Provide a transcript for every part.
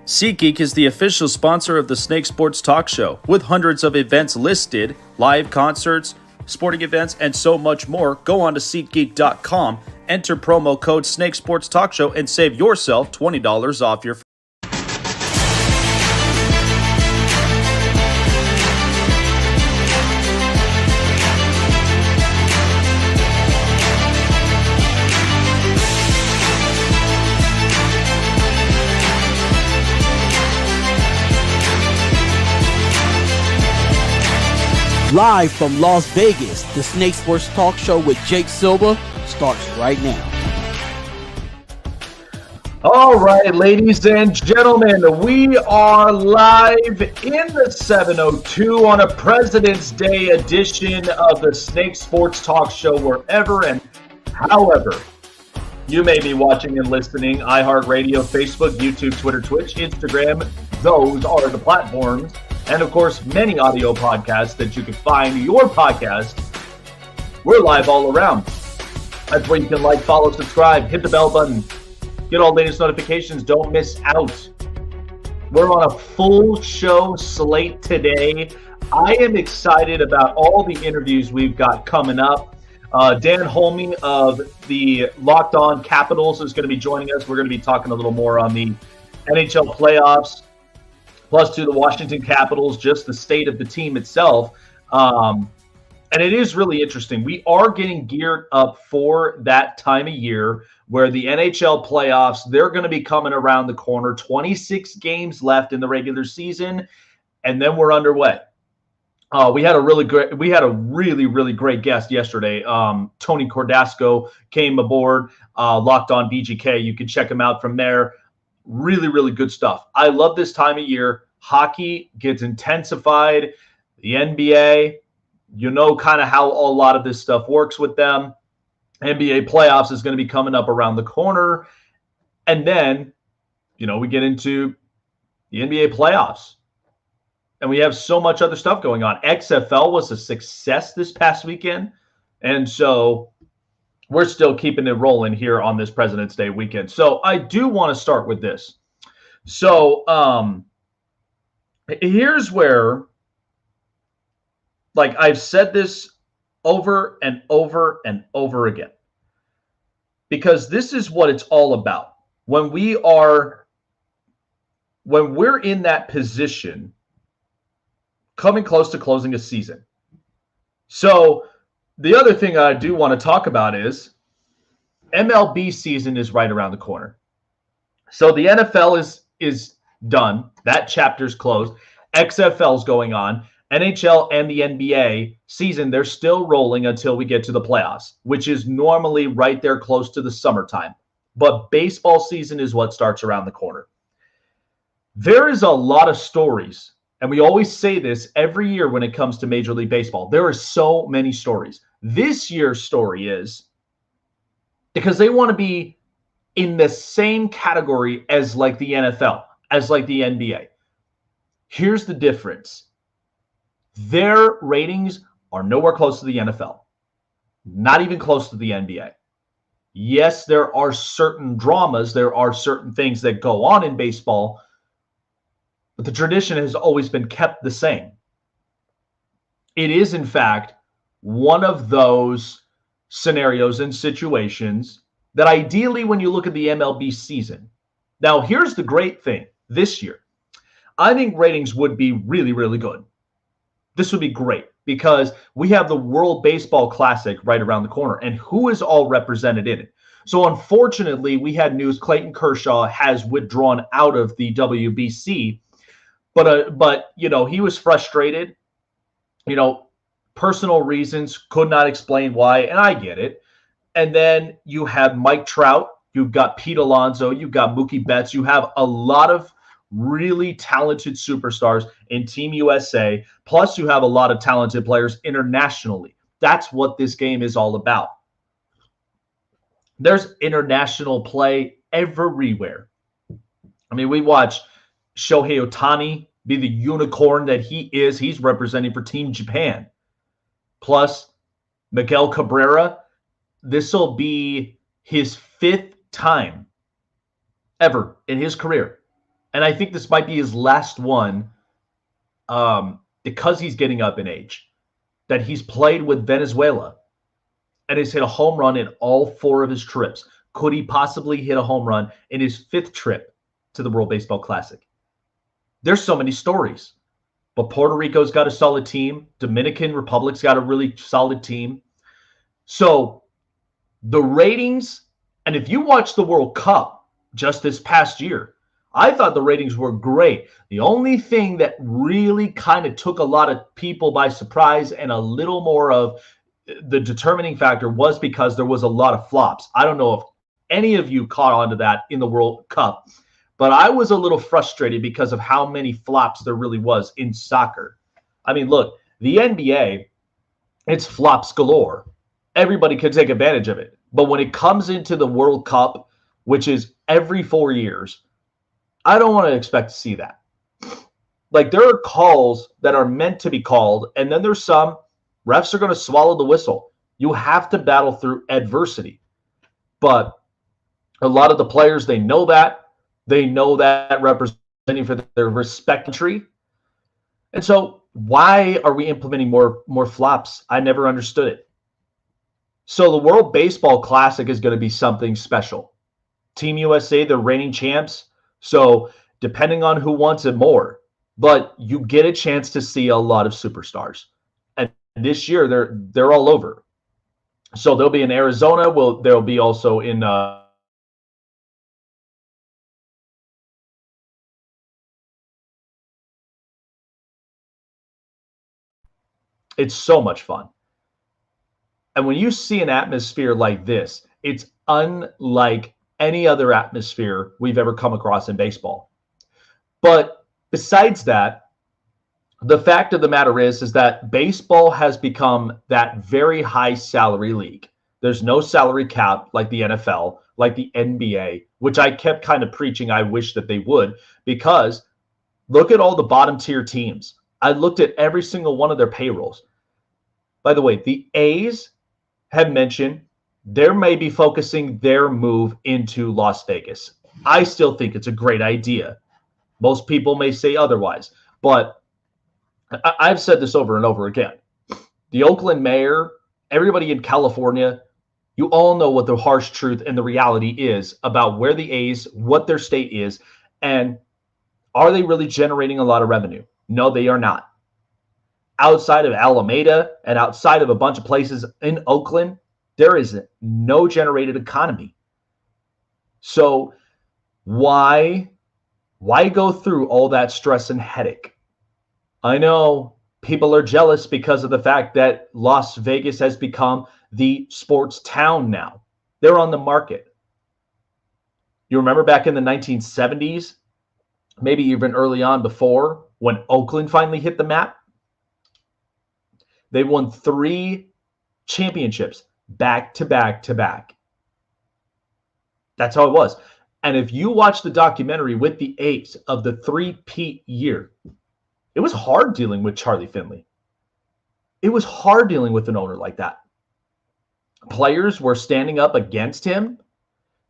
SeatGeek is the official sponsor of the Snake Sports Talk Show, with hundreds of events listed, live concerts, sporting events, and so much more. Go on to SeatGeek.com, enter promo code Snake Sports Talk Show, and save yourself $20 off your. Live from Las Vegas, the Snake Sports Talk Show with Jake Silva starts right now. All right, ladies and gentlemen, we are live in the 702 on a President's Day edition of the Snake Sports Talk Show, wherever and however you may be watching and listening. iHeartRadio, Facebook, YouTube, Twitter, Twitch, Instagram, those are the platforms. And, of course, many audio podcasts that you can find your podcast. We're live all around. That's where you can like, follow, subscribe, hit the bell button, get all latest notifications. Don't miss out. We're on a full show slate today. I am excited about all the interviews we've got coming up. Dan Holmi of the Locked On Capitals is going to be joining us. We're going to be talking a little more on the NHL playoffs. Plus to the Washington Capitals, just the state of the team itself. And it is really interesting. We are getting geared up for that time of year where the NHL playoffs, they're going to be coming around the corner. 26 games left in the regular season, and then we're underway. We had a really great guest yesterday. Tony Cordasco came aboard, Locked On BGK. You can check him out from there. Really, really good stuff. I love this time of year. Hockey gets intensified. The NBA, you know kind of how a lot of this stuff works with them. NBA playoffs is going to be coming up around the corner. And then, we get into the NBA playoffs. And we have so much other stuff going on. XFL was a success this past weekend. And so we're still keeping it rolling here on this President's Day weekend. So I do want to start with this. So here's where, like I've said this over and over and over again, because this is what it's all about. When we're in that position, coming close to closing a season. So the other thing I do want to talk about is MLB season is right around the corner. So the NFL is done. That chapter's closed. XFL's going on. NHL and the NBA season, they're still rolling until we get to the playoffs, which is normally right there close to the summertime. But baseball season is what starts around the corner. There is a lot of stories, and we always say this every year when it comes to Major League Baseball. There are so many stories. This year's story is because they want to be in the same category as like the NFL, as like the NBA. Here's the difference. Their ratings are nowhere close to the NFL, not even close to the NBA. Yes, there are certain dramas, there are certain things that go on in baseball, but the tradition has always been kept the same. It is, in fact, one of those scenarios and situations that ideally, when you look at the MLB season, now here's the great thing this year. I think ratings would be really, really good. This would be great because we have the World Baseball Classic right around the corner, and who is all represented in it? So unfortunately, we had news Clayton Kershaw has withdrawn out of the WBC, but he was frustrated. Personal reasons, could not explain why, and I get it. And then you have Mike Trout, you've got Pete Alonso, you've got Mookie Betts, you have a lot of really talented superstars in Team USA, plus you have a lot of talented players internationally. That's what this game is all about. There's international play everywhere. I mean, we watch Shohei Ohtani be the unicorn that he is. He's representing for Team Japan. Plus, Miguel Cabrera, this will be his 5th time ever in his career And I think this might be his last one, because he's getting up in age, that he's played with Venezuela and has hit a home run in all 4 of his trips. Could he possibly hit a home run in his 5th trip to the World Baseball Classic? There's so many stories. But Puerto Rico's got a solid team. Dominican Republic's got a really solid team. So the ratings, and if you watch the World Cup just this past year, I thought the ratings were great. The only thing that really kind of took a lot of people by surprise and a little more of the determining factor was because there was a lot of flops. I don't know if any of you caught on to that in the World Cup, but I was a little frustrated because of how many flops there really was in soccer. I mean, look, the NBA, it's flops galore. Everybody could take advantage of it. But when it comes into the World Cup, which is every 4 years, I don't want to expect to see that. Like, there are calls that are meant to be called, and then there's some refs are going to swallow the whistle. You have to battle through adversity. But a lot of the players, they know that. They know that representing for their respective country. And so why are we implementing more flops? I never understood it. So the World Baseball Classic is going to be something special. Team USA, they're reigning champs. So depending on who wants it more, but you get a chance to see a lot of superstars. And this year they're all over. So they'll be in Arizona. They'll be also in it's so much fun. And when you see an atmosphere like this, it's unlike any other atmosphere we've ever come across in baseball. But besides that, the fact of the matter is that baseball has become that very high salary league. There's no salary cap like the NFL, like the NBA, which I kept kind of preaching I wish that they would, because look at all the bottom tier teams. I looked at every single one of their payrolls. By the way, the A's have mentioned they may be focusing their move into Las Vegas. I still think it's a great idea. Most people may say otherwise, but I've said this over and over again. The Oakland mayor, everybody in California, you all know what the harsh truth and the reality is about where the A's, what their state is, and are they really generating a lot of revenue? No, they are not. Outside of Alameda and outside of a bunch of places in Oakland, there is no generated economy. So why go through all that stress and headache? I know people are jealous because of the fact that Las Vegas has become the sports town now. They're on the market. You remember back in the 1970s, maybe even early on before, when Oakland finally hit the map? They won 3 championships back to back to back. That's how it was. And if you watch the documentary with the A's of the 3-peat year, it was hard dealing with Charlie Finley. It was hard dealing with an owner like that. Players were standing up against him,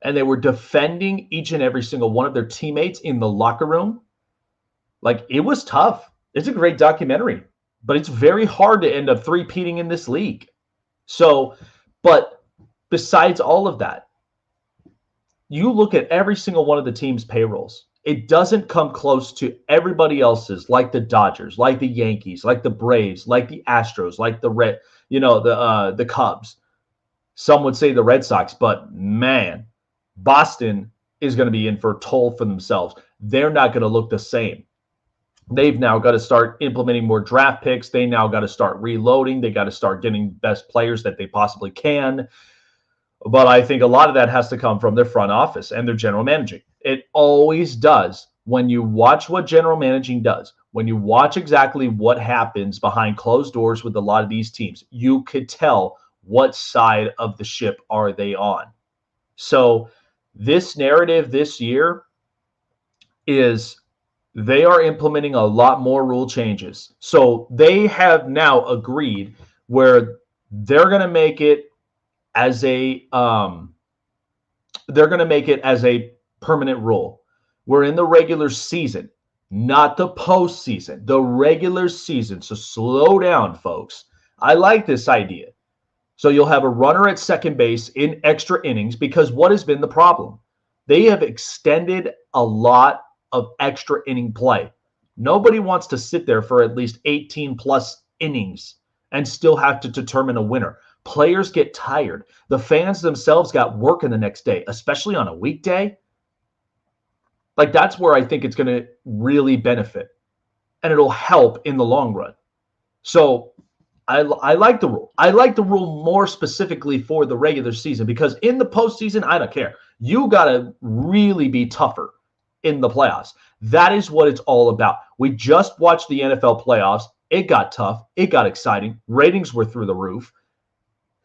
and they were defending each and every single one of their teammates in the locker room. Like, it was tough. It's a great documentary, but it's very hard to end up 3-peating in this league. So, but besides all of that, you look at every single one of the team's payrolls. It doesn't come close to everybody else's, like the Dodgers, like the Yankees, like the Braves, like the Astros, like the Cubs. Some would say the Red Sox, but man, Boston is going to be in for a toll for themselves. They're not going to look the same. They've now got to start implementing more draft picks. They now got to start reloading. They got to start getting best players that they possibly can. But I think a lot of that has to come from their front office and their general managing. It always does. When you watch what general managing does, when you watch exactly what happens behind closed doors with a lot of these teams, you could tell what side of the ship are they on. So this narrative this year is they are implementing a lot more rule changes. So they have now agreed where they're going to make it as a permanent rule, We're in the regular season, not the postseason, the regular season. So slow down, folks. I like this idea. So you'll have a runner at second base in extra innings because what has been the problem? They have extended a lot of extra inning play. Nobody wants to sit there for at least 18 plus innings and still have to determine a winner. Players get tired. The fans themselves got working the next day, especially on a weekday. Like, that's where I think it's going to really benefit, and it'll help in the long run. So I like the rule. I like the rule more specifically for the regular season because in the postseason, I don't care. You got to really be tougher in the playoffs. That is what it's all about. We just watched the NFL playoffs. It got tough. It got exciting. Ratings were through the roof.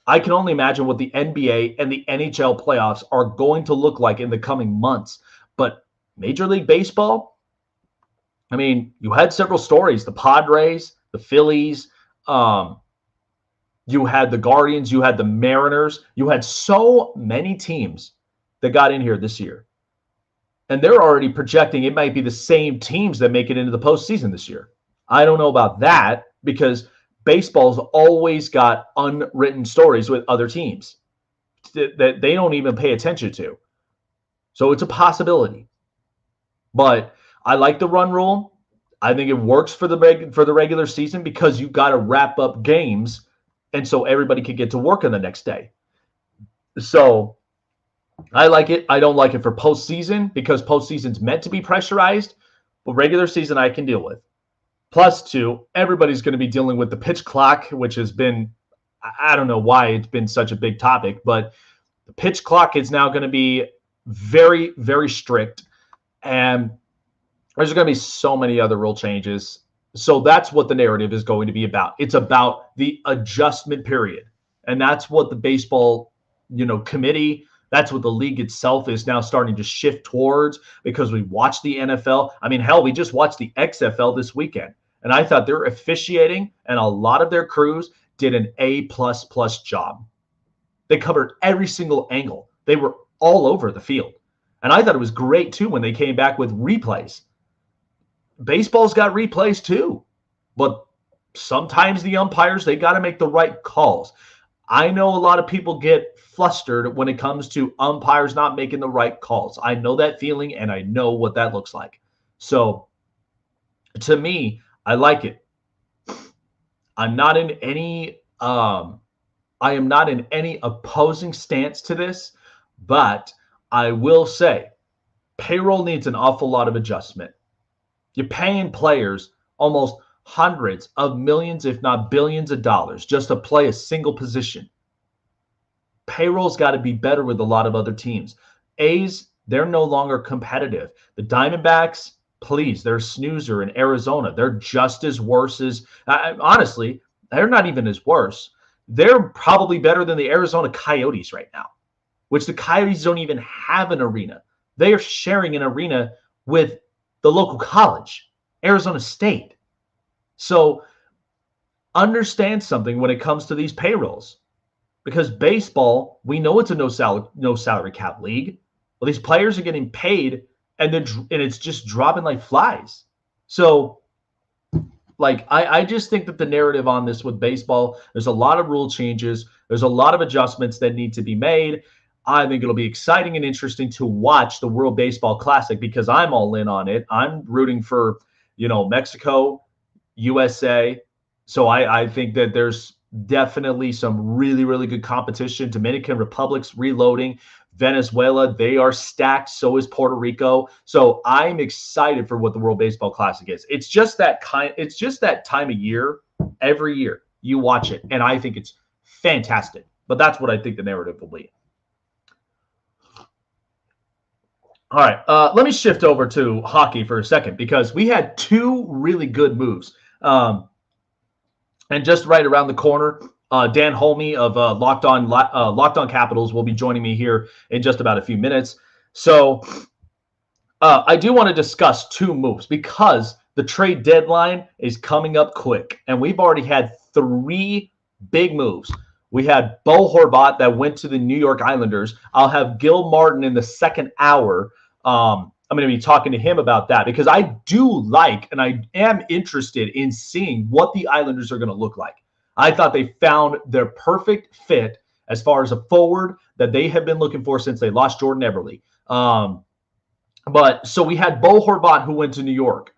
I can only imagine what the NBA and the NHL playoffs are going to look like in the coming months. But Major League Baseball, I mean, you had several stories. The Padres, the Phillies, you had the Guardians, you had the Mariners. You had so many teams that got in here this year. And they're already projecting it might be the same teams that make it into the postseason this year. I don't know about that because baseball's always got unwritten stories with other teams that they don't even pay attention to. So it's a possibility. But I like the run rule. I think it works for the regular season because you've got to wrap up games, and so everybody can get to work on the next day. So I like it. I don't like it for postseason because postseason's meant to be pressurized, but regular season I can deal with. Plus, two, everybody's going to be dealing with the pitch clock, which has been, I don't know why it's been such a big topic, but the pitch clock is now going to be very, very strict. And there's going to be so many other rule changes. So that's what the narrative is going to be about. It's about the adjustment period. And that's what the baseball, committee, that's what the league itself is now starting to shift towards because we watched the NFL. I mean, hell, we just watched the XFL this weekend. And I thought their officiating and a lot of their crews did an A++ job. They covered every single angle. They were all over the field. And I thought it was great, too, when they came back with replays. Baseball's got replays, too. But sometimes the umpires, they got to make the right calls. I know a lot of people get flustered when it comes to umpires not making the right calls. I know that feeling, and I know what that looks like. So, to me, I like it. I am not in any opposing stance to this, but I will say payroll needs an awful lot of adjustment. You're paying players almost hundreds of millions, if not billions of dollars just to play a single position. Payroll's got to be better with a lot of other teams. A's, they're no longer competitive. The Diamondbacks, please, they're a snoozer in Arizona. They're just as worse as, honestly, they're not even as worse. They're probably better than the Arizona Coyotes right now, which the Coyotes don't even have an arena. They are sharing an arena with the local college, Arizona State. So understand something when it comes to these payrolls. Because baseball, we know it's a no salary cap league. Well, these players are getting paid, and it's just dropping like flies. So, I just think that the narrative on this with baseball, there's a lot of rule changes. There's a lot of adjustments that need to be made. I think it'll be exciting and interesting to watch the World Baseball Classic because I'm all in on it. I'm rooting for, Mexico, USA. So I think that there's definitely some really, really good competition. Dominican Republic's reloading. Venezuela, they are stacked. So is Puerto Rico. So I'm excited for what the World Baseball Classic is. It's just that time of year every year you watch it, and I think it's fantastic. But that's what I think the narrative will be. All right, let me shift over to hockey for a second because we had two really good moves. And just right around the corner, Dan Holmi of Locked On Capitals will be joining me here in just about a few minutes. So I do want to discuss two moves because the trade deadline is coming up quick, and we've already had three big moves. We had Bo Horvat that went to the New York Islanders. I'll have Gil Martin in the second hour I'm going to be talking to him about that because I do like and I am interested in seeing what the Islanders are going to look like. I thought they found their perfect fit as far as a forward that they have been looking for since they lost Jordan Eberle. But so we had Bo Horvat who went to New York.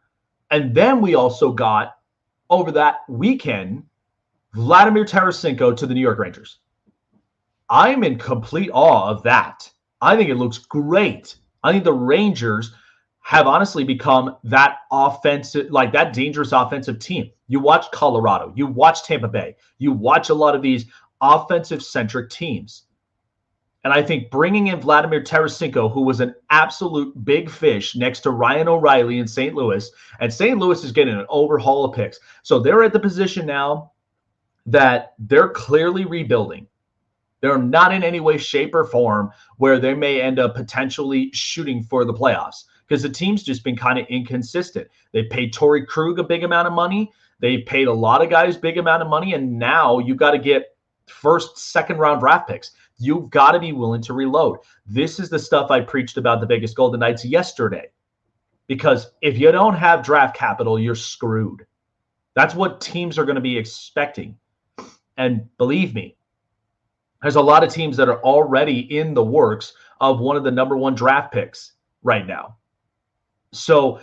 And then we also got, over that weekend, Vladimir Tarasenko to the New York Rangers. I'm in complete awe of that. I think it looks great. I think the Rangers have honestly become that offensive, like that dangerous offensive team. You watch Colorado, you watch Tampa Bay, you watch a lot of these offensive-centric teams. And I think bringing in Vladimir Tarasenko, who was an absolute big fish next to Ryan O'Reilly in St. Louis, and St. Louis is getting an overhaul of picks. So they're at the position now that they're clearly rebuilding. They're not in any way, shape, or form where they may end up potentially shooting for the playoffs because the team's just been kind of inconsistent. They paid Torrey Krug a big amount of money. They paid a lot of guys big amount of money, and now you've got to get first, second-round draft picks. You've got to be willing to reload. This is the stuff I preached about the Vegas Golden Knights yesterday. Because if you don't have draft capital, you're screwed. That's what teams are going to be expecting. And believe me, there's a lot of teams that are already in the works of one of the number one draft picks right now. So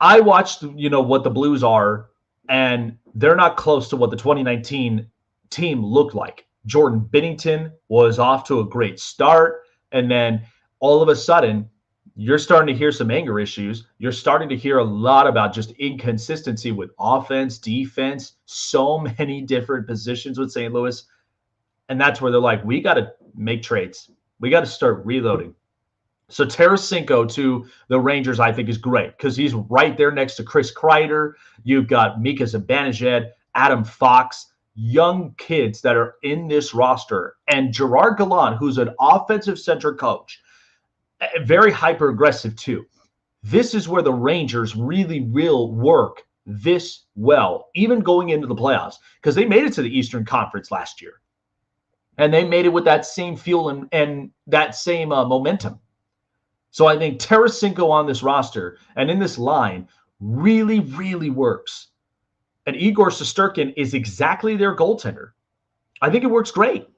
I watched, what the Blues are, and they're not close to what the 2019 team looked like. Jordan Binnington was off to a great start, and then all of a sudden, you're starting to hear some anger issues. You're starting to hear a lot about just inconsistency with offense, defense, so many different positions with St. Louis. And that's where they're like, we got to make trades. We got to start reloading. So Tarasenko to the Rangers, I think, is great because he's right there next to Chris Kreider. You've got Mika Zibanejad, Adam Fox, young kids that are in this roster. And Gerard Gallant, who's an offensive-centric coach, very hyper-aggressive too. This is where the Rangers really will work this well, even going into the playoffs, because they made it to the Eastern Conference last year. And they made it with that same fuel and that same momentum. So I think Tarasenko on this roster and in this line really, really works. And Igor Shesterkin is exactly their goaltender. I think it works great.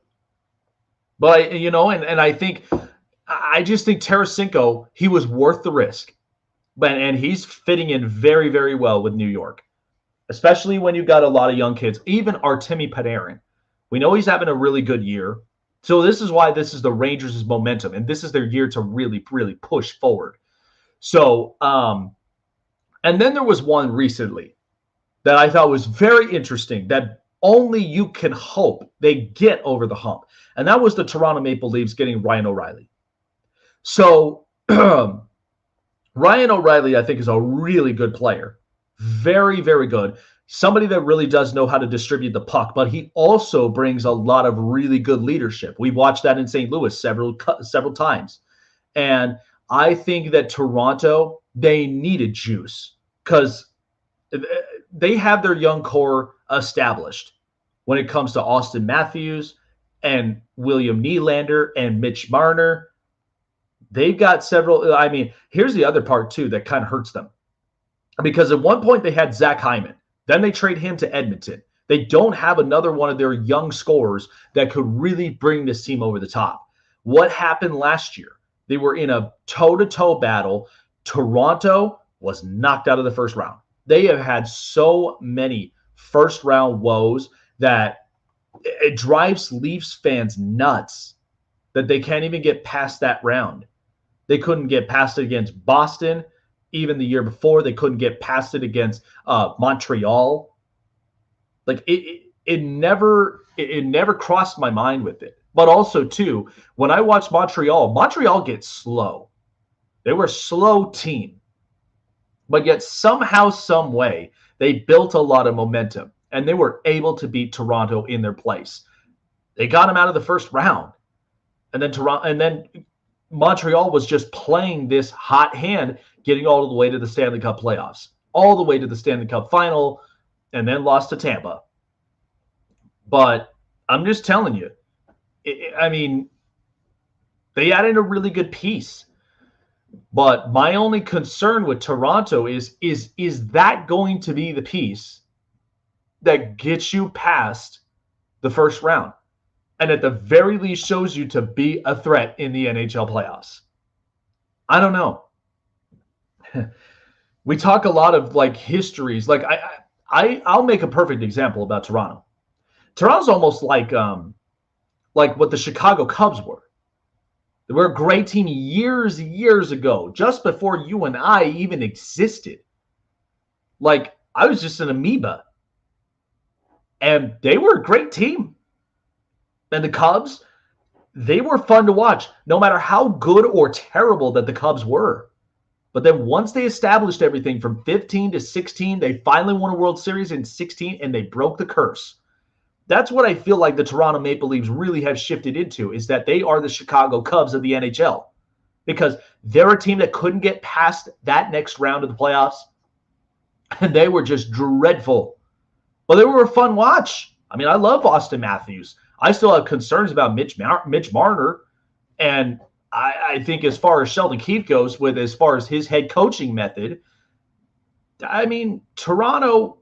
But, and I just think Tarasenko, he was worth the risk. And he's fitting in very, very well with New York, especially when you've got a lot of young kids, even Artemi Panarin. We know he's having a really good year. So this is why this is the Rangers' momentum, and this is their year to really, really push forward. So, and then there was one recently that I thought was very interesting that only you can hope they get over the hump. And that was the Toronto Maple Leafs getting Ryan O'Reilly. So Ryan O'Reilly, I think, is a really good player. Very, very good. Somebody that really does know how to distribute the puck, but he also brings a lot of really good leadership. We've watched that in St. Louis several times. And I think that Toronto, they needed juice because they have their young core established when it comes to Austin Matthews and William Nylander and Mitch Marner. They've got several. I mean, here's the other part, too, that kind of hurts them. Because at one point they had Zach Hyman. Then they trade him to Edmonton. They don't have another one of their young scorers that could really bring this team over the top. What happened last year? They were in a toe-to-toe battle. Toronto was knocked out of the first round. They have had so many first-round woes that it drives Leafs fans nuts that they can't even get past that round. They couldn't get past it against Boston. Even the year before, they couldn't get past it against Montreal. Like it never crossed my mind with it. But also, too, when I watched Montreal gets slow. They were a slow team. But yet somehow, some way, they built a lot of momentum. And they were able to beat Toronto in their place. They got them out of the first round. And then Montreal was just playing this hot hand, getting all the way to the Stanley Cup playoffs, all the way to the Stanley Cup final, and then lost to Tampa. But I'm just telling you, they added a really good piece. But my only concern with Toronto is that going to be the piece that gets you past the first round and at the very least shows you to be a threat in the NHL playoffs? I don't know. We talk a lot of like histories. Like I'll make a perfect example about Toronto. Toronto's almost like what the Chicago Cubs were. They were a great team years ago, just before you and I even existed. Like, I was just an amoeba. And they were a great team. And the Cubs, they were fun to watch, no matter how good or terrible that the Cubs were. But then once they established everything from 15 to 16, they finally won a World Series in 16, and they broke the curse. That's what I feel like the Toronto Maple Leafs really have shifted into, is that they are the Chicago Cubs of the NHL. Because they're a team that couldn't get past that next round of the playoffs. And they were just dreadful. But they were a fun watch. I mean, I love Austin Matthews. I still have concerns about Mitch Marner. And I think as far as Sheldon Keefe goes, as far as his head coaching method, I mean, Toronto,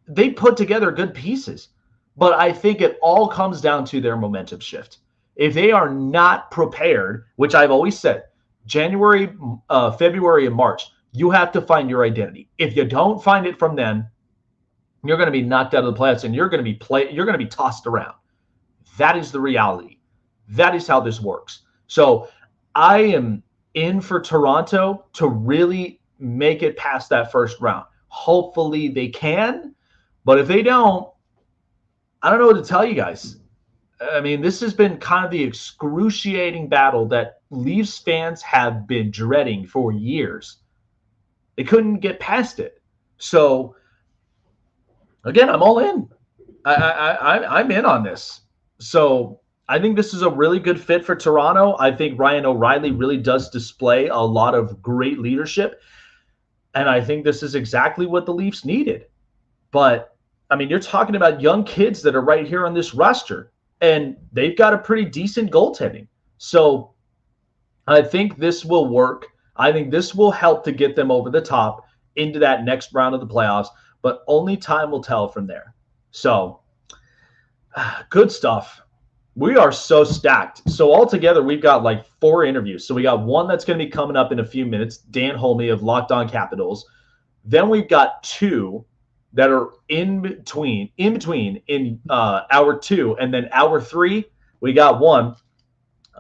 they put together good pieces. But I think it all comes down to their momentum shift. If they are not prepared, which I've always said, January, February, and March, you have to find your identity. If you don't find it from then, you're going to be knocked out of the playoffs and you're going to be tossed around. That is the reality. That is how this works. So I am in for Toronto to really make it past that first round. Hopefully they can, but if they don't, I don't know what to tell you guys. I mean, this has been kind of the excruciating battle that Leafs fans have been dreading for years. They couldn't get past it. So, again, I'm all in. I'm in on this. So I think this is a really good fit for Toronto. I think Ryan O'Reilly really does display a lot of great leadership. And I think this is exactly what the Leafs needed. But, I mean, you're talking about young kids that are right here on this roster. And they've got a pretty decent goaltending. So I think this will work. I think this will help to get them over the top into that next round of the playoffs. But only time will tell from there. So, good stuff. We are so stacked. So altogether, we've got like 4 interviews. So we got one that's going to be coming up in a few minutes, Dan Holmi of Locked On Capitals. Then we've got 2 that are in between in hour 2. And then hour 3, we got one,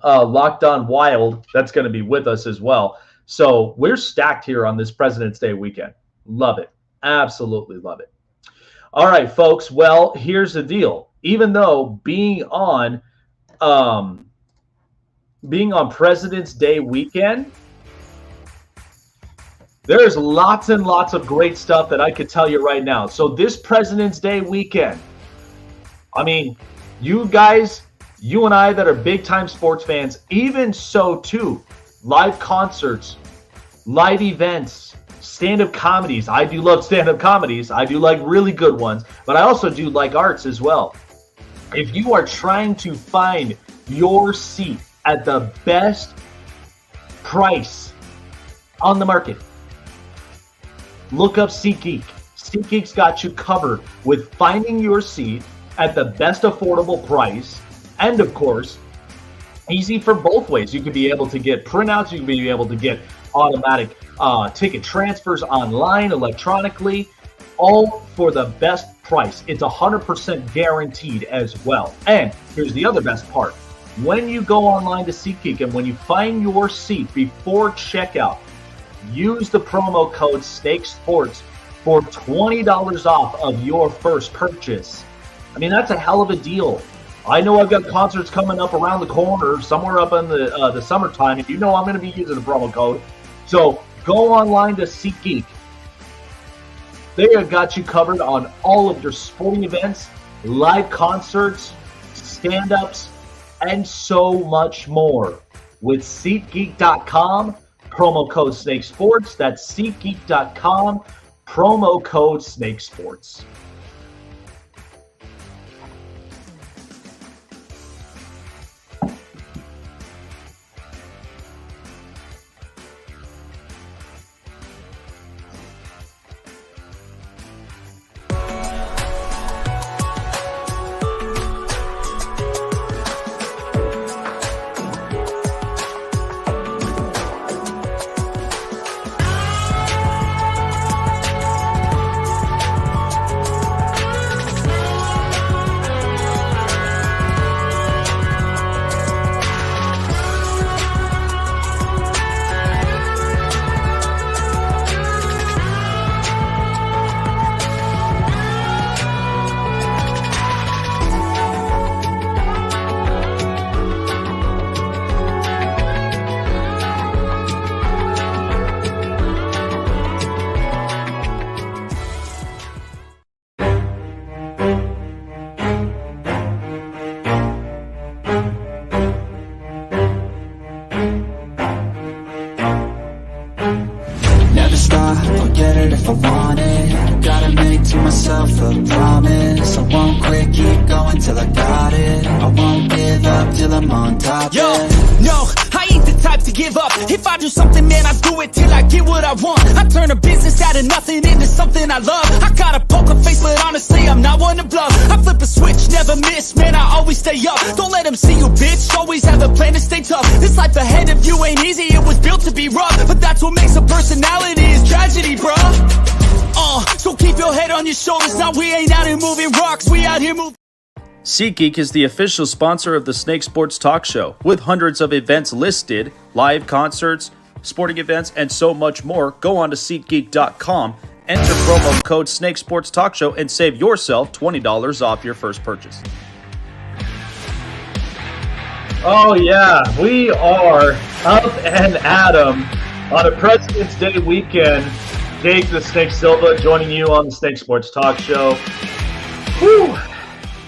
Locked On Wild, that's going to be with us as well. So we're stacked here on this President's Day weekend. Love it. Absolutely love it. All right, folks. Well, here's the deal. Even though being on President's Day weekend, there's lots and lots of great stuff that I could tell you right now. So this President's Day weekend, I mean, you guys, you and I that are big-time sports fans, even so too, live concerts, live events, stand-up comedies. I do love stand-up comedies. I do like really good ones, but I also do like arts as well. If you are trying to find your seat at the best price on the market, look up SeatGeek. SeatGeek's got you covered with finding your seat at the best affordable price. And of course, easy for both ways. You can be able to get printouts. You can be able to get automatic ticket transfers online, electronically, all for the best price. It's 100% guaranteed as well. And here's the other best part. When you go online to SeatGeek and when you find your seat before checkout, use the promo code SNAKESPORTS for $20 off of your first purchase. I mean, that's a hell of a deal. I know I've got concerts coming up around the corner, somewhere up in the summertime, and you know I'm going to be using the promo code. So go online to SeatGeek. They have got you covered on all of your sporting events, live concerts, stand-ups, and so much more. With SeatGeek.com, promo code SNAKESPORTS. That's SeatGeek.com, promo code SNAKESPORTS. I'm on top. Yo, no, I ain't the type to give up. If I do something, man, I do it till I get what I want. I turn a business out of nothing into something I love. I got a poker face, but honestly, I'm not one to bluff. I flip a switch, never miss, man, I always stay up. Don't let them see you, bitch, always have a plan to stay tough. This life ahead of you ain't easy, it was built to be rough. But that's what makes a personality, is tragedy, bruh. So keep your head on your shoulders. Now we ain't out here moving rocks, we out here moving. SeatGeek is the official sponsor of the Snake Sports Talk Show, with hundreds of events listed, live concerts, sporting events, and so much more. Go on to SeatGeek.com, enter promo code Snake Sports Talk Show, and save yourself $20 off your first purchase. Oh yeah, we are up and at 'em on a President's Day weekend. Jake the Snake Silva joining you on the Snake Sports Talk Show. Whew.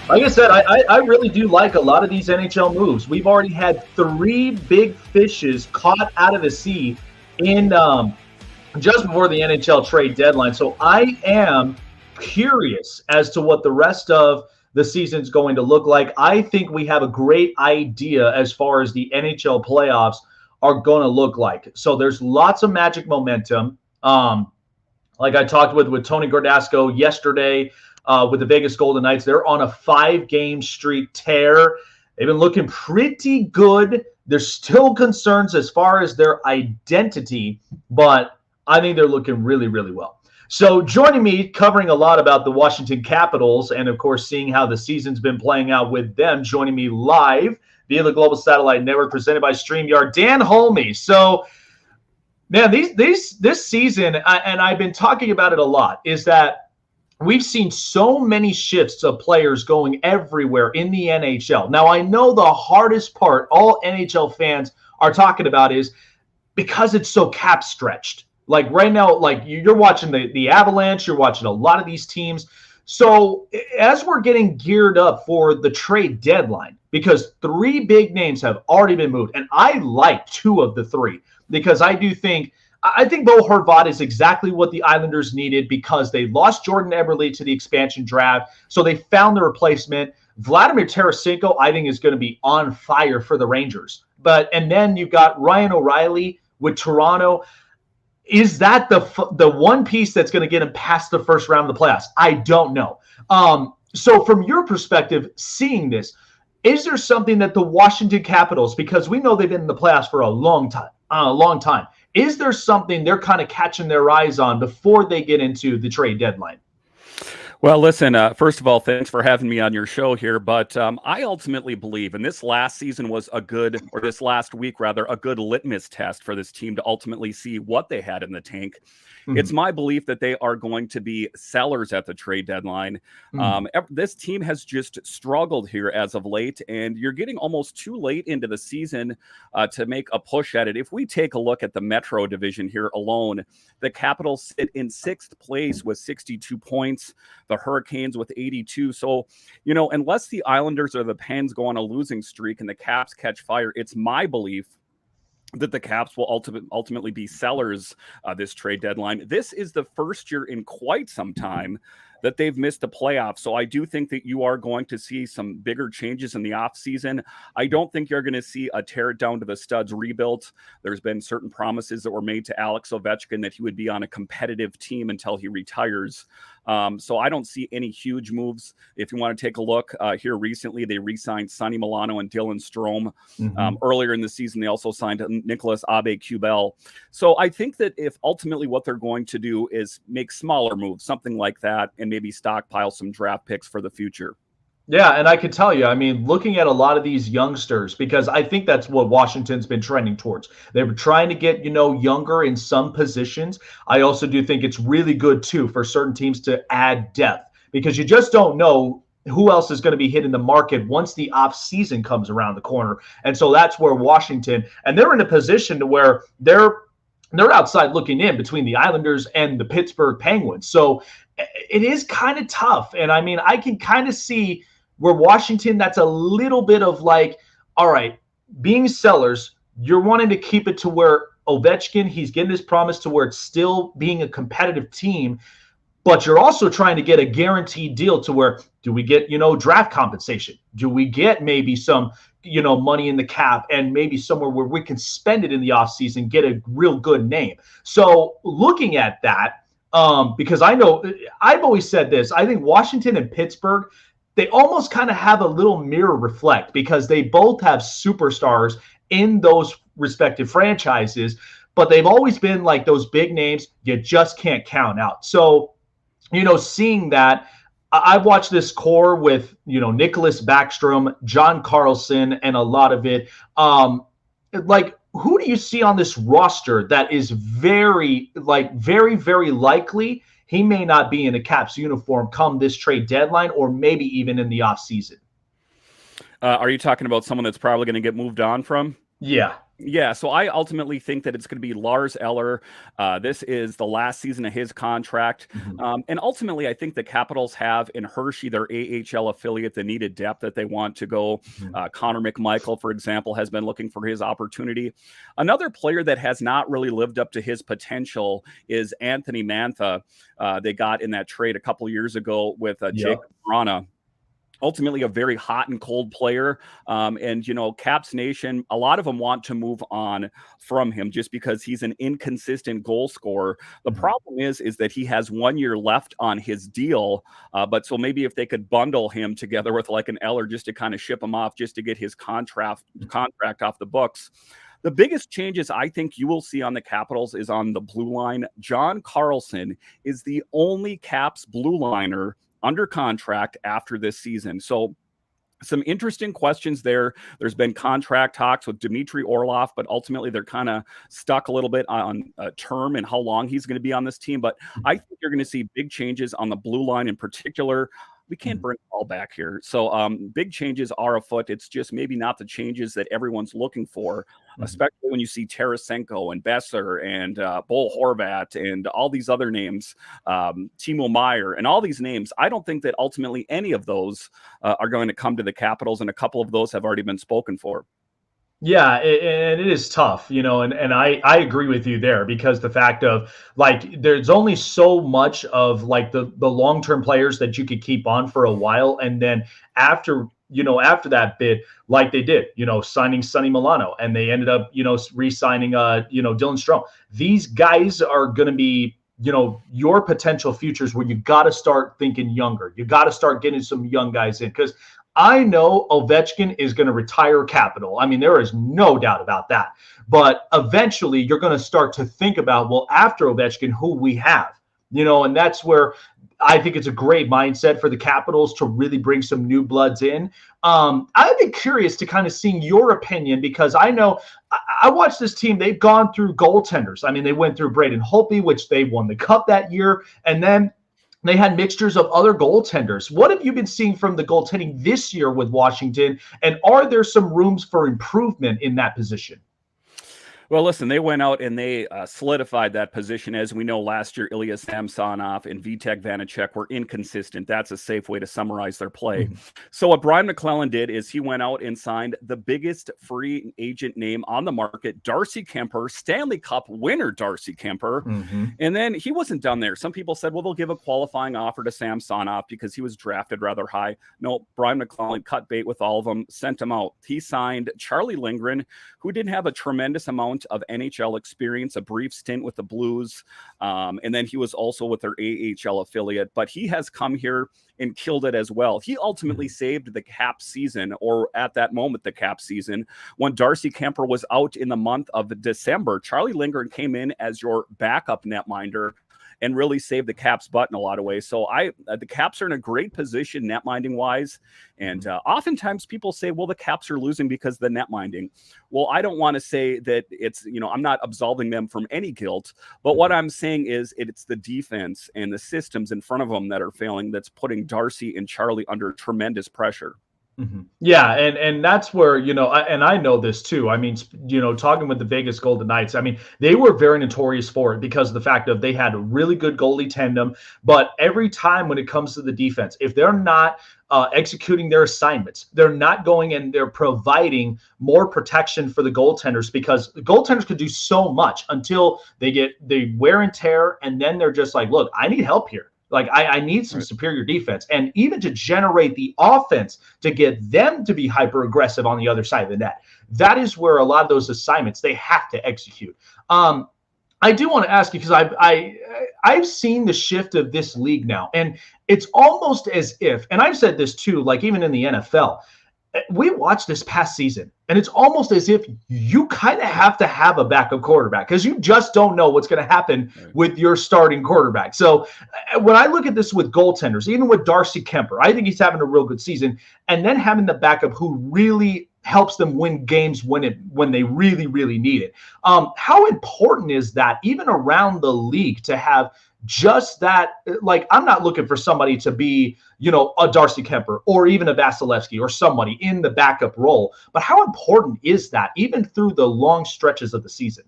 Like I said, I really do like a lot of these NHL moves. We've already had 3 big fishes caught out of the sea in just before the NHL trade deadline. So I am curious as to what the rest of the season's going to look like. I think we have a great idea as far as the NHL playoffs are going to look like. So there's lots of magic momentum. Like I talked with Tony Gordasco yesterday with the Vegas Golden Knights. They're on a 5-game streak tear. They've been looking pretty good. There's still concerns as far as their identity, but I think they're looking really, really well. So joining me, covering a lot about the Washington Capitals and, of course, seeing how the season's been playing out with them, joining me live via the Global Satellite Network presented by StreamYard, Dan Holmi. So, man, this season, and I've been talking about it a lot, is that we've seen so many shifts of players going everywhere in the NHL. Now, I know the hardest part all NHL fans are talking about is because it's so cap stretched. Like right now, like you're watching the Avalanche, you're watching a lot of these teams. So as we're getting geared up for the trade deadline, because 3 big names have already been moved, and I like 2 of the 3 because I think Bo Horvat is exactly what the Islanders needed because they lost Jordan Eberle to the expansion draft. So they found the replacement. Vladimir Tarasenko, I think, is going to be on fire for the Rangers. And then you've got Ryan O'Reilly with Toronto. Is that the one piece that's going to get him past the first round of the playoffs? I don't know. So from your perspective, seeing this, is there something that the Washington Capitals, because we know they've been in the playoffs for a long time, is there something they're kind of catching their eyes on before they get into the trade deadline? Well, listen, first of all, thanks for having me on your show here. But I ultimately believe, and this last season was this last week, rather, a good litmus test for this team to ultimately see what they had in the tank. Mm-hmm. It's my belief that they are going to be sellers at the trade deadline. Mm-hmm. This team has just struggled here as of late, and you're getting almost too late into the season to make a push at it. If we take a look at the Metro division here alone, the Capitals sit in 6th place with 62 points, the Hurricanes with 82. So, unless the Islanders or the Pens go on a losing streak and the Caps catch fire, it's my belief that the Caps will ultimately be sellers this trade deadline. This is the first year in quite some time that they've missed the playoffs. So I do think that you are going to see some bigger changes in the offseason. I don't think you're going to see a tear it down to the studs rebuilt. There's been certain promises that were made to Alex Ovechkin that he would be on a competitive team until he retires. So I don't see any huge moves. If you want to take a look here recently, they re-signed Sonny Milano and Dylan Strome. Mm-hmm. Earlier in the season, they also signed Nicholas Aube-Kubel. So I think that if ultimately what they're going to do is make smaller moves, something like that, and maybe stockpile some draft picks for the future. Yeah, and I can tell you, I mean, looking at a lot of these youngsters, because I think that's what Washington's been trending towards. They were trying to get, younger in some positions. I also do think it's really good, too, for certain teams to add depth, because you just don't know who else is going to be hitting the market once the off season comes around the corner. And so that's where Washington, and they're in a position to where they're outside looking in between the Islanders and the Pittsburgh Penguins. So it is kind of tough. And I mean, I can kind of see where Washington, that's a little bit of like, all right, being sellers, you're wanting to keep it to where Ovechkin, he's getting his promise to where it's still being a competitive team. but you're also trying to get a guaranteed deal to where, do we get, draft compensation? Do we get maybe some, money in the cap and maybe somewhere where we can spend it in the offseason, get a real good name? So looking at that, because I know I've always said this, I think Washington and Pittsburgh, they almost kind of have a little mirror reflect because they both have superstars in those respective franchises, but they've always been like those big names you just can't count out. So, seeing that, I've watched this core with, Nicholas Backstrom, John Carlson, and a lot of it. Who do you see on this roster that is very, very likely he may not be in a Caps uniform come this trade deadline or maybe even in the offseason? Are you talking about someone that's probably going to get moved on from? Yeah. Yeah, so I ultimately think that it's going to be Lars Eller. This is the last season of his contract. And ultimately, I think the Capitals have in Hershey, their AHL affiliate, the needed depth that they want to go. Connor McMichael, for example, has been looking for his opportunity. Another player that has not really lived up to his potential is Anthony Mantha. They got in that trade a couple of years ago with Jake Brana. Ultimately a very hot and cold player. And, Caps Nation, a lot of them want to move on from him just because he's an inconsistent goal scorer. The problem is that he has 1 year left on his deal. But so maybe if they could bundle him together with like an Eller just to kind of ship him off, just to get his contract off the books. The biggest changes I think you will see on the Capitals is on the blue line. John Carlson is the only Caps blue liner under contract after this season. So some interesting questions there. There's been contract talks with Dmitry Orlov, but ultimately they're kind of stuck a little bit on a term and how long he's going to be on this team. But I think you're going to see big changes on the blue line in particular. We can't bring it all back here. So big changes are afoot. It's just maybe not the changes that everyone's looking for, especially when you see Tarasenko and Besser and Bo Horvat and all these other names, Timo Meier and all these names. I don't think that ultimately any of those are going to come to the Capitals, and a couple of those have already been spoken for. Yeah, and it is tough, and I agree with you there because the fact of there's only so much of the long-term players that you could keep on for a while. And then after that bit, like they did, signing Sonny Milano, and they ended up, re-signing, Dylan Strome. These guys are going to be, your potential futures where you got to start thinking younger. You got to start getting some young guys in because I know Ovechkin is going to retire Capital. I mean, there is no doubt about that. But eventually you're going to start to think about, well, after Ovechkin, who we have, and that's where I think it's a great mindset for the Capitals to really bring some new bloods in. I'd be curious to kind of seeing your opinion because I know I watched this team. They've gone through goaltenders. I mean, they went through Braden Holtby, which they won the cup that year. And then they had mixtures of other goaltenders. What have you been seeing from the goaltending this year with Washington? And are there some rooms for improvement in that position? Well, listen, they went out and they solidified that position. As we know, last year, Ilya Samsonov and Vitek Vanacek were inconsistent. That's a safe way to summarize their play. So what Brian McClellan did is he went out and signed the biggest free agent name on the market, Darcy Kemper, Stanley Cup winner Darcy Kemper. And then he wasn't done there. Some people said, well, they'll give a qualifying offer to Samsonov because he was drafted rather high. No, Brian McClellan cut bait with all of them, sent him out. He signed Charlie Lindgren, who didn't have a tremendous amount of NHL experience, a brief stint with the Blues. And then he was also with their AHL affiliate, but he has come here and killed it as well. He ultimately saved the Cap season, or at that moment, the Cap season. When Darcy Kemper was out in the month of December, Charlie Lindgren came in as your backup netminder and really saved the Caps butt in a lot of ways. So the Caps are in a great position netminding wise. And oftentimes people say, well, the Caps are losing because of the netminding. Well, I don't want to say that it's, I'm not absolving them from any guilt, but what I'm saying is it's the defense and the systems in front of them that are failing that's putting Darcy and Charlie under tremendous pressure. Yeah, and that's where, and I know this too. I mean, talking with the Vegas Golden Knights, I mean, they were very notorious for it because of the fact that they had a really good goalie tandem. But every time when it comes to the defense, if they're not executing their assignments, they're not going and they're providing more protection for the goaltenders because the goaltenders could do so much until they wear and tear. And then they're just like, look, I need help here. Like I need some superior defense, and even to generate the offense to get them to be hyper aggressive on the other side of the net. That is where a lot of those assignments they have to execute. I do want to ask you, because I've seen the shift of this league now, and it's almost as if, and I've said this too, like even in the NFL, we watched this past season, and it's almost as if you kind of have to have a backup quarterback because you just don't know what's going to happen with your starting quarterback. So when I look at this with goaltenders, even with Darcy Kemper, I think he's having a real good season, and then having the backup who really helps them win games when they really, really need it. How important is that even around the league to have just that? Like, I'm not looking for somebody to be, a Darcy Kemper or even a Vasilevsky or somebody in the backup role, but how important is that even through the long stretches of the season?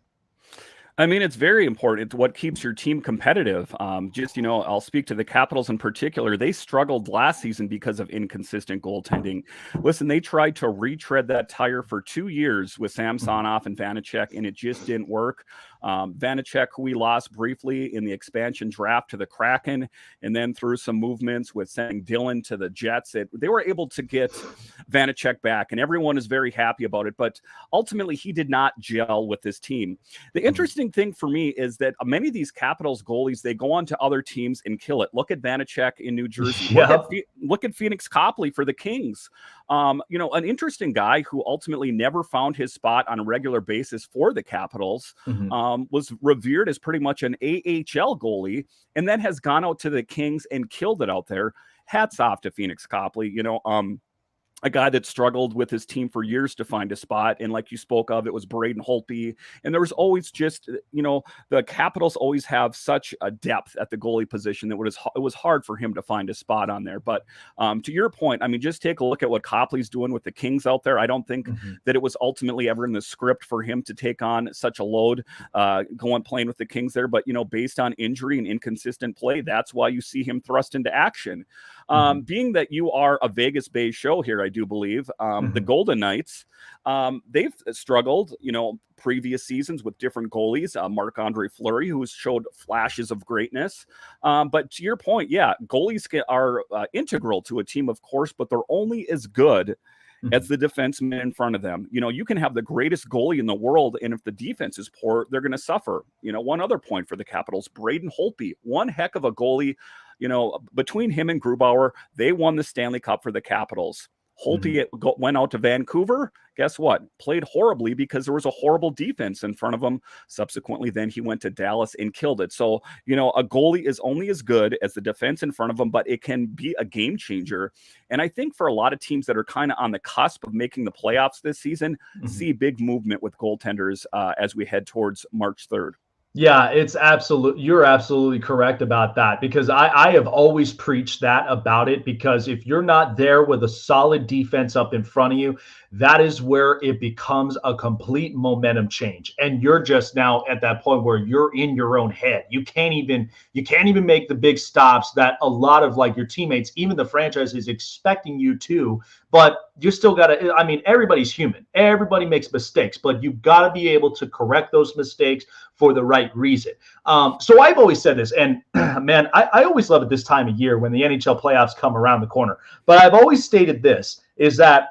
I mean, it's very important. It's what keeps your team competitive. I'll speak to the Capitals in particular. They struggled last season because of inconsistent goaltending. Listen, they tried to retread that tire for 2 years with Samsonov and Vanacek, and it just didn't work. Vanacek, who we lost briefly in the expansion draft to the Kraken, and then through some movements with sending Dylan to the Jets, they were able to get Vanacek back, and everyone is very happy about it. But ultimately, he did not gel with this team. The interesting thing for me is that many of these Capitals goalies, they go on to other teams and kill it. Look at Vanacek in New Jersey. Look at Phoenix Copley for the Kings. An interesting guy who ultimately never found his spot on a regular basis for the Capitals, was revered as pretty much an AHL goalie, and then has gone out to the Kings and killed it out there. Hats off to Phoenix Copley. A guy that struggled with his team for years to find a spot. And like you spoke of, it was Braden Holtby. And there was always just, the Capitals always have such a depth at the goalie position that it was hard for him to find a spot on there. But to your point, I mean, just take a look at what Copley's doing with the Kings out there. I don't think that it was ultimately ever in the script for him to take on such a load playing with the Kings there. But, based on injury and inconsistent play, that's why you see him thrust into action. Being that you are a Vegas-based show here, I do believe, the Golden Knights, they've struggled, previous seasons with different goalies. Marc-Andre Fleury, who showed flashes of greatness. But to your point, goalies are integral to a team, of course, but they're only as good as the defenseman in front of them. You can have the greatest goalie in the world, and if the defense is poor, they're going to suffer. One other point for the Capitals, Braden Holtby, one heck of a goalie. Between him and Grubauer, they won the Stanley Cup for the Capitals. Holtby went out to Vancouver. Guess what? Played horribly because there was a horrible defense in front of him. Subsequently, then he went to Dallas and killed it. So, a goalie is only as good as the defense in front of him, but it can be a game changer. And I think for a lot of teams that are kind of on the cusp of making the playoffs this season, see big movement with goaltenders as we head towards March 3rd. Yeah, you're absolutely correct about that, because I have always preached that about it, because if you're not there with a solid defense up in front of you, that is where it becomes a complete momentum change. And you're just now at that point where you're in your own head. You can't even make the big stops that a lot of like your teammates, even the franchise, is expecting you to. But you still got to, I mean, everybody's human. Everybody makes mistakes, but you've got to be able to correct those mistakes for the right reason. So I've always said this, and man, I always love it this time of year when the NHL playoffs come around the corner. But I've always stated this, is that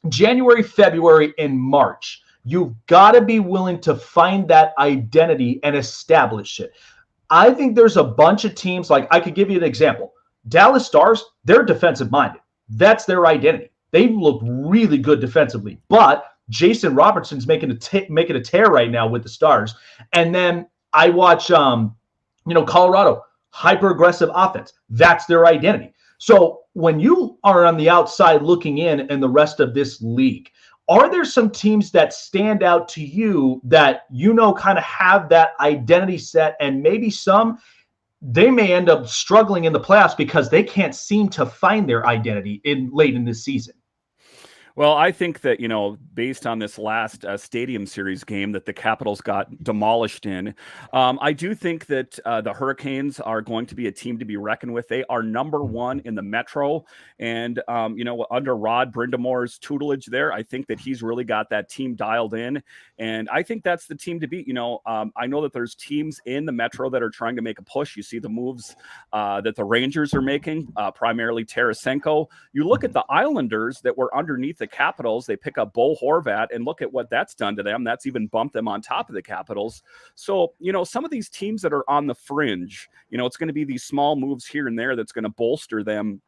January, February, and March, you've got to be willing to find that identity and establish it. I think there's a bunch of teams, like I could give you an example. Dallas Stars, they're defensive minded. That's their identity. They look really good defensively, but Jason Robertson's making a tear right now with the Stars. And then I watch, Colorado, hyper aggressive offense. That's their identity. So when you are on the outside looking in and the rest of this league, are there some teams that stand out to you that kind of have that identity set, and maybe some they may end up struggling in the playoffs because they can't seem to find their identity late in this season? Well, I think that, based on this last Stadium Series game that the Capitals got demolished in, I do think that the Hurricanes are going to be a team to be reckoned with. They are number one in the Metro. And, under Rod Brindamore's tutelage there, I think that he's really got that team dialed in. And I think that's the team to beat. I know that there's teams in the Metro that are trying to make a push. You see the moves that the Rangers are making, primarily Tarasenko. You look at the Islanders that were underneath the Capitals. They pick up Bo Horvat, and look at what that's done to them. That's even bumped them on top of the Capitals. So, some of these teams that are on the fringe, it's going to be these small moves here and there that's going to bolster them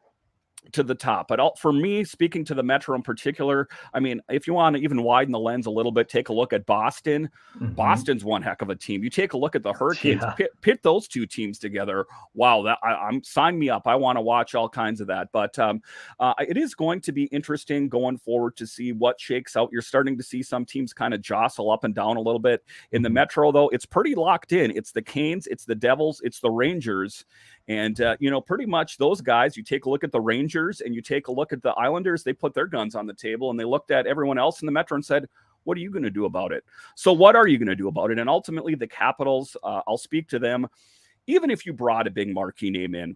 to the top. But for me, speaking to the Metro in particular, I mean, if you want to even widen the lens a little bit, take a look at Boston. Mm-hmm. Boston's one heck of a team. You take a look at the Hurricanes, pit those two teams together. Wow, sign me up. I want to watch all kinds of that. But it is going to be interesting going forward to see what shakes out. You're starting to see some teams kind of jostle up and down a little bit. In the Metro, though, it's pretty locked in. It's the Canes, it's the Devils, it's the Rangers. And, pretty much those guys, you take a look at the Rangers and you take a look at the Islanders, they put their guns on the table and they looked at everyone else in the Metro and said, what are you going to do about it? So what are you going to do about it? And ultimately the Capitals, I'll speak to them. Even if you brought a big marquee name in,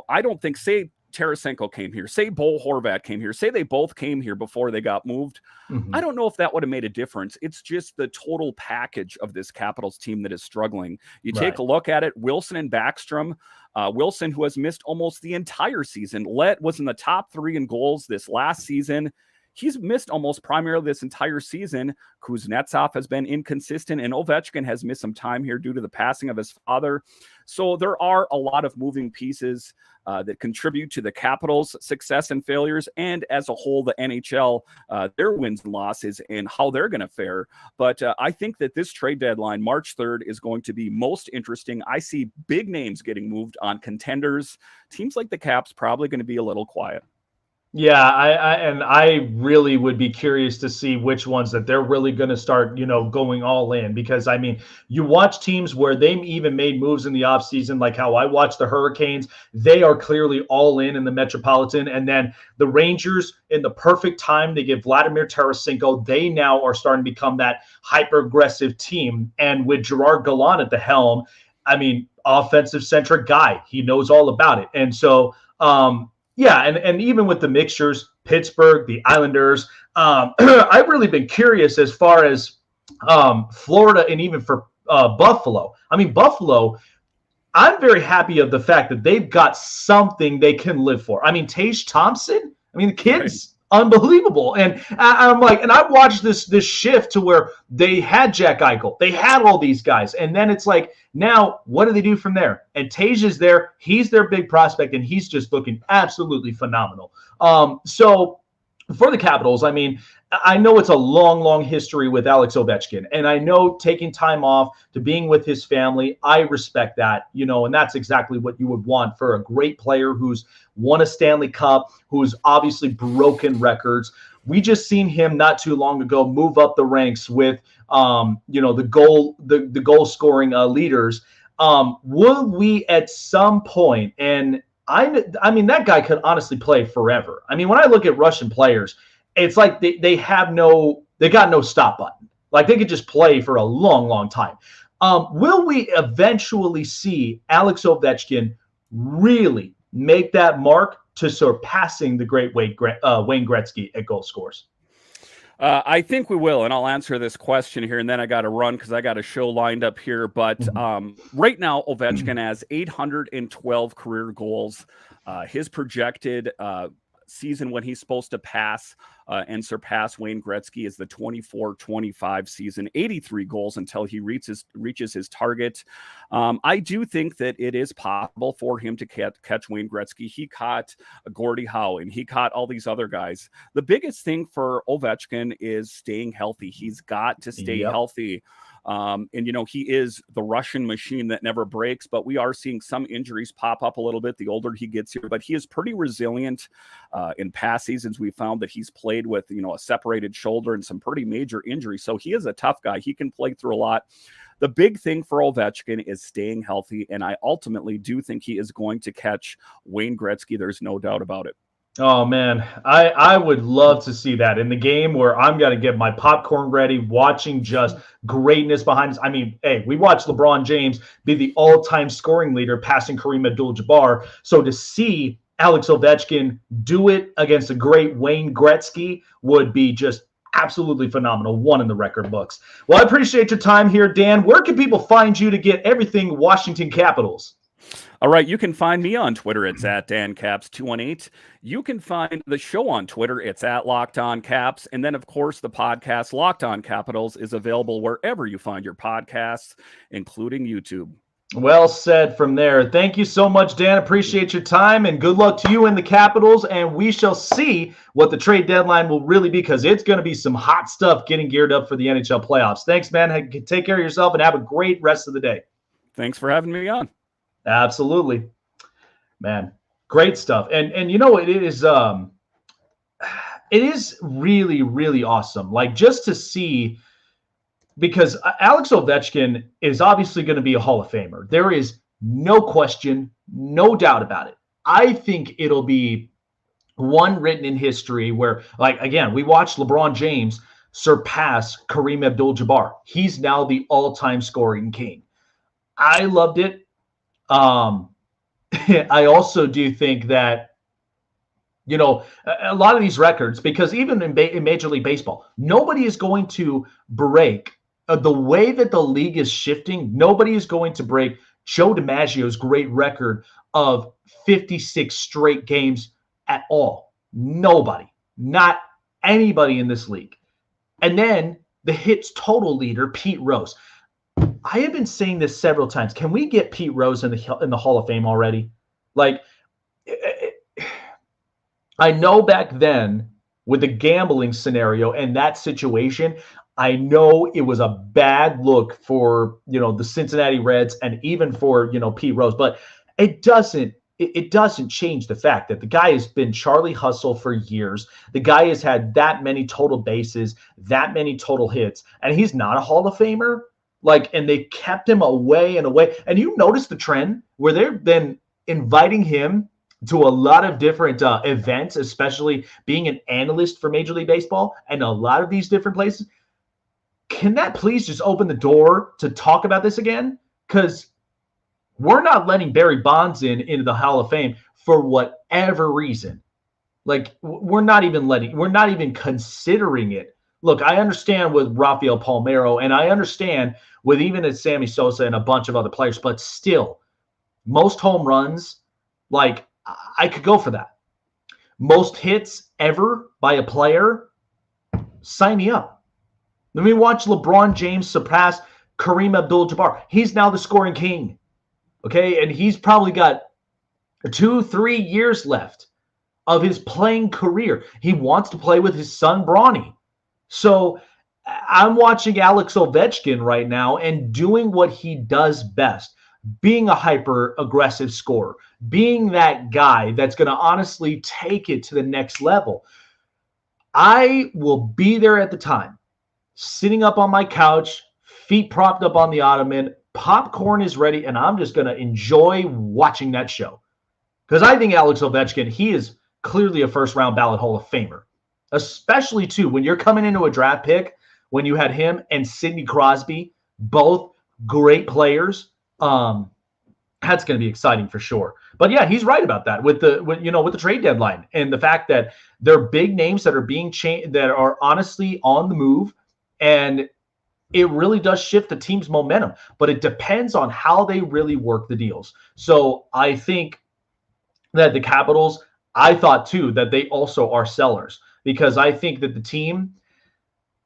I don't think, say Tarasenko came here, say Bo Horvat came here, say they both came here before they got moved. Mm-hmm. I don't know if that would have made a difference. It's just the total package of this Capitals team that is struggling. You take a look at it, Wilson and Backstrom. Wilson, who has missed almost the entire season, was in the top 3 in goals this last season. He's missed almost primarily this entire season. Kuznetsov has been inconsistent, and Ovechkin has missed some time here due to the passing of his father. So there are a lot of moving pieces that contribute to the Capitals' success and failures, and as a whole, the NHL, their wins and losses and how they're going to fare. But I think that this trade deadline, March 3rd, is going to be most interesting. I see big names getting moved on contenders. Teams like the Caps probably going to be a little quiet. Yeah, I really would be curious to see which ones that they're really going to start, going all in. Because, I mean, you watch teams where they even made moves in the offseason, like how I watch the Hurricanes. They are clearly all in the Metropolitan. And then the Rangers, in the perfect time, they get Vladimir Tarasenko. They now are starting to become that hyper-aggressive team. And with Gerard Gallant at the helm, I mean, offensive-centric guy. He knows all about it. And so, yeah, and even with the mixtures, Pittsburgh, the Islanders, I've really been curious as far as Florida and even for Buffalo. I mean, Buffalo, I'm very happy of the fact that they've got something they can live for. I mean, Tage Thompson, the kid's unbelievable. And I'm like, and I've watched this shift to where they had Jack Eichel. They had all these guys. And then it's like, now what do they do from there? And Tage is there. He's their big prospect, and he's just looking absolutely phenomenal. So for the Capitals, I mean, I know it's a long, long history with Alex Ovechkin, and I know taking time off to being with his family, I respect that, and that's exactly what you would want for a great player who's won a Stanley Cup, who's obviously broken records. We just seen him not too long ago move up the ranks with, the goal scoring leaders. Will we at some point, and I mean, that guy could honestly play forever. I mean, when I look at Russian players, it's like they got no stop button. Like they could just play for a long, long time. Will we eventually see Alex Ovechkin really make that mark to surpassing the great Wayne Gretzky at goal scores? I think we will, and I'll answer this question here, and then I got to run because I got a show lined up here. But right now, Ovechkin has 812 career goals. His projected season when he's supposed to pass and surpass Wayne Gretzky is the 24-25 season, 83 goals until he reaches his target. I do think that it is possible for him to catch Wayne Gretzky. He caught Gordie Howe, and he caught all these other guys. The biggest thing for Ovechkin is staying healthy. He's got to stay healthy. And, he is the Russian machine that never breaks, but we are seeing some injuries pop up a little bit the older he gets here, but he is pretty resilient. In past seasons, we found that he's played with, a separated shoulder and some pretty major injuries. So he is a tough guy. He can play through a lot. The big thing for Ovechkin is staying healthy, and I ultimately do think he is going to catch Wayne Gretzky. There's no doubt about it. Oh man, I would love to see that in the game where I'm gonna get my popcorn ready, watching just greatness behind us. I mean, hey, we watched LeBron James be the all-time scoring leader, passing Kareem Abdul-Jabbar. So to see Alex Ovechkin do it against a great Wayne Gretzky would be just absolutely phenomenal. One in the record books. Well, I appreciate your time here, Dan. Where can people find you to get everything Washington Capitals? All right, you can find me on Twitter. It's at DanCaps218. You can find the show on Twitter. It's at Locked On Caps. And then, of course, the podcast Locked On Capitals is available wherever you find your podcasts, including YouTube. Well said from there. Thank you so much, Dan. Appreciate your time, and good luck to you and the Capitals. And we shall see what the trade deadline will really be, because it's going to be some hot stuff getting geared up for the NHL playoffs. Thanks, man. Take care of yourself and have a great rest of the day. Thanks for having me on. Absolutely, man. Great stuff. And you know, it is really, really awesome. Like, just to see, because Alex Ovechkin is obviously going to be a Hall of Famer. There is no question, no doubt about it. I think it'll be one written in history where, like, again, we watched LeBron James surpass Kareem Abdul-Jabbar. He's now the all-time scoring king. I loved it. I also do think that, you know, a lot of these records, because even in Major League Baseball, nobody is going to break the way that the league is shifting. Nobody is going to break Joe DiMaggio's great record of 56 straight games at all. Nobody, not anybody in this league. And then the hits total leader, Pete Rose. I have been saying this several times. Can we get Pete Rose in the Hall of Fame already? Like, I know back then with the gambling scenario and that situation, I know it was a bad look for, you know, the Cincinnati Reds and even for, you know, Pete Rose, but it doesn't change the fact that the guy has been Charlie Hustle for years. The guy has had that many total bases, that many total hits, and he's not a Hall of Famer. Like, and they kept him away and away. And you notice the trend where they've been inviting him to a lot of different events, especially being an analyst for Major League Baseball and a lot of these different places. Can that please just open the door to talk about this again? Because we're not letting Barry Bonds into the Hall of Fame for whatever reason. Like, we're not even considering it. Look, I understand with Rafael Palmeiro, and I understand with even at Sammy Sosa and a bunch of other players, but still, most home runs, like, I could go for that. Most hits ever by a player, sign me up. Let me watch LeBron James surpass Kareem Abdul-Jabbar. He's now the scoring king, okay? And he's probably got 2-3 years left of his playing career. He wants to play with his son, Bronny. So I'm watching Alex Ovechkin right now and doing what he does best, being a hyper-aggressive scorer, being that guy that's going to honestly take it to the next level. I will be there at the time, sitting up on my couch, feet propped up on the ottoman, popcorn is ready, and I'm just going to enjoy watching that show. Because I think Alex Ovechkin, he is clearly a first-round ballot Hall of Famer. Especially, too, when you're coming into a draft pick, when you had him and Sidney Crosby, both great players, that's going to be exciting for sure. But yeah, he's right about that with the trade deadline and the fact that they're big names that are being changed, that are honestly on the move, and it really does shift the team's momentum. But it depends on how they really work the deals. So I think that the Capitals, I thought too that they also are sellers. Because I think that the team,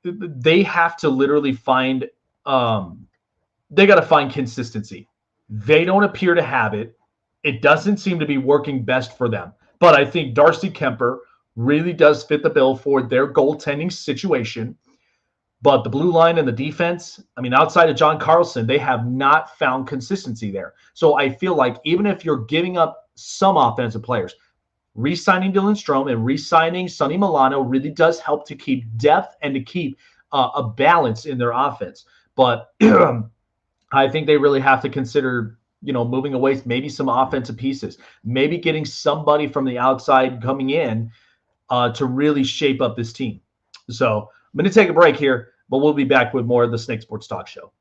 they have to literally find, they got to find consistency. They don't appear to have it. It doesn't seem to be working best for them. But I think Darcy Kemper really does fit the bill for their goaltending situation. But the blue line and the defense, I mean, outside of John Carlson, they have not found consistency there. So I feel like even if you're giving up some offensive players, re-signing Dylan Strome and re-signing Sonny Milano really does help to keep depth and to keep a balance in their offense. But I think they really have to consider moving away, maybe some offensive pieces, maybe getting somebody from the outside coming in to really shape up this team. So I'm going to take a break here, but we'll be back with more of the Snake Sports Talk Show.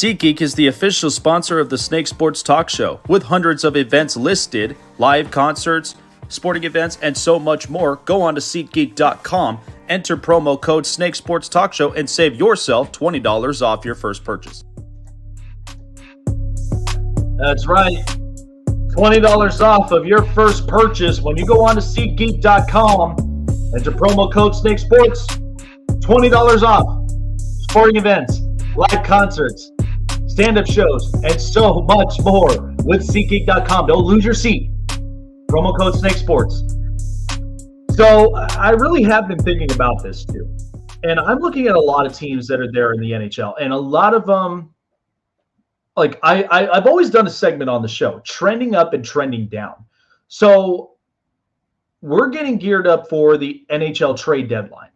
SeatGeek is the official sponsor of the Snake Sports Talk Show, with hundreds of events listed, live concerts, sporting events, and so much more. Go on to SeatGeek.com, enter promo code Snake Sports Talk Show, and save yourself $20 off your first purchase. That's right. $20 off of your first purchase when you go on to SeatGeek.com, enter promo code Snake Sports, $20 off. Sporting events, live concerts, stand-up shows, and so much more with SeatGeek.com. Don't lose your seat. Promo code Snake Sports. So I really have been thinking about this too. And I'm looking at a lot of teams that are there in the NHL. And a lot of them, like I've always done a segment on the show, trending up and trending down. So we're getting geared up for the NHL trade deadline.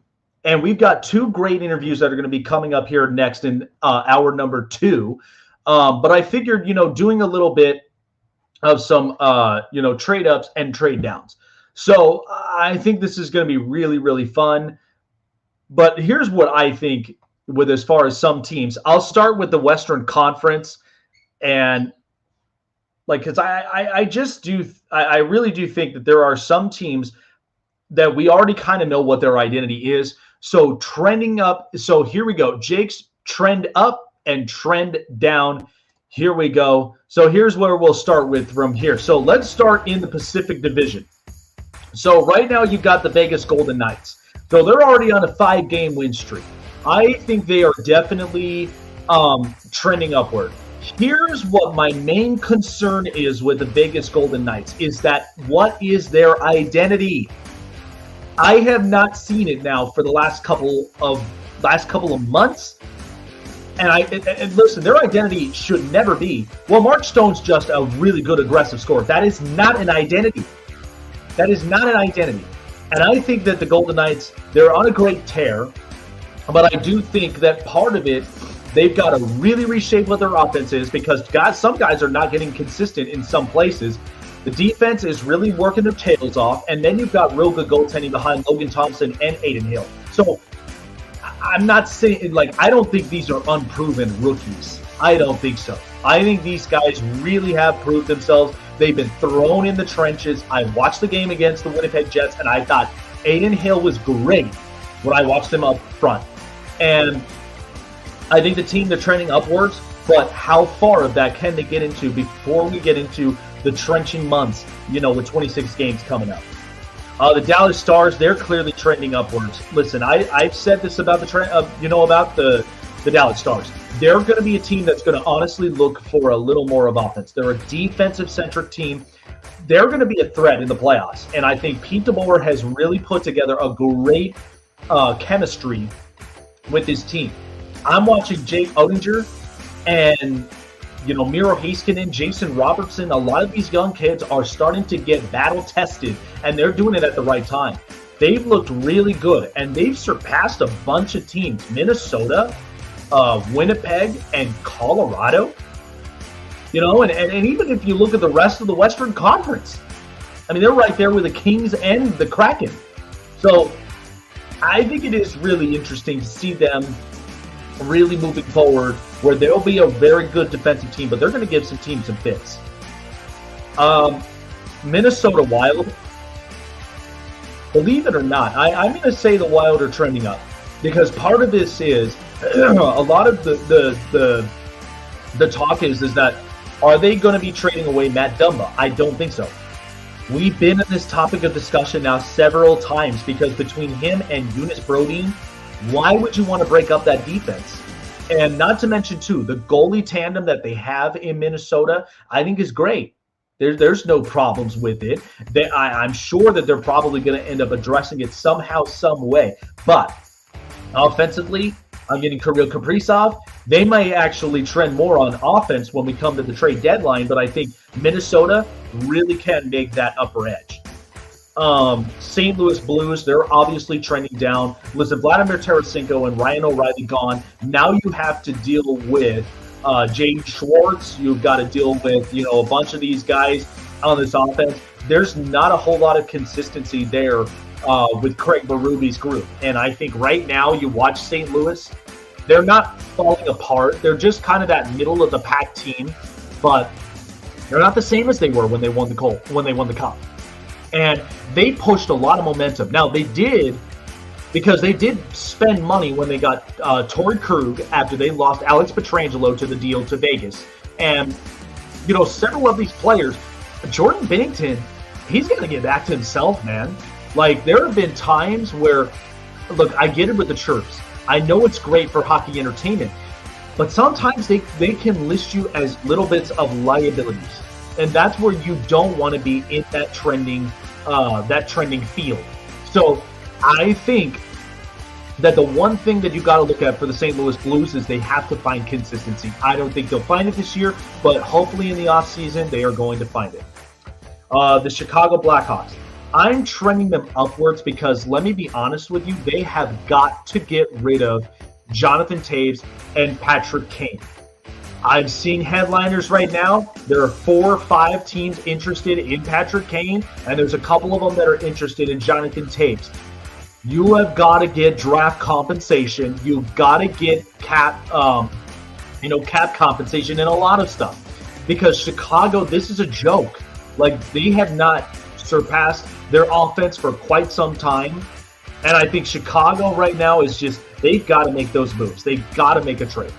And we've got two great interviews that are going to be coming up here next in hour number 2. But I figured, doing a little bit of some, trade ups and trade downs. So I think this is going to be really, really fun. But here's what I think with as far as some teams. I'll start with the Western Conference. And because I really do think that there are some teams that we already kind of know what their identity is. So trending up. So here we go. Jake's trend up and trend down. Here we go. So here's where we'll start with from here. So let's start in the Pacific Division. So right now you've got the Vegas Golden Knights. So they're already on a 5-game win streak. I think they are definitely trending upward. Here's what my main concern is with the Vegas Golden Knights is that what is their identity? I have not seen it now for the last couple of months. And listen, their identity should never be, well, Mark Stone's just a really good aggressive scorer. That is not an identity. That is not an identity. And I think that the Golden Knights, they're on a great tear. But I do think that part of it, they've got to really reshape what their offense is because some guys are not getting consistent in some places. The defense is really working their tails off, and then you've got real good goaltending behind Logan Thompson and Aiden Hill. So I'm not saying, I don't think these are unproven rookies. I don't think so. I think these guys really have proved themselves. They've been thrown in the trenches. I watched the game against the Winnipeg Jets, and I thought Aiden Hill was great when I watched him up front. And I think the team, they're trending upwards, but how far of that can they get into before we get into the trenching months, with 26 games coming up? The Dallas Stars, they're clearly trending upwards. Listen, I've said this about about the Dallas Stars. They're going to be a team that's going to honestly look for a little more of offense. They're a defensive-centric team. They're going to be a threat in the playoffs. And I think Pete DeBoer has really put together a great chemistry with his team. I'm watching Jake Oettinger and Miro Heiskanen, Jason Robertson. A lot of these young kids are starting to get battle tested, and they're doing it at the right time. they've looked really good, and they've surpassed a bunch of teams. Minnesota, Winnipeg, and Colorado. You know, and even if you look at the rest of the Western Conference, I mean, they're right there with the Kings and the Kraken. So I think it is really interesting to see them really moving forward, where they'll be a very good defensive team, but they're going to give some teams some fits. Minnesota Wild, believe it or not, I'm going to say the Wild are trending up, because part of this is a lot of the talk is that, are they going to be trading away Matt Dumba? I don't think so. We've been in this topic of discussion now several times, because between him and Eunice Brodin, why would you want to break up that defense? And not to mention, too, the goalie tandem that they have in Minnesota, I think is great. There's no problems with it. I'm sure that they're probably going to end up addressing it somehow, some way. But offensively, I'm getting Kirill Kaprizov. They might actually trend more on offense when we come to the trade deadline, but I think Minnesota really can make that upper edge. St. Louis Blues, they're obviously trending down. Listen, Vladimir Tarasenko and Ryan O'Reilly gone. Now you have to deal with James Schwartz. You've got to deal with, a bunch of these guys on this offense. There's not a whole lot of consistency there with Craig Berube's group. And I think right now you watch St. Louis, they're not falling apart. They're just kind of that middle of the pack team, but they're not the same as they were when they won the Cup. And they pushed a lot of momentum. Now they did, because they did spend money when they got Torrey Krug after they lost Alex Pietrangelo to the deal to Vegas. And, several of these players, Jordan Binnington, he's got to get back to himself, man. Like, there have been times where, look, I get it with the chirps. I know it's great for hockey entertainment, but sometimes they can list you as little bits of liabilities. And that's where you don't want to be in that trending field. So I think that the one thing that you got to look at for the St. Louis Blues is they have to find consistency. I don't think they'll find it this year, but hopefully in the offseason they are going to find it. The Chicago Blackhawks, I'm trending them upwards because, let me be honest with you, they have got to get rid of Jonathan Toews and Patrick Kane. I'm seeing headliners right now. There are 4 or 5 teams interested in Patrick Kane, and there's a couple of them that are interested in Jonathan Toews. You have got to get draft compensation. You've got to get cap compensation and a lot of stuff, because Chicago, this is a joke. Like, they have not surpassed their offense for quite some time, and I think Chicago right now is just, they've got to make those moves. They've got to make a trade.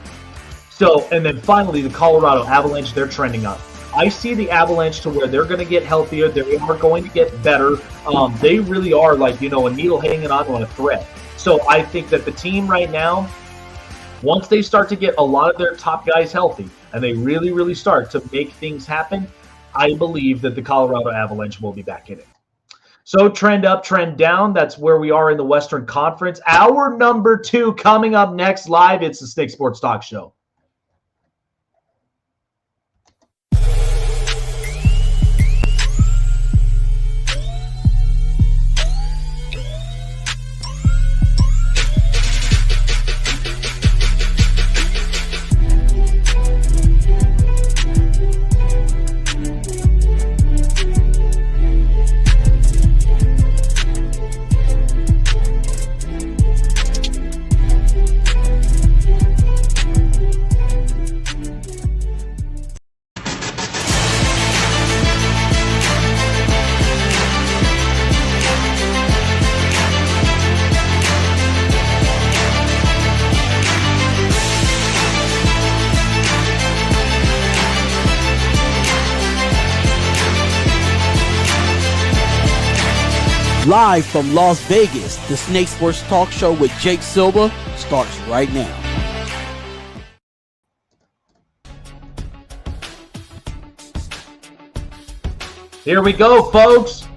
So, and then finally, the Colorado Avalanche, they're trending up. I see the Avalanche to where they're going to get healthier. They are going to get better. They really are like, a needle hanging on a thread. So I think that the team right now, once they start to get a lot of their top guys healthy and they really, really start to make things happen, I believe that the Colorado Avalanche will be back in it. So trend up, trend down. That's where we are in the Western Conference. Hour number 2 coming up next live. It's the Snake Sports Talk Show. Live from Las Vegas, the Snake Sports Talk Show with Jake Silva starts right now. Here we go, folks.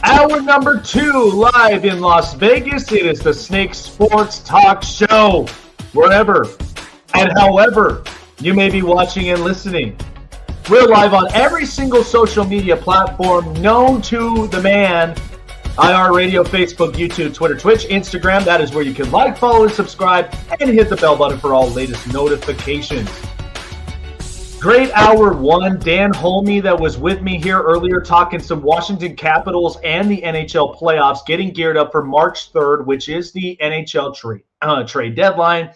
Hour number 2 live in Las Vegas. It is the Snake Sports Talk Show. Wherever and however you may be watching and listening. We're live on every single social media platform known to the man. iHeartRadio, Facebook, YouTube, Twitter, Twitch, Instagram. That is where you can like, follow, and subscribe, and hit the bell button for all latest notifications. Great hour one. Dan Holmi that was with me here earlier talking some Washington Capitals and the NHL playoffs, getting geared up for March 3rd, which is the NHL trade deadline.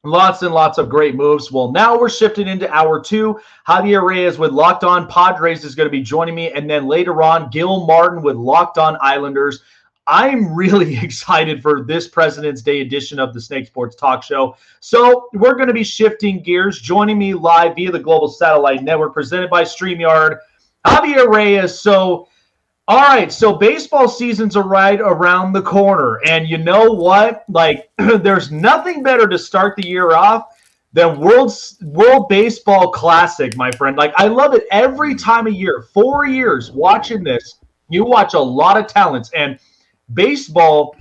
Lots and lots of great moves. Well, now we're shifting into hour two. Javier Reyes with Locked On Padres is going to be joining me. And then later on, Gil Martin with Locked On Islanders. I'm really excited for this President's Day edition of the Snake Sports Talk Show. So we're going to be shifting gears. Joining me live via the Global Satellite Network, presented by StreamYard, Javier Reyes. So, all right, so baseball season's right around the corner. And you know what? Like, there's nothing better to start the year off than World Baseball Classic, my friend. Like, I love it every time of year. 4 years watching this, you watch a lot of talents. And baseball,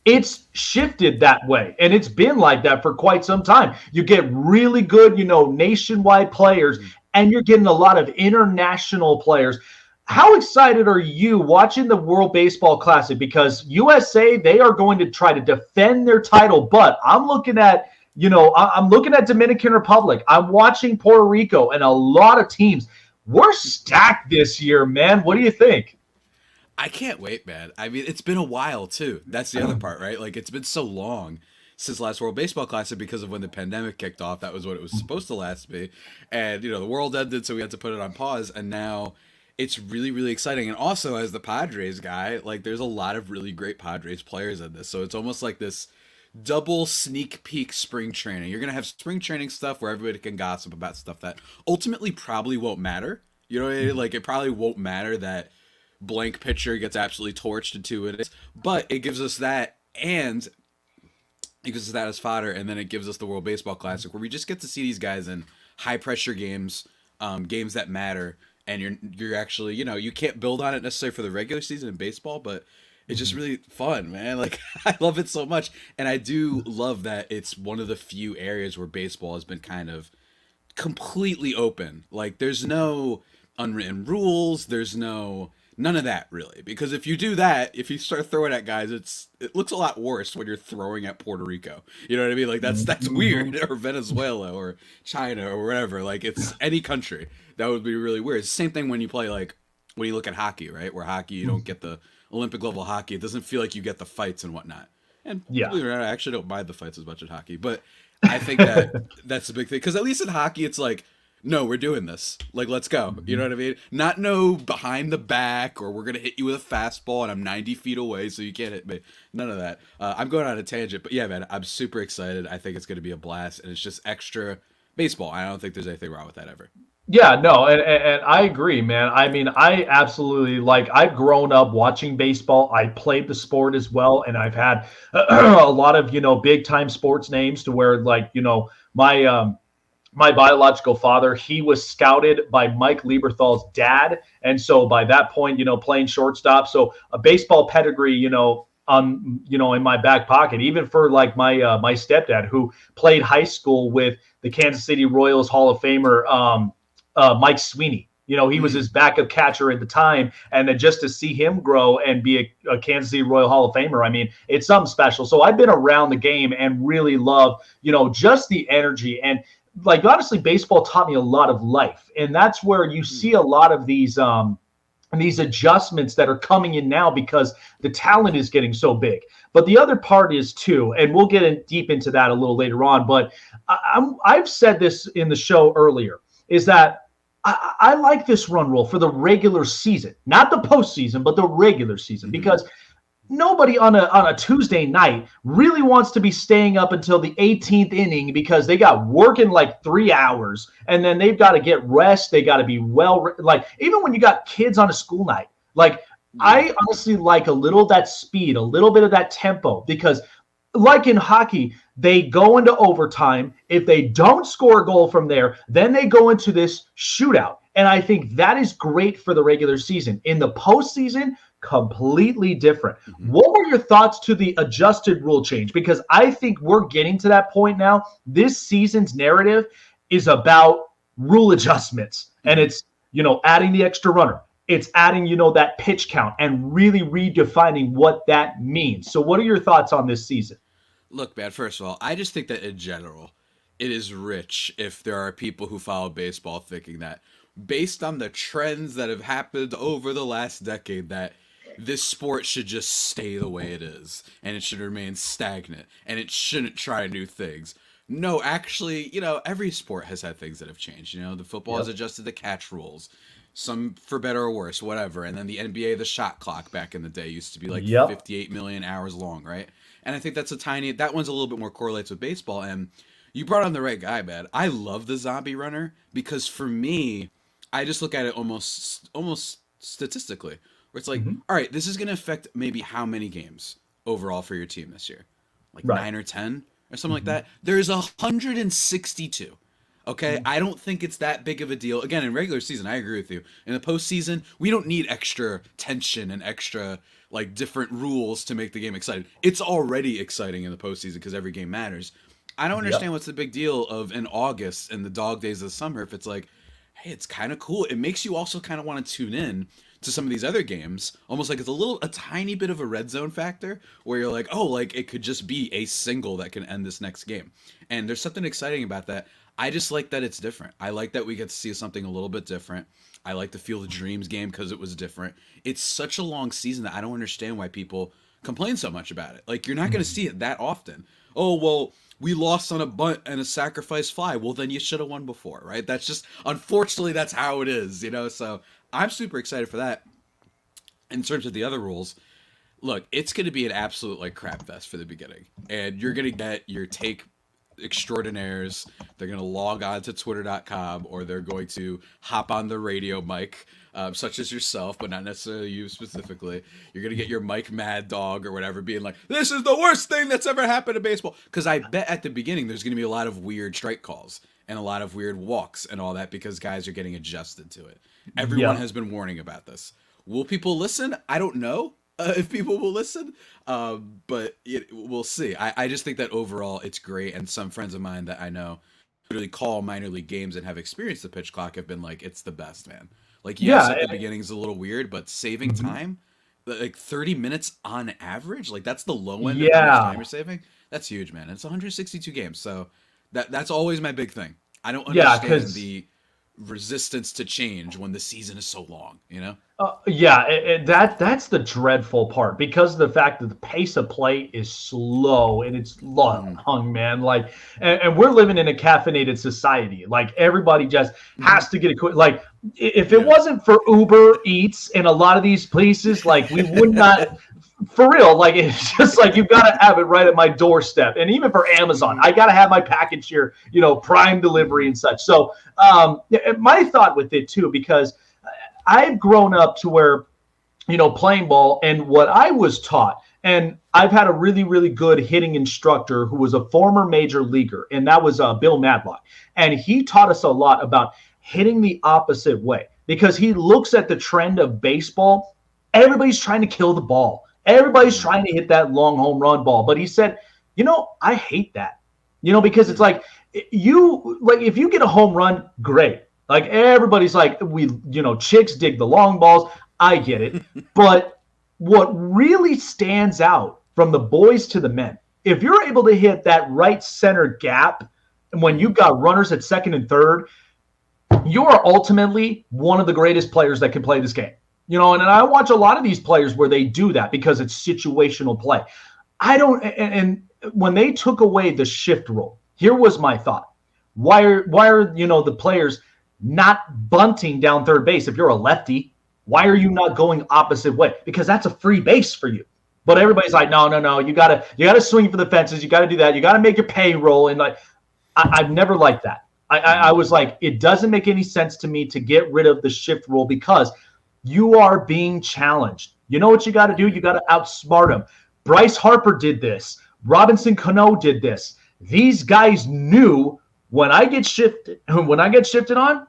it's shifted that way, and it's been like that for quite some time. You get really good, nationwide players, and you're getting a lot of international players. How excited are you watching the World Baseball Classic? Because USA, they are going to try to defend their title, but I'm looking at, I'm looking at Dominican Republic. I'm watching Puerto Rico and a lot of teams. We're stacked this year, man. What do you think? I can't wait, man. I mean, it's been a while, too. That's the other part, right? Like, it's been so long since last World Baseball Classic because of when the pandemic kicked off. That was what it was supposed to last be. And, the world ended, so we had to put it on pause. And now it's really, really exciting. And also, as the Padres guy, like, there's a lot of really great Padres players in this. So it's almost like this double sneak peek spring training. You're going to have spring training stuff where everybody can gossip about stuff that ultimately probably won't matter. You know what I mean? Like, it probably won't matter that blank pitcher gets absolutely torched in 2 minutes, but it gives us that, and it gives us that as fodder, and then it gives us the World Baseball Classic where we just get to see these guys in high pressure games, games that matter, and you're actually, you can't build on it necessarily for the regular season in baseball, but it's just really fun, man. Like, I love it so much, and I do love that it's one of the few areas where baseball has been kind of completely open. Like, there's no unwritten rules, there's none of that, really, because if you do that, if you start throwing at guys, it looks a lot worse when you're throwing at Puerto Rico. You know what I mean? Like, that's weird, or Venezuela, or China, or wherever. Like, it's any country. That would be really weird. It's the same thing when you play, like, when you look at hockey, right? Where hockey, you don't get the Olympic level hockey. It doesn't feel like you get the fights and whatnot. And believe it or not, I actually don't mind the fights as much as hockey, but I think that's a big thing, because at least in hockey, it's like, no, we're doing this. Like, let's go. You know what I mean? Not no behind the back, or we're going to hit you with a fastball and I'm 90 feet away so you can't hit me. None of that. I'm going on a tangent, but yeah, man, I'm super excited. I think it's going to be a blast, and it's just extra baseball. I don't think there's anything wrong with that ever. Yeah, no, and I agree, man. I mean, I absolutely, I've grown up watching baseball. I played the sport as well, and I've had a lot of, big-time sports names to where, my biological father, he was scouted by Mike Lieberthal's dad. And so by that point, playing shortstop. So a baseball pedigree, in my back pocket, even for my stepdad, who played high school with the Kansas City Royals Hall of Famer, Mike Sweeney. He was his backup catcher at the time. And then just to see him grow and be a Kansas City Royal Hall of Famer, I mean, it's something special. So I've been around the game and really love, just the energy. And honestly, baseball taught me a lot of life. And that's where you see a lot of these adjustments that are coming in now because the talent is getting so big. But the other part is too, and we'll get deep into that a little later on, but I've said this in the show earlier, is that I like this run rule for the regular season, not the postseason, but the regular season, because nobody on a Tuesday night really wants to be staying up until the 18th inning because they got work in 3 hours, and then they've got to get rest. They got to be even when you got kids on a school night, I honestly like a little of that speed, a little bit of that tempo, because like in hockey, they go into overtime. If they don't score a goal from there, then they go into this shootout. And I think that is great for the regular season. In the postseason, completely different. What were your thoughts to the adjusted rule change? Because I think we're getting to that point now. This season's narrative is about rule adjustments, and it's, adding the extra runner, It's adding, that pitch count and really redefining what that means. So what are your thoughts on this season? Look, man, first of all, I just think that in general, it is rich if there are people who follow baseball thinking that based on the trends that have happened over the last decade, that this sport should just stay the way it is and it should remain stagnant and it shouldn't try new things. No, actually, every sport has had things that have changed. The football has adjusted the catch rules, some for better or worse, whatever. And then the NBA, the shot clock back in the day used to be like 58 million hours long, right? And I think that one's a little bit more correlates with baseball. And you brought on the right guy, man. I love the zombie runner because for me, I just look at it almost statistically, where it's like, all right, this is going to affect maybe how many games overall for your team this year? Like 9 or 10 or something like that. There's 162. Okay, I don't think it's that big of a deal. Again, in regular season, I agree with you. In the postseason, we don't need extra tension and extra different rules to make the game exciting. It's already exciting in the postseason because every game matters. I don't understand what's the big deal of in August and the dog days of summer if it's like, hey, it's kind of cool. It makes you also kind of want to tune in to some of these other games, almost like it's a tiny bit of a red zone factor where you're like, oh, it could just be a single that can end this next game. And there's something exciting about that. I just like that it's different. I like that we get to see something a little bit different. I like the Field of Dreams game because it was different. It's such a long season that I don't understand why people complain so much about it. You're not going to see it that often. Oh, well, we lost on a bunt and a sacrifice fly. Well, then you should have won before, right? That's just, unfortunately, that's how it is, So I'm super excited for that. In terms of the other rules, look, it's going to be an absolute crap fest for the beginning. And you're going to get your take extraordinaires. They're going to log on to twitter.com or they're going to hop on the radio mic, such as yourself, but not necessarily you specifically. You're going to get your Mike Mad Dog or whatever being like, this is the worst thing that's ever happened to baseball. Because I bet at the beginning there's going to be a lot of weird strike calls and a lot of weird walks and all that because guys are getting adjusted to it. Everyone has been warning about this. Will people listen? I don't know. If people will listen, but we'll see. I just think that overall it's great, and some friends of mine that I know really call minor league games and have experienced the pitch clock have been like, it's the best, man. Yes, at the beginning is a little weird, but saving time, 30 minutes on average, that's the low end of how much time you're saving. That's huge, man. It's 162 games, so that's always my big thing. I don't understand the resistance to change when the season is so long, that's the dreadful part because of the fact that the pace of play is slow and it's long, man. And we're living in a caffeinated society. Everybody just has to get it quick. If it wasn't for Uber Eats in a lot of these places, we would not. For real, it's just you've got to have it right at my doorstep. And even for Amazon, I got to have my package here, Prime delivery and such. So my thought with it too, because I've grown up to where, playing ball and what I was taught, and I've had a really, really good hitting instructor who was a former major leaguer, and that was Bill Madlock. And he taught us a lot about hitting the opposite way because he looks at the trend of baseball. Everybody's trying to kill the ball. Everybody's trying to hit that long home run ball. But he said, I hate that, because it's if you get a home run, great. Everybody's chicks dig the long balls. I get it. But what really stands out from the boys to the men, if you're able to hit that right center gap, and when you've got runners at second and third, you are ultimately one of the greatest players that can play this game. And I watch a lot of these players where they do that because it's situational play. And when they took away the shift rule, here was my thought. Why are the players not bunting down third base? If you're a lefty, why are you not going opposite way? Because that's a free base for you. But everybody's like, no, you gotta swing for the fences, you gotta do that, you gotta make your payroll. And I've never liked that. I was like, it doesn't make any sense to me to get rid of the shift rule because you are being challenged. You know what you got to do? You got to outsmart them. Bryce Harper did this. Robinson Cano did this. These guys knew when I get shifted on,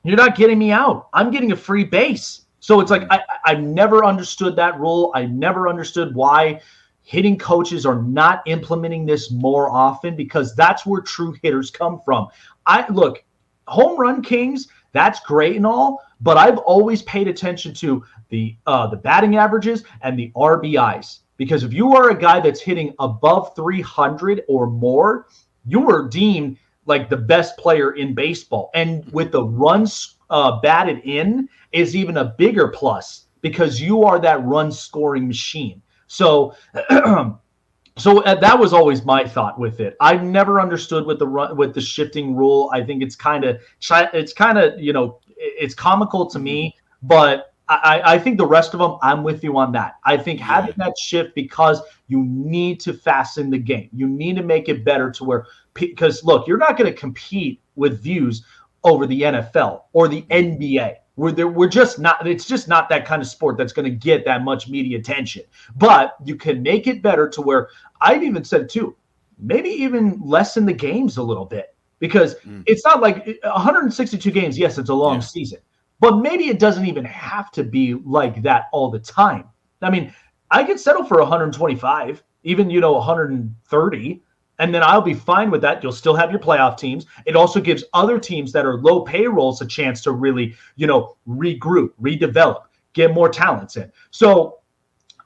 you're not getting me out. I'm getting a free base. So it's I never understood that rule. I never understood why hitting coaches are not implementing this more often because that's where true hitters come from. Home run kings, that's great and all. but I've always paid attention to the batting averages and the RBIs, because if you are a guy that's hitting above 300 or more, you are deemed like the best player in baseball. And with the runs batted in is even a bigger plus, because you are that run scoring machine. So that was always my thought with it. I've never understood with the shifting rule. I think it's kind of it's comical to me, but I think the rest of them, I'm with you on that. I think having that shift, because you need to fasten the game. You need to make it better to where, because look, you're not going to compete with views over the NFL or the NBA. We're just not. It's just not that kind of sport that's going to get that much media attention. But you can make it better to where, I've even said too, maybe even lessen the games a little bit, because it's not like 162 games. Yes, it's a long season, but maybe it doesn't even have to be like that all the time. I mean, I could settle for 125, even 130. And then I'll be fine with that. You'll still have your playoff teams. It also gives other teams that are low payrolls a chance to really, regroup, redevelop, get more talents in. So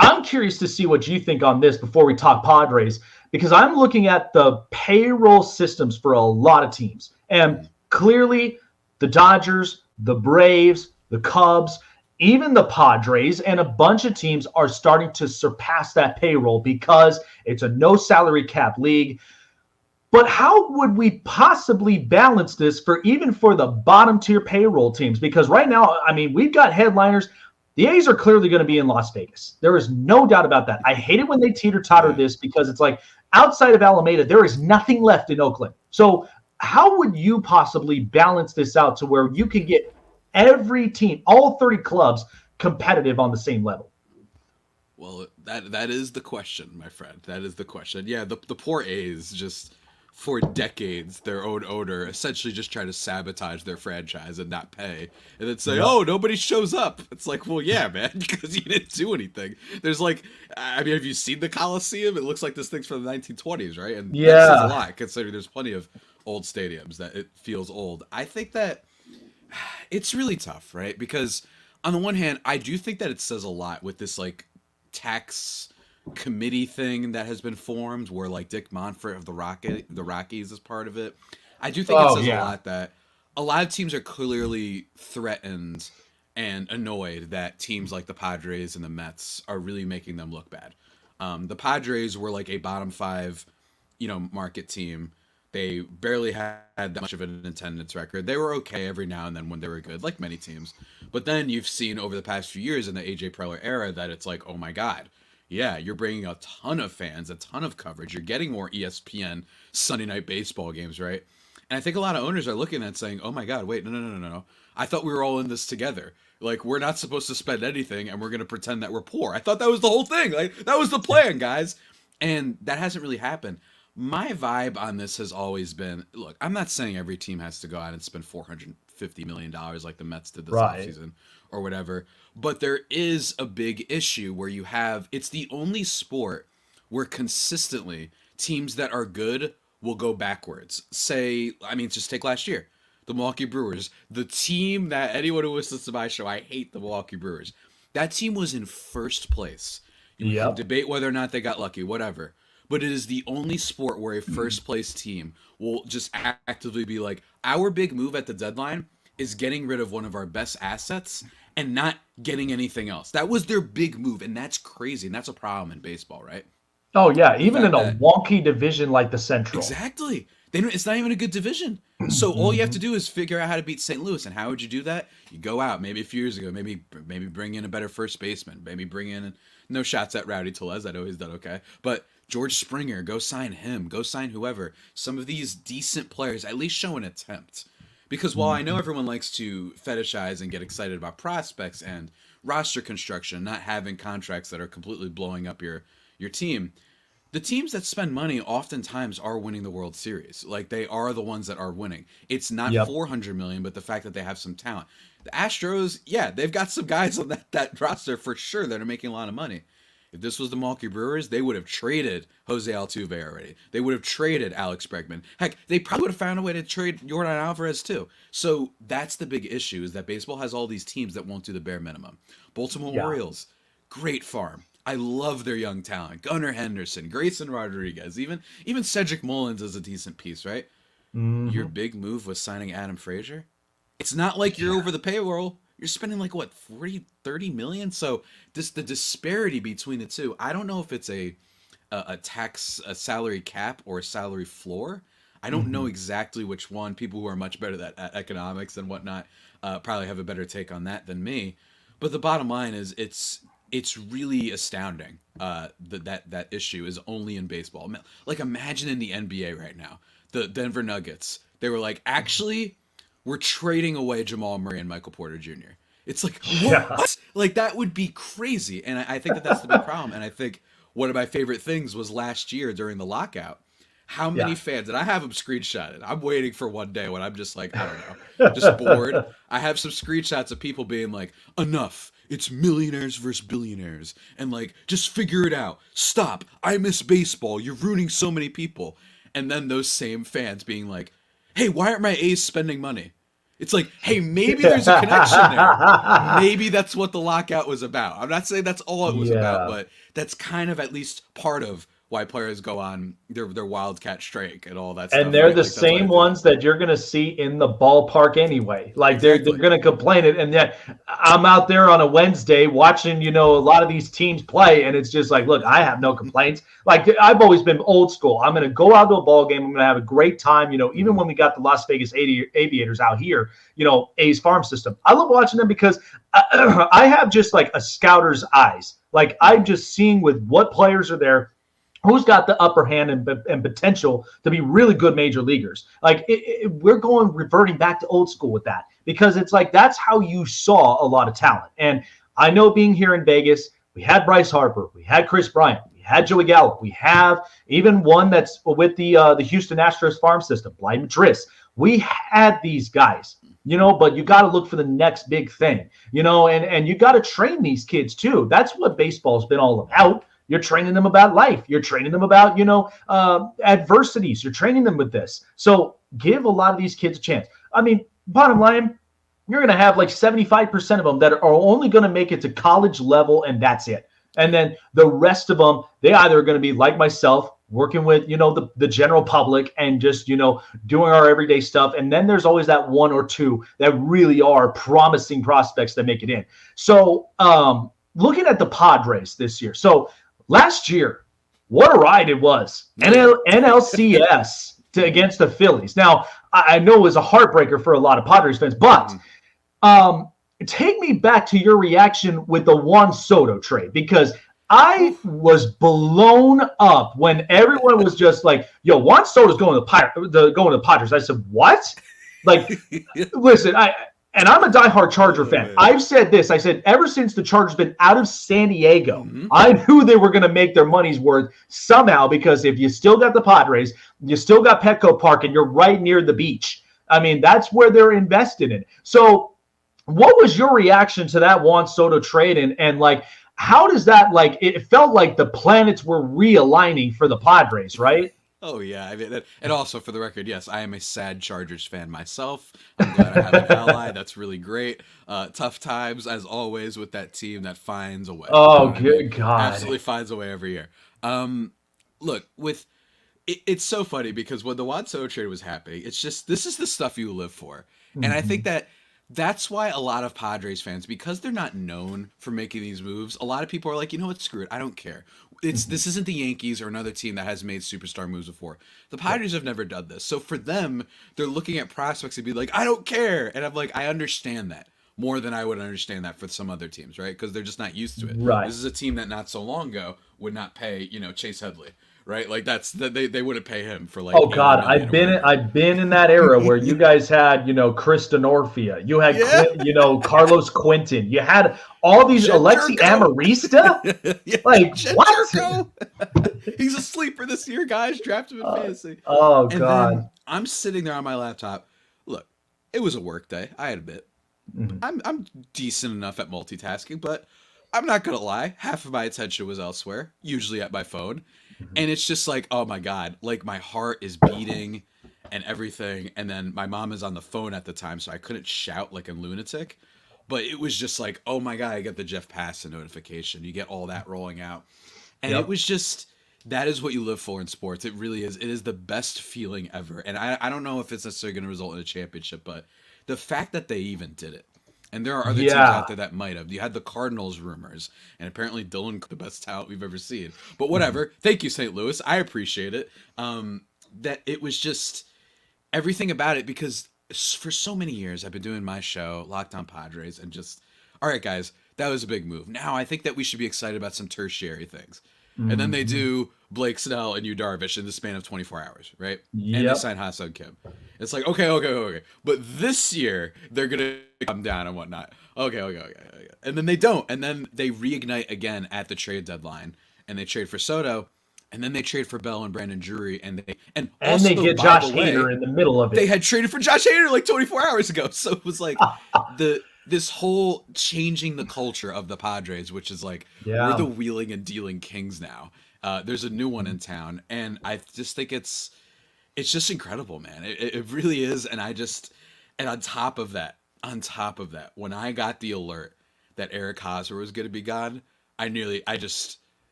I'm curious to see what you think on this before we talk Padres, because I'm looking at the payroll systems for a lot of teams. And clearly the Dodgers, the Braves, the Cubs, even the Padres and a bunch of teams are starting to surpass that payroll, because it's a no salary cap league. But how would we possibly balance this for the bottom tier payroll teams? Because right now, I mean, we've got headliners. The A's are clearly going to be in Las Vegas. There is no doubt about that. I hate it when they teeter-totter this, because it's like, outside of Alameda, there is nothing left in Oakland. So how would you possibly balance this out to where you can get every team, all 30 clubs, competitive on the same level? Well, that is the question, my friend. That is the question. Yeah, the poor A's, just for decades, their own owner essentially just try to sabotage their franchise and not pay, and then say, "Oh, nobody shows up." It's like, well, yeah, man, because you didn't do anything. There's like, I mean, have you seen the Coliseum? It looks like this thing's from the 1920s, right? And that says a lot, considering there's plenty of old stadiums that it feels old. I think that it's really tough, right? Because on the one hand, I do think that it says a lot with this like tax committee thing that has been formed, where like Dick Monfort of the Rockies is part of it. I do think it says a lot that a lot of teams are clearly threatened and annoyed that teams like the Padres and the Mets are really making them look bad. The Padres were like a bottom 5, market team. They barely had that much of an attendance record. They were okay every now and then when they were good, like many teams. But then you've seen over the past few years in the AJ Preller era that it's like, oh my God, yeah, you're bringing a ton of fans, a ton of coverage. You're getting more ESPN Sunday night baseball games, right? And I think a lot of owners are looking at it saying, oh my God, wait, no. I thought we were all in this together. Like, we're not supposed to spend anything and we're going to pretend that we're poor. I thought that was the whole thing. Like, that was the plan, guys. And that hasn't really happened. My vibe on this has always been, look, I'm not saying every team has to go out and spend $450 million like the Mets did this offseason or whatever, but there is a big issue where it's the only sport where consistently teams that are good will go backwards. Just take last year. The Milwaukee Brewers, the team that anyone who listens to my show, I hate the Milwaukee Brewers. That team was in first place. You can debate whether or not they got lucky, whatever. But it is the only sport where a first place team will just actively be like, our big move at the deadline is getting rid of one of our best assets and not getting anything else. That was their big move, and that's crazy, and that's a problem in baseball, right? Oh, yeah, even in a wonky division like the Central. Exactly. It's not even a good division. So all you have to do is figure out how to beat St. Louis. And how would you do that? You go out, maybe a few years ago, maybe bring in a better first baseman, maybe bring in, no shots at Rowdy Tellez, I know he's done okay, but George Springer, go sign him, go sign whoever. Some of these decent players, at least show an attempt. Because while I know everyone likes to fetishize and get excited about prospects and roster construction, not having contracts that are completely blowing up your team, the teams that spend money oftentimes are winning the World Series. Like, they are the ones that are winning. It's not $400 million, but the fact that they have some talent. The Astros, yeah, they've got some guys on that roster for sure that are making a lot of money. If this was the Milwaukee Brewers, they would have traded Jose Altuve already. They would have traded Alex Bregman. Heck, they probably would have found a way to trade Jordan Alvarez too. So that's the big issue, is that baseball has all these teams that won't do the bare minimum. Baltimore Orioles, great farm. I love their young talent. Gunnar Henderson, Grayson Rodriguez, even Cedric Mullins is a decent piece, right? Your big move was signing Adam Frazier. It's not like you're over the payroll. You're spending like what, 40, 30 million? So the disparity between the two, I don't know if it's a salary cap or a salary floor. I don't know exactly which one. People who are much better at economics and whatnot probably have a better take on that than me. But the bottom line is it's really astounding that issue is only in baseball. Like, imagine in the NBA right now, the Denver Nuggets, they were like, actually, we're trading away Jamal Murray and Michael Porter Jr. It's like, what? Like, that would be crazy. And I think that's the big problem. And I think one of my favorite things was last year during the lockout. How many fans, and I have them screenshotted. I'm waiting for one day when I'm just like, I don't know, just bored. I have some screenshots of people being like, enough. It's millionaires versus billionaires. And like, just figure it out. Stop. I miss baseball. You're ruining so many people. And then those same fans being like, hey, why aren't my A's spending money? It's like, hey, maybe there's a connection there. Maybe that's what the lockout was about. I'm not saying that's all it was about, but that's kind of at least part of why players go on their wildcat streak and all that stuff. And they're the same ones that you're going to see in the ballpark anyway. Like, they're going to complain it. And yet I'm out there on a Wednesday watching, a lot of these teams play. And it's just like, look, I have no complaints. Like, I've always been old school. I'm going to go out to a ball game. I'm going to have a great time. Even when we got the Las Vegas Aviators out here, A's farm system, I love watching them because I have just like a scouter's eyes. Like, I'm just seeing with what players are there, who's got the upper hand and potential to be really good major leaguers. Like, we're reverting back to old school with that, because it's like, that's how you saw a lot of talent. And I know, being here in Vegas, we had Bryce Harper, we had Chris Bryant, we had Joey Gallo, we have even one that's with the Houston Astros farm system, Vladimir Tarasenko. We had these guys, but you got to look for the next big thing, and you got to train these kids too. That's what baseball's been all about. You're training them about life. You're training them about, adversities. You're training them with this. So give a lot of these kids a chance. I mean, bottom line, you're going to have like 75% of them that are only going to make it to college level, and that's it. And then the rest of them, they either are going to be like myself, working with, the general public and just, doing our everyday stuff. And then there's always that one or two that really are promising prospects that make it in. So looking at the Padres this year. So last year, what a ride it was. NLCS against the Phillies. Now, I know it was a heartbreaker for a lot of Padres fans, but take me back to your reaction with the Juan Soto trade, because I was blown up when everyone was just like, yo, Juan Soto's going to the Padres. I said, what? Like, listen, I'm a diehard Charger fan. I've said this. I said, ever since the Chargers been out of San Diego, I knew they were going to make their money's worth somehow, because if you still got the Padres, you still got Petco Park, and you're right near the beach. I mean, that's where they're invested in. So what was your reaction to that Juan Soto trade? And like, how does that, like, it felt like the planets were realigning for the Padres, right? Oh, yeah. I mean, and also, for the record, yes, I am a sad Chargers fan myself. I'm glad I have an ally. That's really great. Tough times, as always, with that team that finds a way. Oh, good God. Absolutely finds a way every year. Look, it's so funny, because when the Juan Soto trade was happening, it's just, this is the stuff you live for. And I think that's why a lot of Padres fans, because they're not known for making these moves, a lot of people are like, you know what, screw it, I don't care. This isn't the Yankees or another team that has made superstar moves before. The Padres have never done this. So for them, they're looking at prospects and be like, I don't care. And I'm like, I understand that more than I would understand that for some other teams, right? Because they're just not used to it. Right. This is a team that not so long ago would not pay, Chase Headley. Right, like they wouldn't pay him for like. Oh God, I've been in that era where you guys had Chris Denorfia, you had Carlos Quinton, you had all these Alexi Amarista. Like, what? He's a sleeper this year, guys. Draft him in fantasy. Oh and God, then I'm sitting there on my laptop. Look, it was a work day. I admit, I'm decent enough at multitasking, but I'm not gonna lie, half of my attention was elsewhere, usually at my phone. And it's just like, oh my God, like my heart is beating and everything. And then my mom is on the phone at the time, so I couldn't shout like a lunatic. But it was just like, oh my God, I get the Jeff Passan notification. You get all that rolling out. And it was just, that is what you live for in sports. It really is. It is the best feeling ever. And I don't know if it's necessarily going to result in a championship, but the fact that they even did it. And there are other teams out there that might have. You had the Cardinals rumors, and apparently Dylan, the best talent we've ever seen. But whatever. Thank you, St. Louis. I appreciate it. That it was just everything about it, because for so many years I've been doing my show, Locked On Padres, and just, all right, guys, that was a big move. Now I think that we should be excited about some tertiary things. And then they do Blake Snell and Yu Darvish in the span of 24 hours, right? And they sign Ha-Seong Kim. It's like, okay. But this year, they're going to come down and whatnot. Okay. And then they don't. And then they reignite again at the trade deadline. And they trade for Soto. And then they trade for Bell and Brandon Drury. And also, they get Josh Hader in the middle of it. They had traded for Josh Hader like 24 hours ago. So it was like this whole changing the culture of the Padres, which is like, we're the wheeling and dealing kings now. There's a new one in town, and I just think it's just incredible, man. It really is. And on top of that, when I got the alert that Eric Hosmer was going to be gone,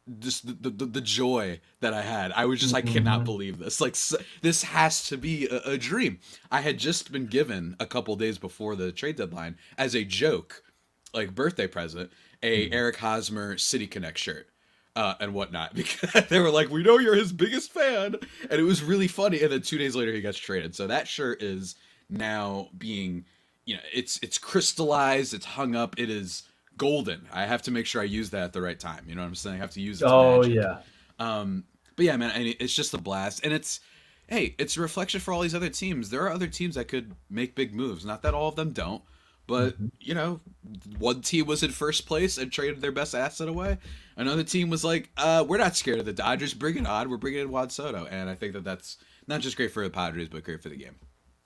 the joy that I had, I was just, I cannot believe this. Like, this has to be a dream. I had just been given a couple days before the trade deadline, as a joke, like birthday present, a Eric Hosmer City Connect shirt and whatnot, because they were like, we know you're his biggest fan. And it was really funny. And then 2 days later he gets traded. So that shirt is now being, it's crystallized, it's hung up, it is golden. I have to make sure I use that at the right time. You know what I'm saying? I have to use it. But yeah, man, it's just a blast. And it's a reflection for all these other teams. There are other teams that could make big moves. Not that all of them don't, but one team was in first place and traded their best asset away. Another team was like, we're not scared of the Dodgers. Bring it on. We're bringing in Juan Soto. And I think that that's not just great for the Padres, but great for the game.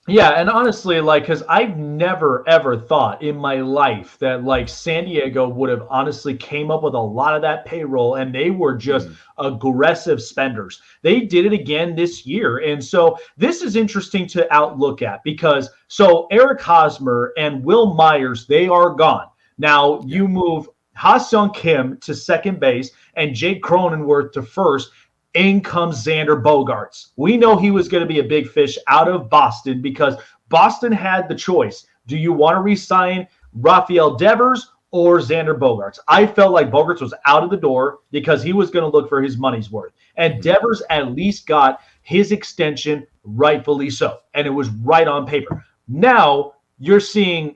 Yeah, and honestly, like, because I've never, ever thought in my life that, like, San Diego would have honestly came up with a lot of that payroll, and they were just aggressive spenders. They did it again this year. And so this is interesting to outlook at, because so Eric Hosmer and Will Myers, they are gone. Now you move Ha-Seong Kim to second base and Jake Cronenworth to first. In comes Xander Bogaerts. We know he was going to be a big fish out of Boston, because Boston had the choice. Do you want to re-sign Rafael Devers or Xander Bogaerts? I felt like Bogaerts was out of the door because he was going to look for his money's worth. And Devers at least got his extension, rightfully so. And it was right on paper. Now you're seeing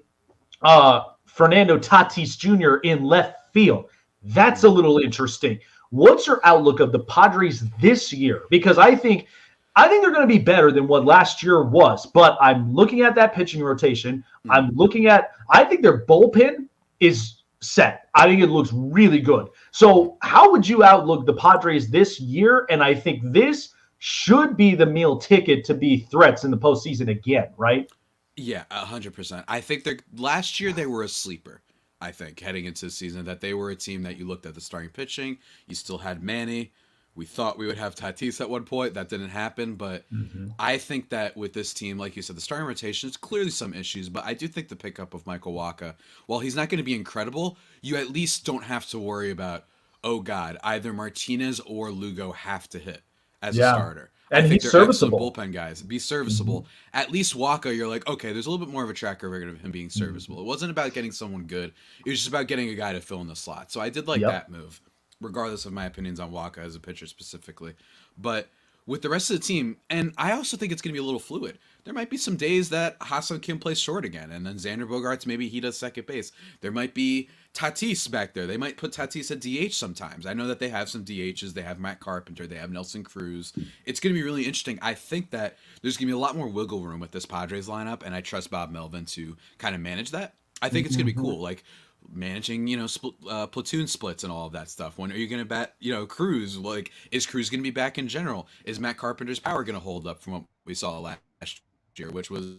Fernando Tatis Jr. in left field. That's a little interesting. What's your outlook of the Padres this year? Because I think they're going to be better than what last year was. But I'm looking at that pitching rotation. I think their bullpen is set. I think it looks really good. So how would you outlook the Padres this year? And I think this should be the meal ticket to be threats in the postseason again, right? Yeah, 100%. I think last year they were a sleeper. I think heading into the season, that they were a team that you looked at the starting pitching. You still had Manny. We thought we would have Tatis at one point. That didn't happen. But I think that with this team, like you said, the starting rotation is clearly some issues. But I do think the pickup of Michael Wacha, while he's not going to be incredible, you at least don't have to worry about, oh God, either Martinez or Lugo have to hit as a starter. And he's serviceable. Bullpen guys, be serviceable. At least Wacha, you're like, okay, there's a little bit more of a track record of him being serviceable. It wasn't about getting someone good. It was just about getting a guy to fill in the slot. So I did like that move, regardless of my opinions on Wacha as a pitcher specifically. But with the rest of the team, and I also think it's going to be a little fluid. There might be some days that Ha-Seong Kim plays short again, and then Xander Bogaerts, maybe he does second base. There might be Tatis back there. They might put Tatis at DH sometimes. I know that they have some DHs. They have Matt Carpenter. They have Nelson Cruz. It's going to be really interesting. I think that there's going to be a lot more wiggle room with this Padres lineup, and I trust Bob Melvin to kind of manage that. I think it's going to be cool. Like, managing, platoon splits and all of that stuff. When are you going to bat, Cruz? Like, is Cruz going to be back in general? Is Matt Carpenter's power going to hold up from what we saw last year, which was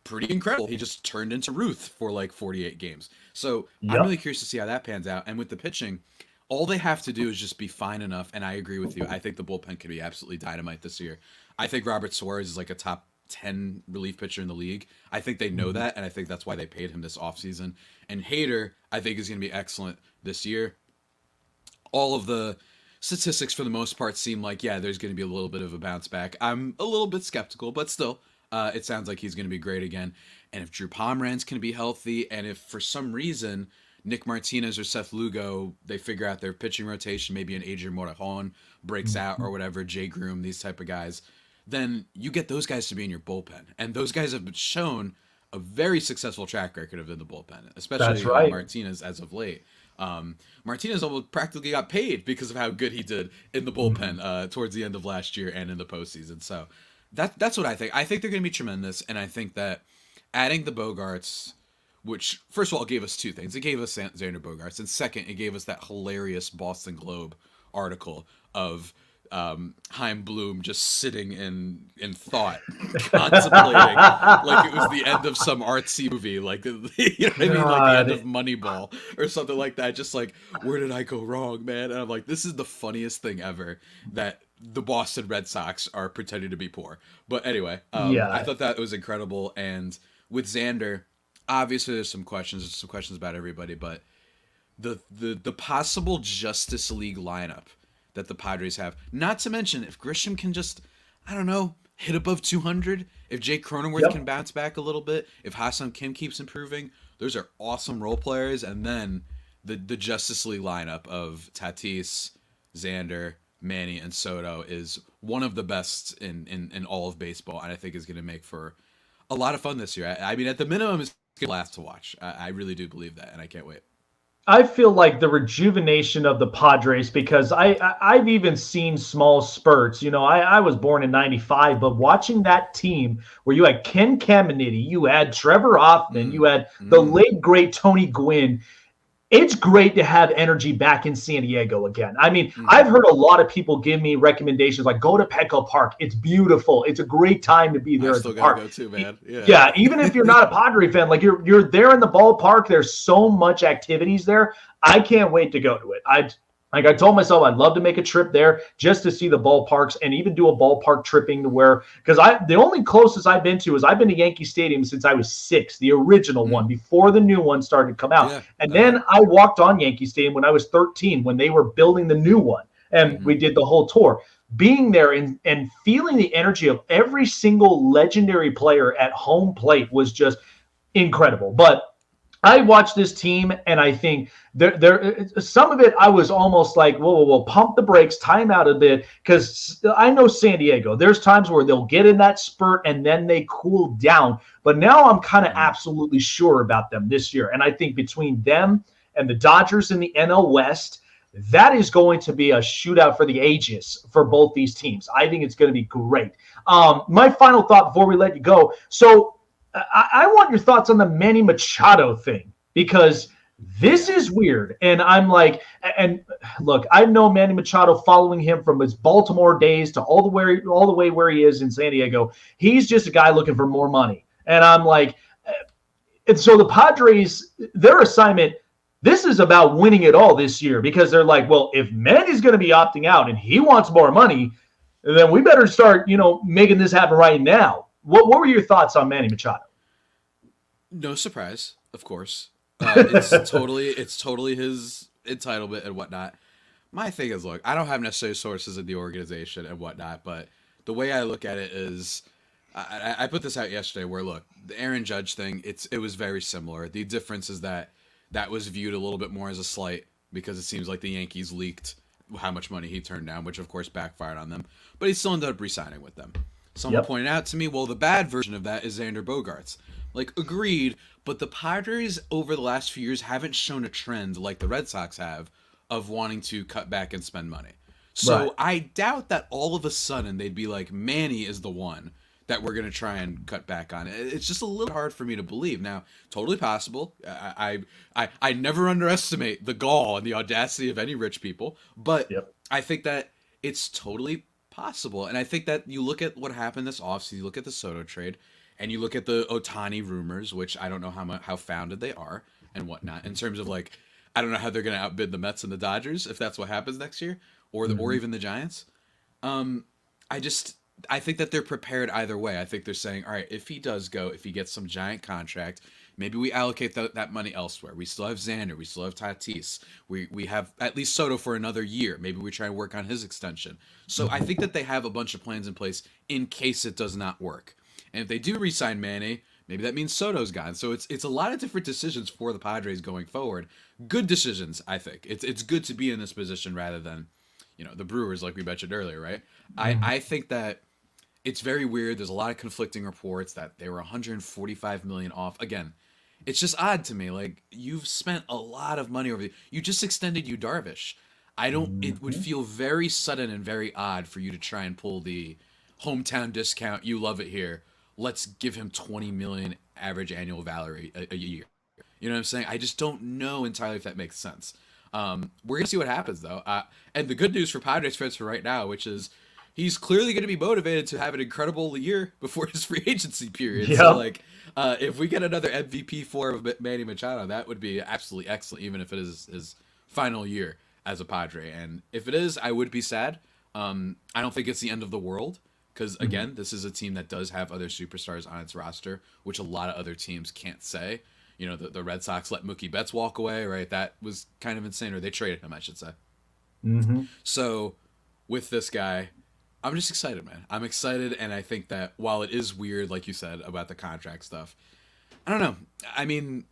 pretty incredible. He just turned into Ruth for like 48 games. So I'm Yep. really curious to see how that pans out. And with the pitching, all they have to do is just be fine enough. And I agree with you. I think the bullpen could be absolutely dynamite this year. I think Robert Suarez is like a top 10 relief pitcher in the league. I think they know that, and I think that's why they paid him this offseason. And Hader, I think, is going to be excellent this year. All of the statistics, for the most part, seem like, yeah, there's going to be a little bit of a bounce back. I'm a little bit skeptical, but still, it sounds like he's going to be great again. And if Drew Pomeranz can be healthy, and if for some reason Nick Martinez or Seth Lugo, they figure out their pitching rotation, maybe an Adrian Morejon breaks out or whatever, Jay Groom, these type of guys, then you get those guys to be in your bullpen. And those guys have shown a very successful track record of in the bullpen, especially That's right. Martinez as of late. Martinez almost practically got paid because of how good he did in the bullpen towards the end of last year and in the postseason. So that's what I think. I think they're going to be tremendous, and I think that adding the Bogarts, which first of all gave us two things. It gave us Xander Bogaerts, and second, it gave us that hilarious Boston Globe article of Chaim Bloom just sitting in thought, contemplating like it was the end of some artsy movie, like you know what I mean, like the end of Moneyball or something like that. Just like, where did I go wrong, man? And I'm like, this is the funniest thing ever that the Boston Red Sox are pretending to be poor. But anyway, I thought that was incredible. And with Xander, obviously there's some questions about everybody, but the possible Justice League lineup that the Padres have, not to mention if Grisham can just, I don't know, hit above 200, if Jake Cronenworth can bounce back a little bit, if Ha-Seong Kim keeps improving, those are awesome role players. And then the Justice League lineup of Tatis, Xander, Manny, and Soto is one of the best in all of baseball, and I think is going to make for a lot of fun this year. I mean, at the minimum, it's going to last to watch. I really do believe that, and I can't wait. I feel like the rejuvenation of the Padres, because I've even seen small spurts. You know, I was born in '95, but watching that team where you had Ken Caminiti, you had Trevor Hoffman, you had the late great Tony Gwynn. It's great to have energy back in San Diego again. I mean, I've heard a lot of people give me recommendations like go to Petco Park. It's beautiful. It's a great time to be there. I still gotta go too, man. Yeah, even if you're not a Padre fan, like you're there in the ballpark. There's so much activities there. I can't wait to go to it. I told myself I'd love to make a trip there just to see the ballparks and even do a ballpark tripping to where, because the only closest I've been to is I've been to Yankee Stadium since I was 6, the original one, before the new one started to come out. Yeah. And then I walked on Yankee Stadium when I was 13, when they were building the new one, and we did the whole tour. Being there and feeling the energy of every single legendary player at home plate was just incredible. But I watched this team, and I think there some of it I was almost like, whoa, pump the brakes, time out a bit, because I know San Diego. There's times where they'll get in that spurt and then they cool down. But now I'm kind of absolutely sure about them this year. And I think between them and the Dodgers in the NL West, that is going to be a shootout for the ages for both these teams. I think it's going to be great. My final thought before we let you go. So I want your thoughts on the Manny Machado thing, because this is weird. And I'm like, and look, I've known Manny Machado, following him from his Baltimore days to all the way where he is in San Diego. He's just a guy looking for more money. And I'm like, and so the Padres, their assignment, this is about winning it all this year, because they're like, well, if Manny's going to be opting out and he wants more money, then we better start, making this happen right now. What were your thoughts on Manny Machado? No surprise, of course. It's totally his entitlement and whatnot. My thing is, look, I don't have necessarily sources in the organization and whatnot, but the way I look at it is, I put this out yesterday where, look, the Aaron Judge thing, it was very similar. The difference is that was viewed a little bit more as a slight, because it seems like the Yankees leaked how much money he turned down, which of course backfired on them, but he still ended up re-signing with them. Someone pointed out to me, well, the bad version of that is Xander Bogaerts. Like, agreed, but the Padres over the last few years haven't shown a trend like the Red Sox have of wanting to cut back and spend money. So I doubt that all of a sudden they'd be like, Manny is the one that we're going to try and cut back on. It's just a little hard for me to believe. Now, totally possible. I never underestimate the gall and the audacity of any rich people, but I think that it's totally possible. And I think that you look at what happened this offseason, you look at the Soto trade, and you look at the Ohtani rumors, which I don't know how founded they are and whatnot, in terms of like, I don't know how they're going to outbid the Mets and the Dodgers if that's what happens next year, or even the Giants. I think that they're prepared either way. I think they're saying, all right, if he does go, if he gets some giant contract, maybe we allocate that money elsewhere. We still have Xander. We still have Tatis. We have at least Soto for another year. Maybe we try and work on his extension. So I think that they have a bunch of plans in place in case it does not work. And if they do re-sign Manny, maybe that means Soto's gone. So it's a lot of different decisions for the Padres going forward. Good decisions, I think. It's good to be in this position rather than, the Brewers, like we mentioned earlier, right? I think that it's very weird. There's a lot of conflicting reports that they were $145 million off. Again, it's just odd to me. Like, you've spent a lot of money you just extended Yu Darvish. It would feel very sudden and very odd for you to try and pull the hometown discount. You love it here. Let's give him $20 million average annual value a year. You know what I'm saying? I just don't know entirely if that makes sense. We're going to see what happens, though. And the good news for Padres fans for right now, which is he's clearly going to be motivated to have an incredible year before his free agency period. Yeah. So, if we get another MVP form of Manny Machado, that would be absolutely excellent, even if it is his final year as a Padre. And if it is, I would be sad. I don't think it's the end of the world because, again, this is a team that does have other superstars on its roster, which a lot of other teams can't say. The Red Sox let Mookie Betts walk away, right? That was kind of insane. Or they traded him, I should say. So with this guy, I'm just excited, man. I'm excited, and I think that while it is weird, like you said, about the contract stuff, I don't know. I mean,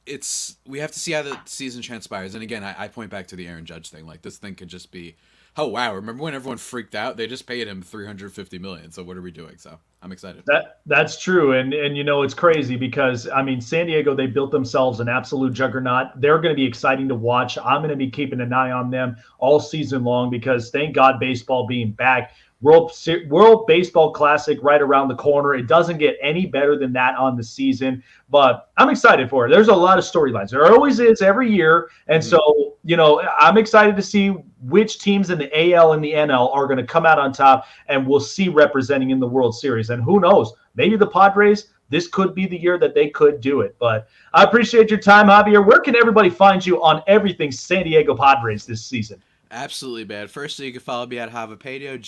we have to see how the season transpires. And again, I point back to the Aaron Judge thing. Like, this thing could just be, oh, wow, remember when everyone freaked out? They just paid him $350 million. So what are we doing? So I'm excited. That's true. And it's crazy because, I mean, San Diego, they built themselves an absolute juggernaut. They're going to be exciting to watch. I'm going to be keeping an eye on them all season long because thank God baseball being back. World Baseball Classic right around the corner. It doesn't get any better than that on the season, but I'm excited for it. There's a lot of storylines. There always is every year. And so, I'm excited to see which teams in the AL and the NL are going to come out on top, and we'll see representing in the World Series. And who knows, maybe the Padres, this could be the year that they could do it. But I appreciate your time, Javier. Where can everybody find you on everything San Diego Padres this season? Absolutely, man. Firstly, you can follow me at Javipino,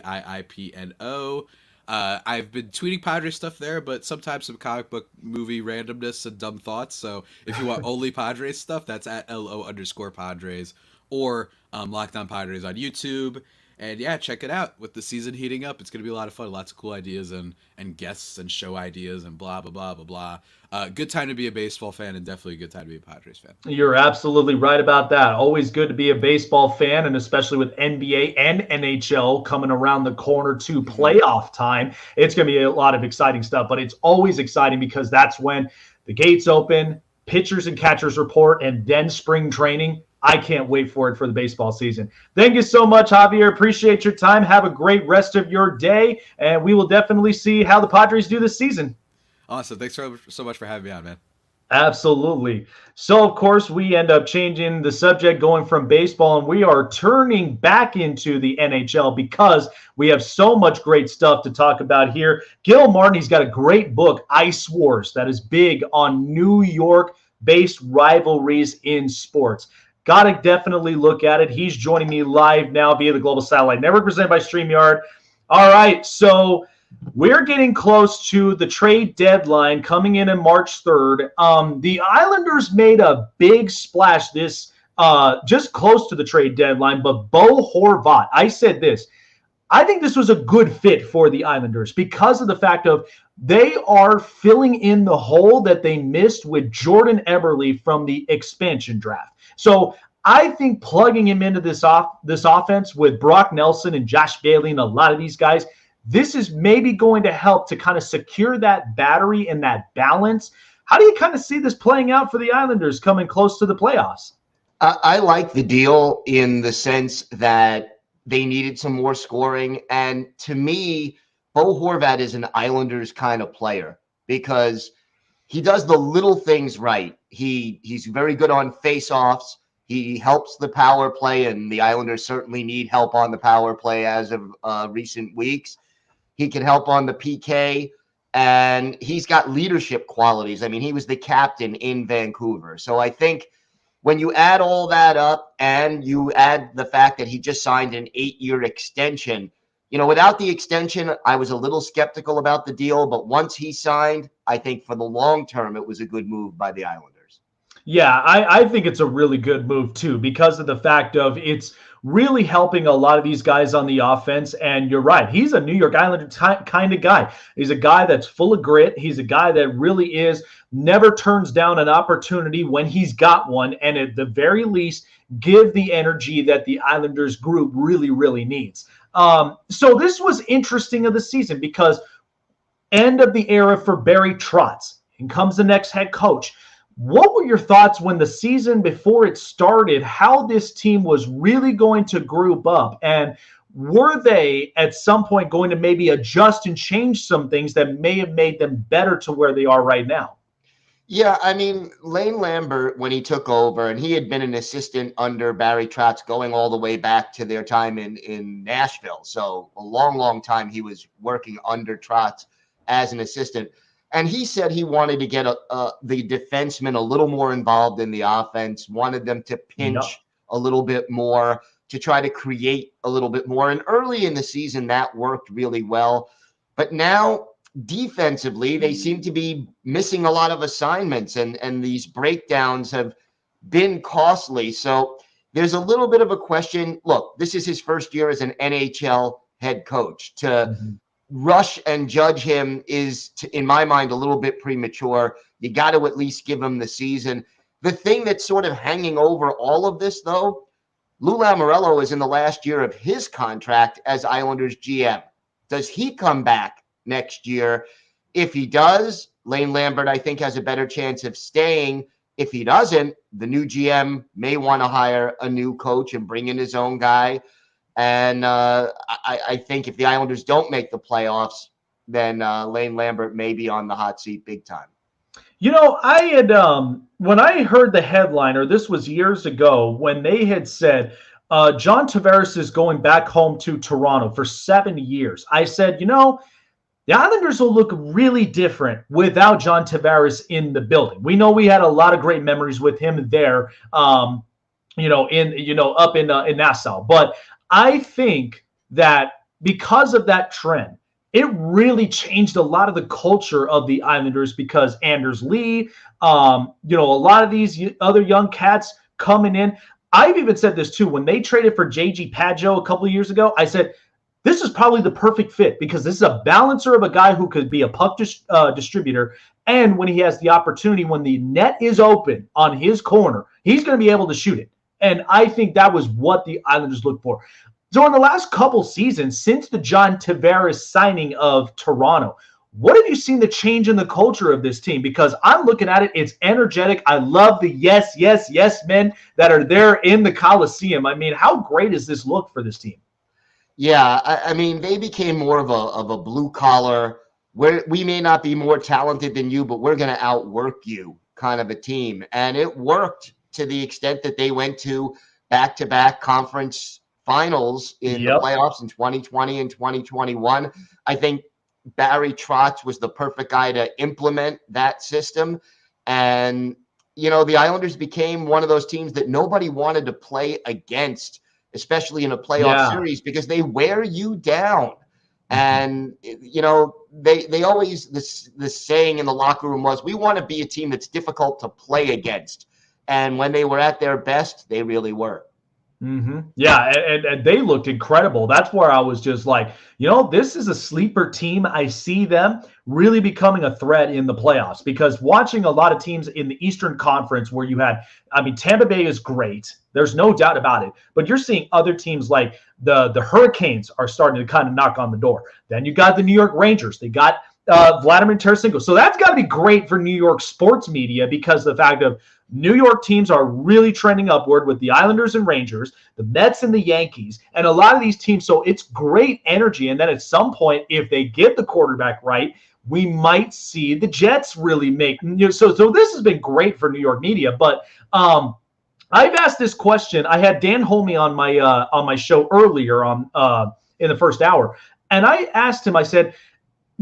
JAVIIPNO. I've been tweeting Padres stuff there, but sometimes some comic book movie randomness and dumb thoughts. So if you want only Padres stuff, that's at LO_Padres or Locked On Padres on YouTube. And yeah, check it out. With the season heating up, it's going to be a lot of fun. Lots of cool ideas and guests and show ideas and blah, blah, blah, blah, blah. Good time to be a baseball fan and definitely a good time to be a Padres fan. You're absolutely right about that. Always good to be a baseball fan, and especially with NBA and NHL coming around the corner to playoff time. It's going to be a lot of exciting stuff, but it's always exciting because that's when the gates open, pitchers and catchers report, and then spring training. I can't wait for it for the baseball season. Thank you so much, Javier. Appreciate your time. Have a great rest of your day, and we will definitely see how the Padres do this season. Awesome. Thanks so much for having me on, man. Absolutely. So, of course, we end up changing the subject, going from baseball, and we are turning back into the NHL because we have so much great stuff to talk about here. Gil Martin, he's got a great book, Ice Wars, that is big on New York-based rivalries in sports. Got to definitely look at it. He's joining me live now via the Global Satellite Network, presented by StreamYard. All right, so we're getting close to the trade deadline coming in on March 3rd. The Islanders made a big splash this just close to the trade deadline, but Bo Horvat, I said this. I think this was a good fit for the Islanders because of the fact of they are filling in the hole that they missed with Jordan Eberle from the expansion draft. So I think plugging him into this offense with Brock Nelson and Josh Bailey and a lot of these guys, this is maybe going to help to kind of secure that battery and that balance. How do you kind of see this playing out for the Islanders coming close to the playoffs? I like the deal in the sense that they needed some more scoring. And to me, Bo Horvat is an Islanders kind of player because he does the little things right. He's very good on face-offs. He helps the power play, and the Islanders certainly need help on the power play as of recent weeks. He can help on the PK. and he's got leadership qualities. I mean, he was the captain in Vancouver. So I think when you add all that up and you add the fact that he just signed an 8-year extension, without the extension, I was a little skeptical about the deal. But once he signed, I think for the long term, it was a good move by the Islanders. Yeah, I think it's a really good move too, because of the fact of it's really helping a lot of these guys on the offense. And you're right, he's a New York Islander kind of guy. He's a guy that's full of grit. He's a guy that really never turns down an opportunity when he's got one. And at the very least, give the energy that the Islanders group really, really needs. So this was interesting of the season because end of the era for Barry Trotz. And comes the next head coach. What were your thoughts when the season before it started, how this team was really going to group up? And were they at some point going to maybe adjust and change some things that may have made them better to where they are right now? Yeah, I mean, Lane Lambert, when he took over, and he had been an assistant under Barry Trotz going all the way back to their time in Nashville. So a long, long time he was working under Trotz as an assistant. And he said he wanted to get the defensemen a little more involved in the offense, wanted them to pinch a little bit more, to try to create a little bit more. And early in the season, that worked really well. But now, defensively, they seem to be missing a lot of assignments, and these breakdowns have been costly. So there's a little bit of a question. Look, this is his first year as an NHL head coach. To rush and judge him is, in my mind, a little bit premature. You got to at least give him the season. The thing that's sort of hanging over all of this, though, Lou Lamoriello is in the last year of his contract as Islanders GM. Does he come back next year? If he does, Lane Lambert, I think, has a better chance of staying. If he doesn't, the new GM may want to hire a new coach and bring in his own guy. And I think if the Islanders don't make the playoffs, then Lane Lambert may be on the hot seat big time. I had when I heard the headline, or this was years ago, when they had said John Tavares is going back home to Toronto for 7 years, I said, the Islanders will look really different without John Tavares in the building. We know we had a lot of great memories with him there, up in Nassau, but I think that because of that trend, it really changed a lot of the culture of the Islanders because Anders Lee, a lot of these other young cats coming in. I've even said this too. When they traded for J.G. Padjo a couple of years ago, I said, this is probably the perfect fit because this is a balancer of a guy who could be a puck distributor. And when he has the opportunity, when the net is open on his corner, he's going to be able to shoot it. And I think that was what the Islanders looked for. So in the last couple seasons, since the John Tavares signing of Toronto, what have you seen the change in the culture of this team? Because I'm looking at it, it's energetic. I love the yes, yes, yes men that are there in the Coliseum. I mean, how great does this look for this team? Yeah, I mean, they became more of a blue collar, where we may not be more talented than you, but we're going to outwork you kind of a team. And it worked to the extent that they went to back-to-back conference finals in the playoffs in 2020 and 2021. I think Barry Trotz was the perfect guy to implement that system. And, the Islanders became one of those teams that nobody wanted to play against, especially in a playoff series, because they wear you down. And, they always, this saying in the locker room was, we want to be a team that's difficult to play against. And when they were at their best, they really were. Mm-hmm. Yeah, and they looked incredible. That's where I was just like, this is a sleeper team. I see them really becoming a threat in the playoffs because watching a lot of teams in the Eastern Conference where Tampa Bay is great. There's no doubt about it. But you're seeing other teams like the Hurricanes are starting to kind of knock on the door. Then you got the New York Rangers. They got Vladimir Tarasenko. So that's got to be great for New York sports media because the fact of New York teams are really trending upward with the Islanders and Rangers, the Mets and the Yankees, and a lot of these teams. So it's great energy. And then at some point, if they get the quarterback right, we might see the Jets really make. So this has been great for New York media. But I've asked this question. I had Dan Holmi on my show earlier in the first hour, and I asked him. I said,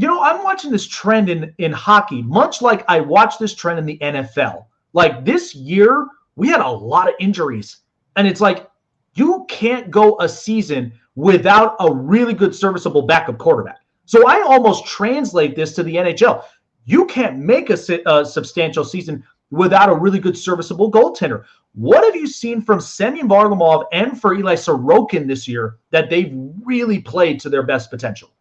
I'm watching this trend in hockey, much like I watched this trend in the NFL. Like this year, we had a lot of injuries. And it's like, you can't go a season without a really good serviceable backup quarterback. So I almost translate this to the NHL. You can't make a substantial season without a really good serviceable goaltender. What have you seen from Semyon Varlamov and for Eli Sorokin this year that they've really played to their best potential?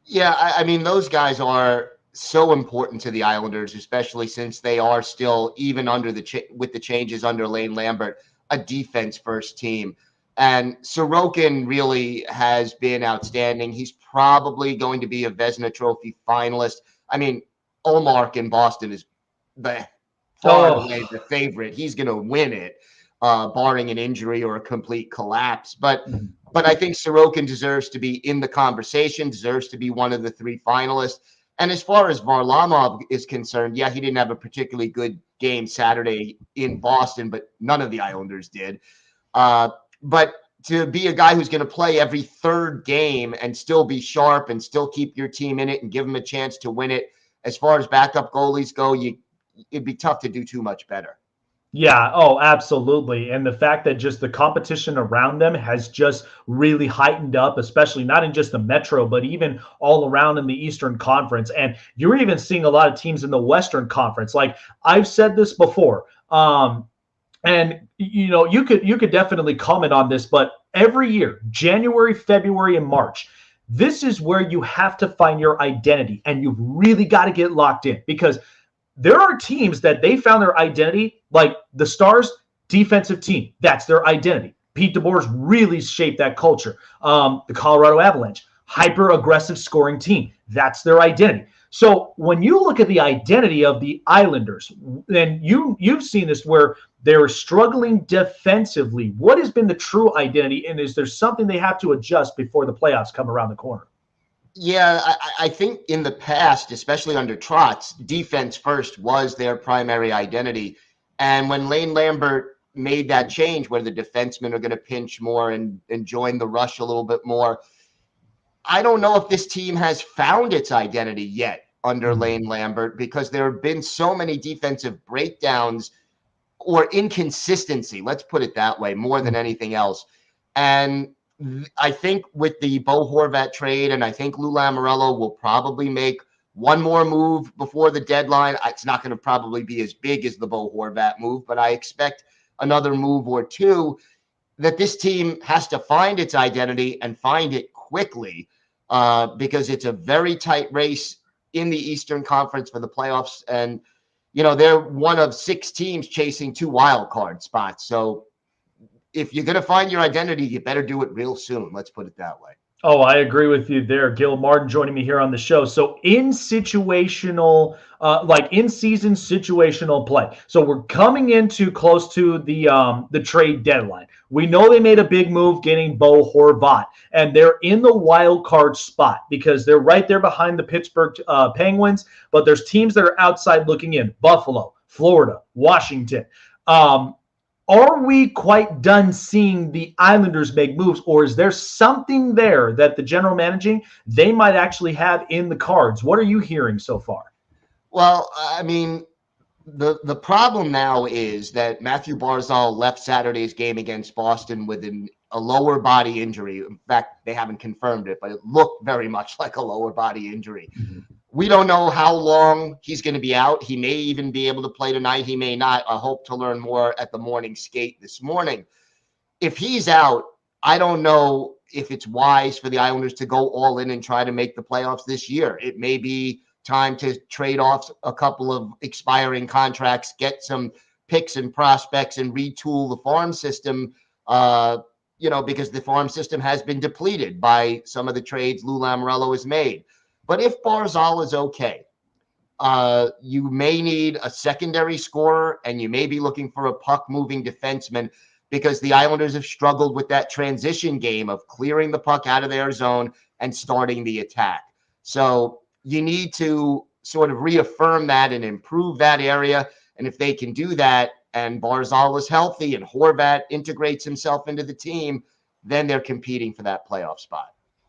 Yeah, I mean, those guys are so important to the Islanders, especially since they are still, even under with the changes under Lane Lambert, a defense-first team. And Sorokin really has been outstanding. He's probably going to be a Vezina Trophy finalist. I mean, Ullmark in Boston is far and away the favorite. He's going to win it, barring an injury or a complete collapse. But I think Sorokin deserves to be in the conversation, deserves to be one of the three finalists. And as far as Varlamov is concerned, yeah, he didn't have a particularly good game Saturday in Boston, but none of the Islanders did. But to be a guy who's going to play every third game and still be sharp and still keep your team in it and give them a chance to win it, as far as backup goalies go, it'd be tough to do too much better. Yeah, oh, absolutely. And the fact that just the competition around them has just really heightened up, especially not in just the Metro, but even all around in the Eastern Conference. And you're even seeing a lot of teams in the Western Conference. Like I've said this before, and you could definitely comment on this, but every year, January, February, and March, this is where you have to find your identity, and you've really got to get locked in because there are teams that they found their identity, like the Stars defensive team. That's their identity. Pete DeBoer's really shaped that culture. The Colorado Avalanche, hyper-aggressive scoring team. That's their identity. So when you look at the identity of the Islanders, then you've seen this where they're struggling defensively. What has been the true identity, and is there something they have to adjust before the playoffs come around the corner? Yeah, I think in the past, especially under Trotz, defense first was their primary identity. And when Lane Lambert made that change where the defensemen are going to pinch more and join the rush a little bit more, I don't know if this team has found its identity yet under Lane Lambert because there have been so many defensive breakdowns or inconsistency, let's put it that way, more than anything else. And I think with the Bo Horvat trade, and I think Lou Lamoriello will probably make one more move before the deadline. It's not going to probably be as big as the Bo Horvat move, but I expect another move or two. That this team has to find its identity and find it quickly because it's a very tight race in the Eastern Conference for the playoffs. And, they're one of 6 teams chasing 2 wild card spots. So if you're going to find your identity, you better do it real soon. Let's put it that way. Oh, I agree with you there. Gil Martin joining me here on the show. So in situational, in-season situational play. So we're coming into close to the trade deadline. We know they made a big move getting Bo Horvat, and they're in the wild card spot because they're right there behind the Pittsburgh Penguins, but there's teams that are outside looking in. Buffalo, Florida, Washington. Are we quite done seeing the Islanders make moves, or is there something there that the general managing they might actually have in the cards? What are you hearing so far? Well, I mean, the problem now is that Matthew Barzal left Saturday's game against Boston with a lower body injury. In fact, they haven't confirmed it, but it looked very much like a lower body injury. Mm-hmm. We don't know how long he's going to be out. He may even be able to play tonight. He may not. I hope to learn more at the morning skate this morning. If he's out, I don't know if it's wise for the Islanders to go all in and try to make the playoffs this year. It may be time to trade off a couple of expiring contracts, get some picks and prospects, and retool the farm system, because the farm system has been depleted by some of the trades Lou Lamoriello has made. But if Barzal is okay, you may need a secondary scorer, and you may be looking for a puck-moving defenseman because the Islanders have struggled with that transition game of clearing the puck out of their zone and starting the attack. So you need to sort of reaffirm that and improve that area. And if they can do that, and Barzal is healthy and Horvat integrates himself into the team, then they're competing for that playoff spot.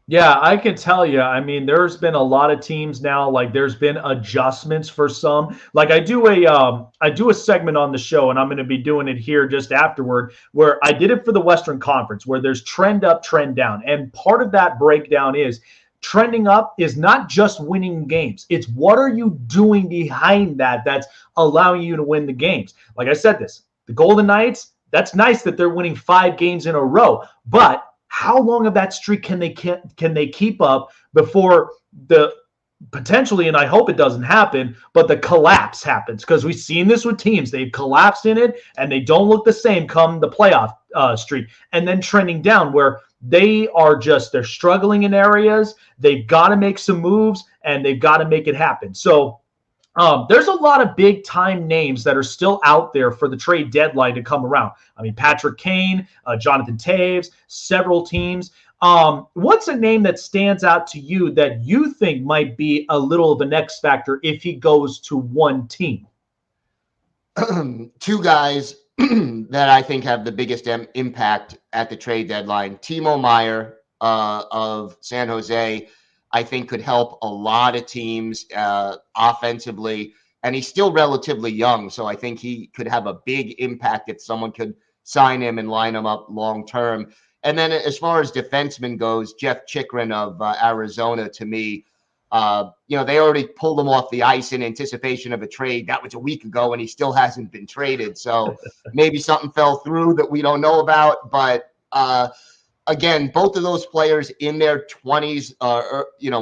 Yeah, I can tell you. I mean, there's been a lot of teams now. Like, there's been adjustments for some. Like, I do a segment on the show, and I'm going to be doing it here just afterward, where I did it for the Western Conference, where there's trend up, trend down, and part of that breakdown is trending up is not just winning games. It's what are you doing behind that that's allowing you to win the games. Like I said, the Golden Knights. That's nice that they're winning 5 games in a row, but how long of that streak can they keep up before the potentially, and I hope it doesn't happen, but the collapse happens? Because we've seen this with teams. They've collapsed in it, and they don't look the same come the playoff streak. And then trending down where they're struggling in areas. They've got to make some moves, and they've got to make it happen. So there's a lot of big time names that are still out there for the trade deadline to come around. I mean, Patrick Kane, Jonathan Taves, several teams. What's a name that stands out to you that you think might be a little of an X factor if he goes to one team? Two guys that I think have the biggest impact at the trade deadline. Timo Meier of San Jose, I think could help a lot of teams offensively, and he's still relatively young, so I think he could have a big impact if someone could sign him and line him up long term. And then as far as defenseman goes, Jeff Chikrin of Arizona, to me, they already pulled him off the ice in anticipation of a trade. That was a week ago, and he still hasn't been traded. So maybe something fell through that we don't know about, but again, both of those players in their 20s,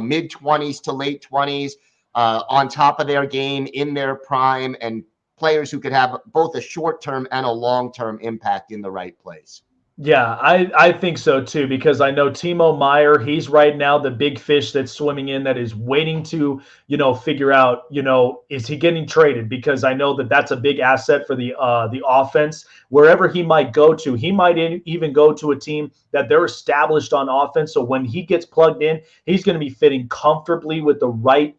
mid 20s to late 20s, on top of their game, in their prime, and players who could have both a short-term and a long-term impact in the right place. Yeah, I think so too, because I know Timo Meier, he's right now the big fish that's swimming in that is waiting to, figure out, is he getting traded? Because I know that that's a big asset for the offense. Wherever he might go to, he might even go to a team that they're established on offense. So when he gets plugged in, he's going to be fitting comfortably with the right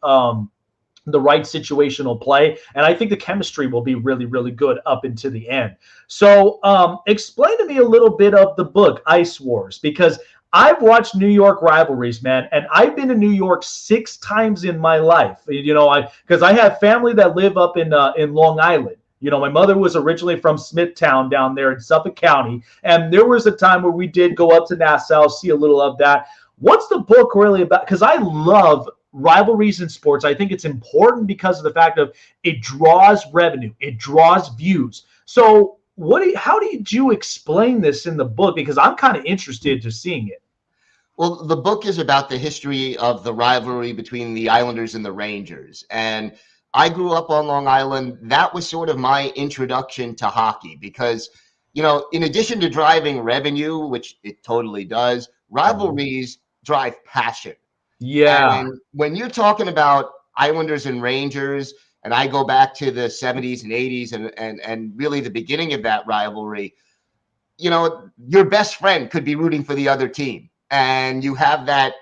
situational play. And I think the chemistry will be really, really good up into the end. So explain to me a little bit of the book, Ice Wars, because I've watched New York rivalries, man, and I've been to New York 6 times in my life, because I have family that live up in Long Island. My mother was originally from Smithtown down there in Suffolk County, and there was a time where we did go up to Nassau, see a little of that. What's the book really about? Because I love rivalries in sports. I think it's important because of the fact of it draws revenue, it draws views. So how did you explain this in the book? Because I'm kind of interested to seeing it. Well, the book is about the history of the rivalry between the Islanders and the Rangers. And I grew up on Long Island. That was sort of my introduction to hockey because, in addition to driving revenue, which it totally does, rivalries drive passion. Yeah. And when you're talking about Islanders and Rangers, and I go back to the 70s and 80s and really the beginning of that rivalry, your best friend could be rooting for the other team. And you have that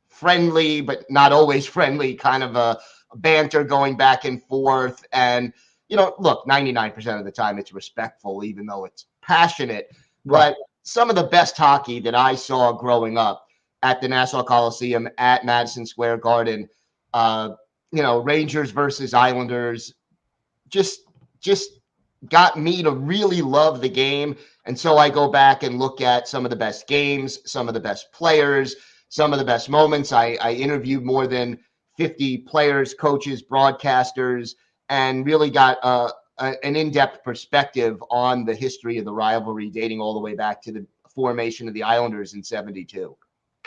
friendly, but not always friendly kind of a banter going back and forth. And, look, 99% of the time it's respectful, even though it's passionate. Right. But some of the best hockey that I saw growing up at the Nassau Coliseum, at Madison Square Garden, Rangers versus Islanders, just got me to really love the game. And so I go back and look at some of the best games, some of the best players, some of the best moments. I interviewed more than 50 players, coaches, broadcasters, and really got an in-depth perspective on the history of the rivalry dating all the way back to the formation of the Islanders in 72.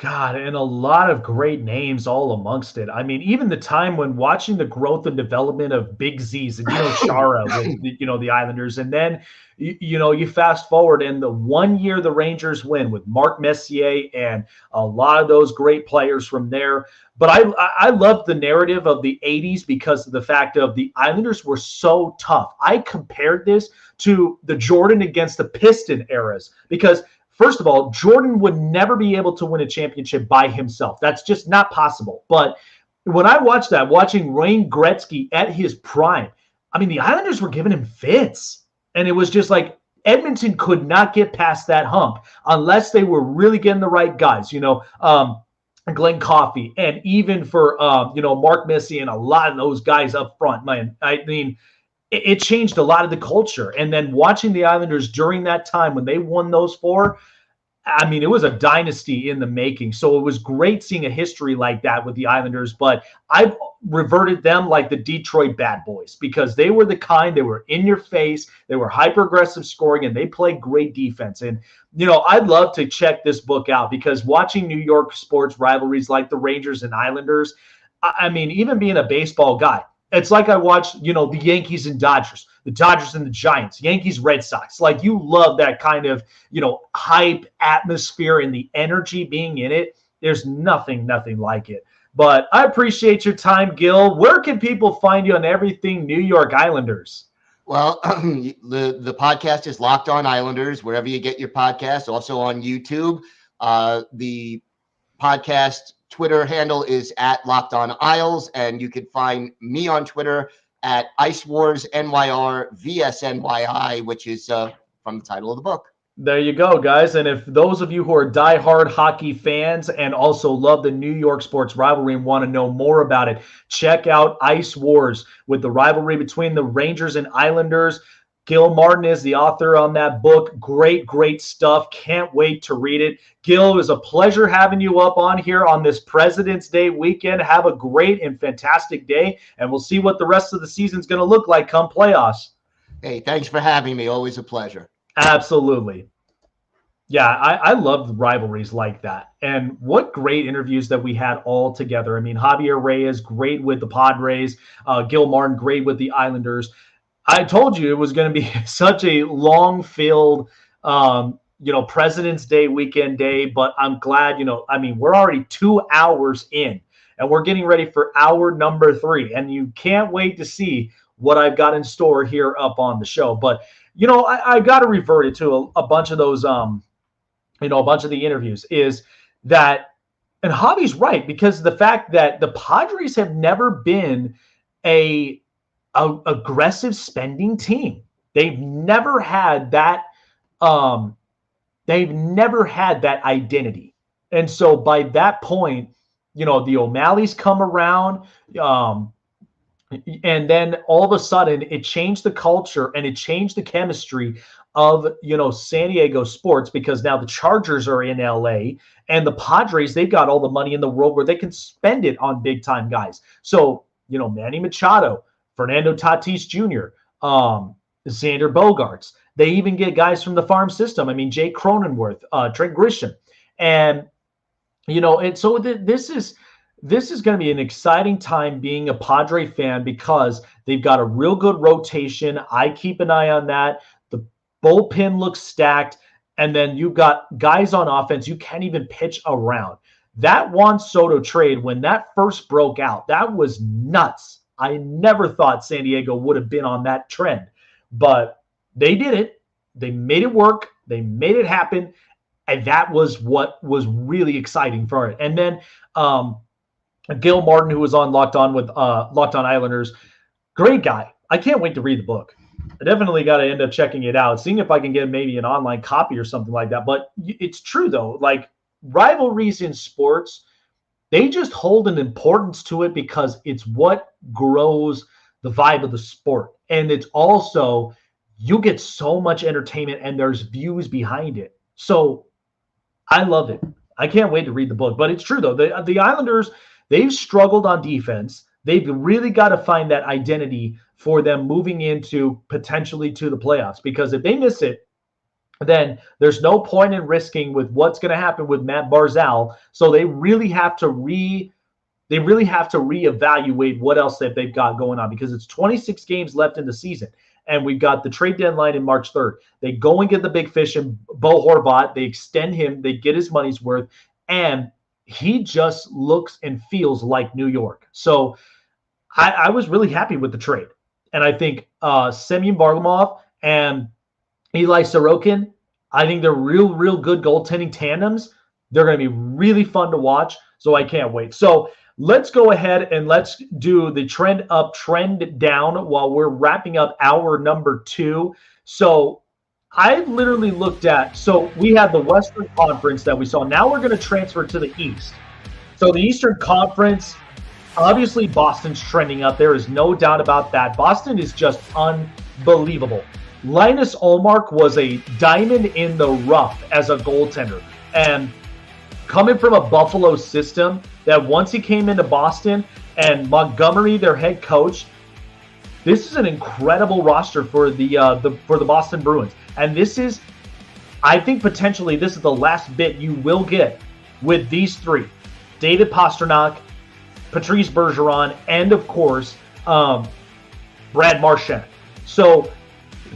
God, and a lot of great names all amongst it. I mean, even the time when watching the growth and development of Big Z's and Chara with the Islanders, and then you fast forward and the one year the Rangers win with Mark Messier and a lot of those great players from there. But I love the narrative of the 80s because of the fact of the Islanders were so tough. I compared this to the Jordan against the Piston eras because first of all, Jordan would never be able to win a championship by himself. That's just not possible. But when I watched that, watching Wayne Gretzky at his prime, I mean, the Islanders were giving him fits. And it was just like Edmonton could not get past that hump unless they were really getting the right guys. Glenn Coffey, and even for Mark Missy and a lot of those guys up front, man. I mean, it changed a lot of the culture. And then watching the Islanders during that time when they won those 4, I mean, it was a dynasty in the making. So it was great seeing a history like that with the Islanders. But I've reverted them like the Detroit Bad Boys because they were they were in your face, they were hyper aggressive scoring, and they played great defense. And I'd love to check this book out because watching New York sports rivalries like the Rangers and Islanders, I mean, even being a baseball guy, it's like I watched, the Yankees and Dodgers, the Dodgers and the Giants, Yankees, Red Sox. Like you love that kind of, hype atmosphere and the energy being in it. There's nothing like it. But I appreciate your time, Gil. Where can people find you on everything New York Islanders? Well, the podcast is Locked On Islanders, wherever you get your podcasts, also on YouTube. The podcast Twitter handle is at Locked On Isles, and you can find me on Twitter at Ice Wars NYR VSNYI, which is from the title of the book. There you go, guys. And if those of you who are diehard hockey fans and also love the New York sports rivalry and want to know more about it, check out Ice Wars with the rivalry between the Rangers and Islanders. Gil Martin is the author on that book. Great stuff. Can't wait to read it. Gil, it was a pleasure having you up on here on this President's Day weekend. Have a great and fantastic day, and we'll see what the rest of the season's going to look like come playoffs. Hey, thanks for having me. Always a pleasure. Absolutely. Yeah, I love rivalries like that. And what great interviews that we had all together. I mean, Javier Reyes, great with the Padres. Gil Martin, great with the Islanders. I told you it was going to be such a long-filled, President's Day weekend day, but I'm glad, we're already 2 hours in, and we're getting ready for hour number 3, and you can't wait to see what I've got in store here up on the show. But, I got to revert it to a bunch of those, a bunch of the interviews is that, and Javi's right, because the fact that the Padres have never been a aggressive spending team. They've never had that. They've never had that identity. And so by that point, the O'Malleys come around, and then all of a sudden it changed the culture and it changed the chemistry of, San Diego sports, because now the Chargers are in LA and the Padres, they've got all the money in the world where they can spend it on big time guys. So, Manny Machado, Fernando Tatis Jr., Xander Bogaerts. They even get guys from the farm system. I mean, Jay Cronenworth, Trent Grisham. And, and so this is going to be an exciting time being a Padre fan because they've got a real good rotation. I keep an eye on that. The bullpen looks stacked. And then you've got guys on offense. You can't even pitch around. That Juan Soto trade, when that first broke out, that was nuts. I never thought San Diego would have been on that trend, but they did it. They made it work. They made it happen. And that was what was really exciting for it. And then Gil Martin, who was on Locked On with Locked On Islanders, great guy. I can't wait to read the book. I definitely got to end up checking it out, seeing if I can get maybe an online copy or something like that. But it's true, though. Like rivalries in sports, they just hold an importance to it because it's what grows the vibe of the sport. And it's also, you get so much entertainment and there's views behind it. So I love it. I can't wait to read the book. But it's true, though. The Islanders, they've struggled on defense. They've really got to find that identity for them moving into potentially to the playoffs. Because if they miss it, then there's no point in risking with what's going to happen with Matt Barzal. So they really have to reevaluate what else that they've got going on, because it's 26 games left in the season. And we've got the trade deadline in March 3rd. They go and get the big fish in Bo Horvat. They extend him. They get his money's worth. And he just looks and feels like New York. So I was really happy with the trade. And I think Semyon Varlamov and Eli Sorokin, I think they're real good goaltending tandems. They're going to be really fun to watch, so I can't wait. So let's go ahead and let's do the trend up, trend down while we're wrapping up hour number 2. So I literally looked at, so we had the Western Conference that we saw. Now we're going to transfer to the East. So the Eastern Conference, obviously Boston's trending up. There is no doubt about that. Boston is just unbelievable. Linus Ullmark was a diamond in the rough as a goaltender. And coming from a Buffalo system, that once he came into Boston and Montgomery, their head coach, this is an incredible roster for the Boston Bruins. And this is, I think potentially this is the last bit you will get with these three. David Pastrnak, Patrice Bergeron, and of course, Brad Marchand. So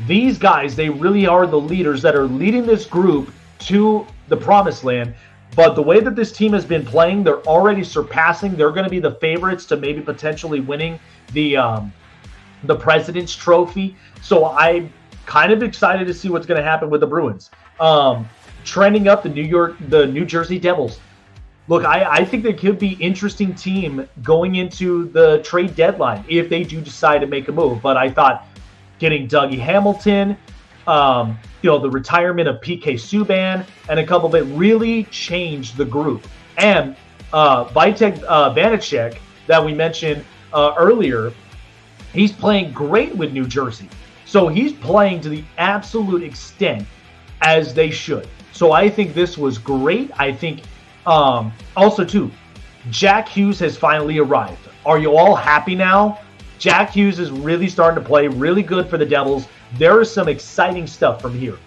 these guys, they really are the leaders that are leading this group to the promised land. But the way that this team has been playing, they're already surpassing. They're going to be the favorites to maybe potentially winning the President's Trophy. So I'm kind of excited to see what's going to happen with the Bruins. Trending up the New Jersey Devils. Look, I think they could be interesting team going into the trade deadline if they do decide to make a move. But I thought getting Dougie Hamilton, the retirement of PK Subban, and a couple of it really changed the group. And Vitek Vanacek, that we mentioned earlier, he's playing great with New Jersey. So he's playing to the absolute extent as they should. So I think this was great. I think also, too, Jack Hughes has finally arrived. Are you all happy now? Jack Hughes is really starting to play really good for the Devils. There is some exciting stuff from here.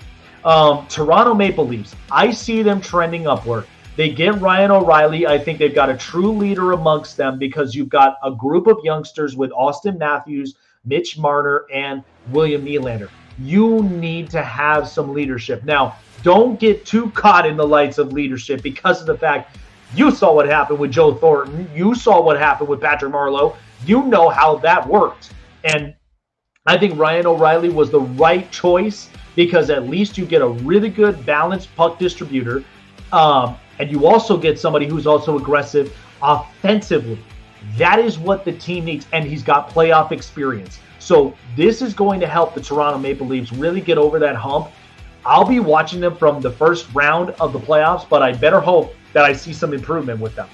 Toronto Maple Leafs, I see them trending upward. They get Ryan O'Reilly. I think they've got a true leader amongst them because you've got a group of youngsters with Austin Matthews, Mitch Marner, and William Nylander. You need to have some leadership. Now, don't get too caught in the lights of leadership because of the fact you saw what happened with Joe Thornton. You saw what happened with Patrick Marleau. You know how that worked. And I think Ryan O'Reilly was the right choice because at least you get a really good balanced puck distributor. And you also get somebody who's also aggressive offensively. That is what the team needs. And he's got playoff experience. So this is going to help the Toronto Maple Leafs really get over that hump. I'll be watching them from the first round of the playoffs, but I better hope that I see some improvement with them.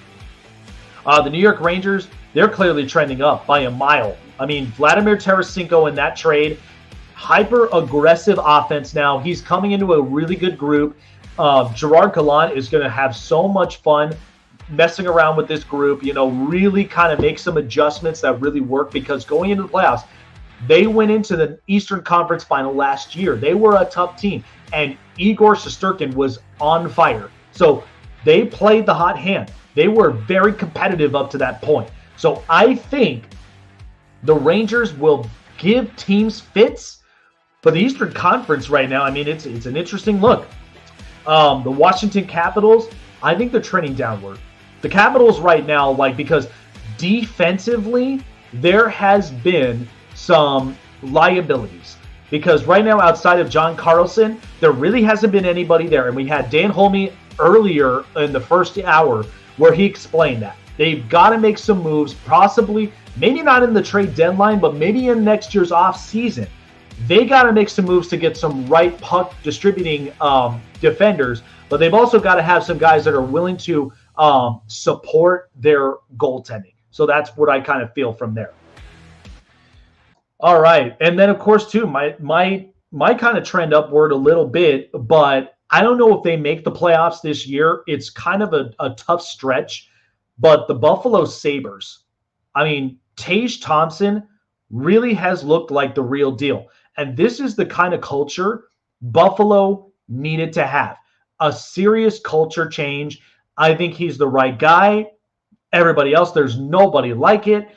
The New York Rangers, they're clearly trending up by a mile. I mean, Vladimir Tarasenko in that trade, hyper-aggressive offense now. He's coming into a really good group. Gerard Gallant is going to have so much fun messing around with this group, really kind of make some adjustments that really work because going into the playoffs, they went into the Eastern Conference Final last year. They were a tough team, and Igor Shesterkin was on fire. So they played the hot hand. They were very competitive up to that point. So I think the Rangers will give teams fits. But the Eastern Conference right now, I mean, it's an interesting look. The Washington Capitals, I think they're trending downward. The Capitals right now, because defensively, there has been some liabilities. Because right now, outside of John Carlson, there really hasn't been anybody there. And we had Dan Holmi earlier in the first hour where he explained that. They've got to make some moves, possibly, maybe not in the trade deadline, but maybe in next year's off season. They got to make some moves to get some right puck distributing defenders, but they've also got to have some guys that are willing to support their goaltending. So that's what I kind of feel from there. All right. And then, of course, too, my kind of trend upward a little bit, but I don't know if they make the playoffs this year. It's kind of a tough stretch, but the Buffalo Sabres, I mean, Tage Thompson really has looked like the real deal. And this is the kind of culture Buffalo needed to have. A serious culture change. I think he's the right guy. Everybody else, there's nobody like it.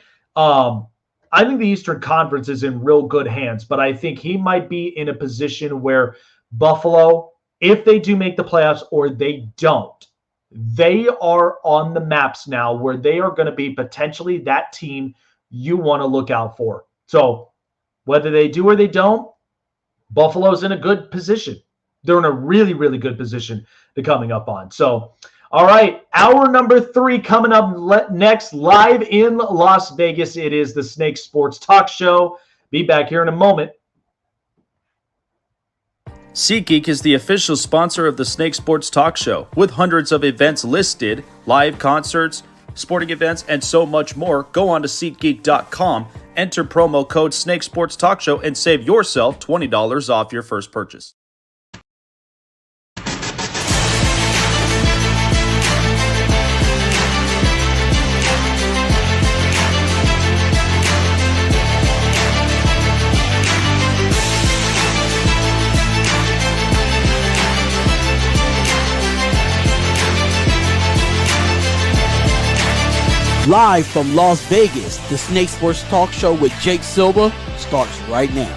I think the Eastern Conference is in real good hands, but I think he might be in a position where Buffalo, if they do make the playoffs or they don't, they are on the maps now where they are going to be potentially that team you want to look out for. So whether they do or they don't, Buffalo's in a good position. They're in a really, really good position to coming up on. So, all right, hour number 3 coming up next, live in Las Vegas. It is the Snake Sports Talk Show. Be back here in a moment. SeatGeek is the official sponsor of the Snake Sports Talk Show, with hundreds of events listed, live concerts, sporting events, and so much more, go on to SeatGeek.com, enter promo code Snake Sports Talk Show, and save yourself $20 off your first purchase. Live from Las Vegas, the Snake Sports Talk Show with Jake Silva starts right now.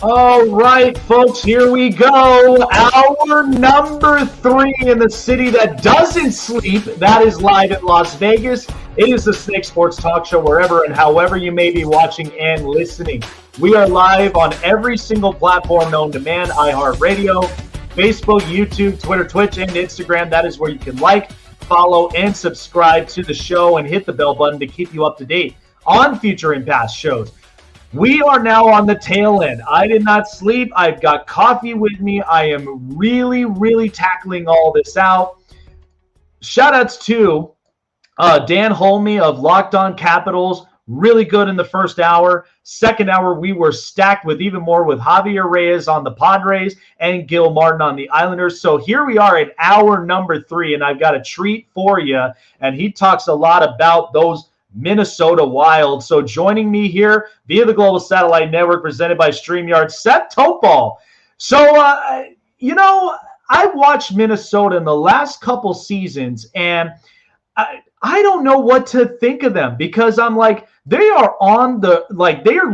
All right, folks, here we go. Hour number 3 in the city that doesn't sleep. That is live in Las Vegas. It is the Snake Sports Talk Show wherever and however you may be watching and listening. We are live on every single platform known to man, iHeartRadio, Facebook, YouTube, Twitter, Twitch, and Instagram. That is where you can follow, and subscribe to the show and hit the bell button to keep you up to date on future and past shows. We are now on the tail end. I did not sleep. I've got coffee with me. I am really tackling all this out. Shout outs to Dan Holmi of Locked On Capitals. Really good in the first hour. Second hour, we were stacked with even more with Javier Reyes on the Padres and Gil Martin on the Islanders. So here we are at hour number 3, and I've got a treat for you. And he talks a lot about those Minnesota Wild. So joining me here via the Global Satellite Network presented by StreamYard, Seth Toupal. So, I've watched Minnesota in the last couple seasons, and I don't know what to think of them because I'm like, they are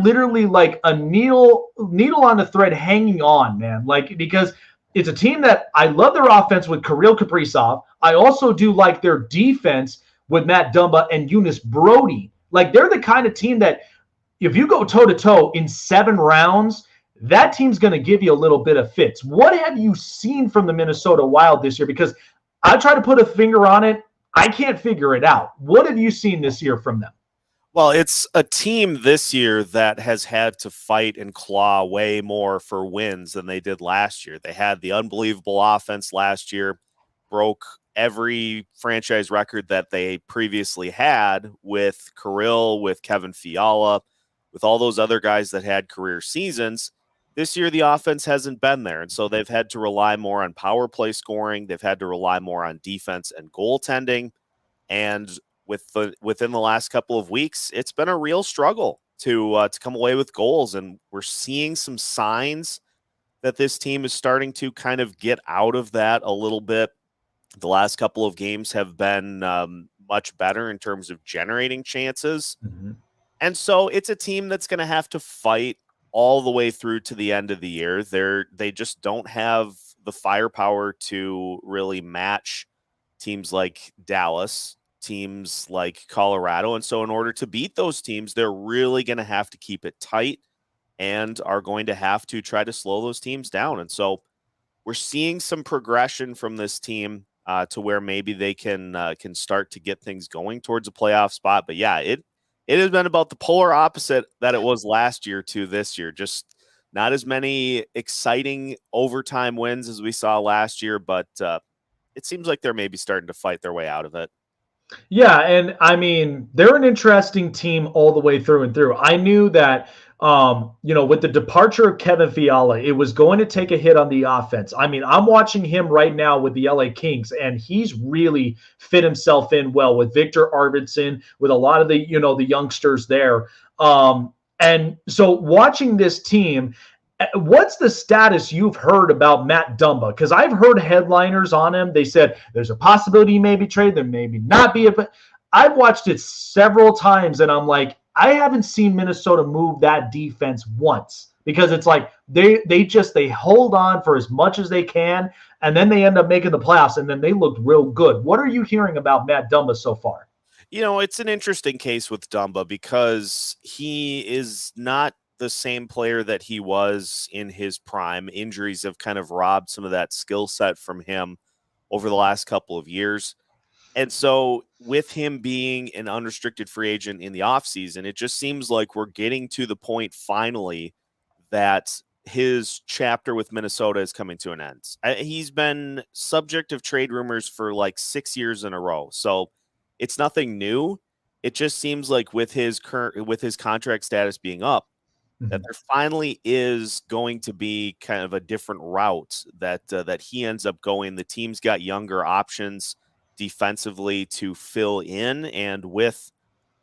literally like a needle on a thread hanging on, man. Like, because it's a team that I love their offense with Kirill Kaprizov. I also do like their defense with Matt Dumba and Eunice Brody. Like, they're the kind of team that if you go toe-to-toe in 7 rounds, that team's going to give you a little bit of fits. What have you seen from the Minnesota Wild this year? Because I try to put a finger on it. I can't figure it out. What have you seen this year from them? Well, it's a team this year that has had to fight and claw way more for wins than they did last year. They had the unbelievable offense last year, broke every franchise record that they previously had with Kirill, with Kevin Fiala, with all those other guys that had career seasons. This year, the offense hasn't been there, and so they've had to rely more on power play scoring. They've had to rely more on defense and goaltending, and within the last couple of weeks, it's been a real struggle to come away with goals, and we're seeing some signs that this team is starting to kind of get out of that a little bit. The last couple of games have been much better in terms of generating chances, and so it's a team that's going to have to fight all the way through to the end of the year. They just don't have the firepower to really match teams like Dallas, teams like Colorado. And so in order to beat those teams, they're really going to have to keep it tight and are going to have to try to slow those teams down. And so we're seeing some progression from this team to where maybe they can start to get things going towards a playoff spot. But yeah, it has been about the polar opposite that it was last year to this year. Just not as many exciting overtime wins as we saw last year, but it seems like they're maybe starting to fight their way out of it. Yeah, and I mean, they're an interesting team all the way through and through. I knew that, with the departure of Kevin Fiala, it was going to take a hit on the offense. I mean, I'm watching him right now with the LA Kings, and he's really fit himself in well with Victor Arvidsson, with a lot of the, the youngsters there. And so watching this team, what's the status you've heard about Matt Dumba? Because I've heard headliners on him. They said there's a possibility he may be traded, there maybe not be. But I've watched it several times, and I'm like, I haven't seen Minnesota move that defense once, because it's like they hold on for as much as they can, and then they end up making the playoffs, and then they looked real good. What are you hearing about Matt Dumba so far? It's an interesting case with Dumba because he is not the same player that he was in his prime. Injuries have kind of robbed some of that skill set from him over the last couple of years. And so with him being an unrestricted free agent in the offseason, it just seems like we're getting to the point finally that his chapter with Minnesota is coming to an end. He's been subject of trade rumors for like 6 years in a row. So it's nothing new. It just seems like with his contract status being up, that there finally is going to be kind of a different route that he ends up going. The team's got younger options defensively to fill in, and with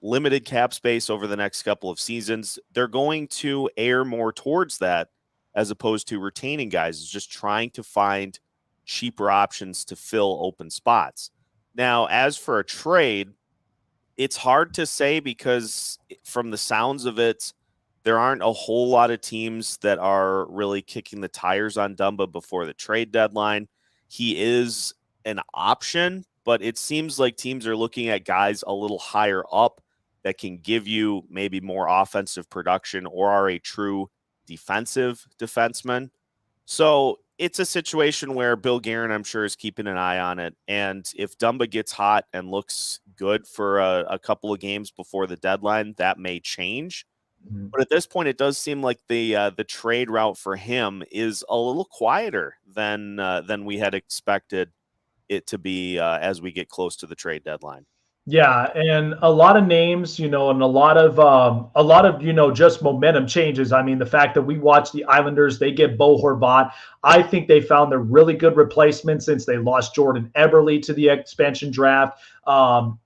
limited cap space over the next couple of seasons, they're going to err more towards that as opposed to retaining guys. It's just trying to find cheaper options to fill open spots. Now, as for a trade, it's hard to say because from the sounds of it, there aren't a whole lot of teams that are really kicking the tires on Dumba before the trade deadline. He is an option, but it seems like teams are looking at guys a little higher up that can give you maybe more offensive production or are a true defensive defenseman. So it's a situation where Bill Guerin, I'm sure, is keeping an eye on it. And if Dumba gets hot and looks good for a couple of games before the deadline, that may change. But at this point, it does seem like the trade route for him is a little quieter than we had expected it to be as we get close to the trade deadline. Yeah, and a lot of names, and a lot of just momentum changes. I mean, the fact that we watch the Islanders, they get Bo Horvat. I think they found a really good replacement since they lost Jordan Eberle to the expansion draft. And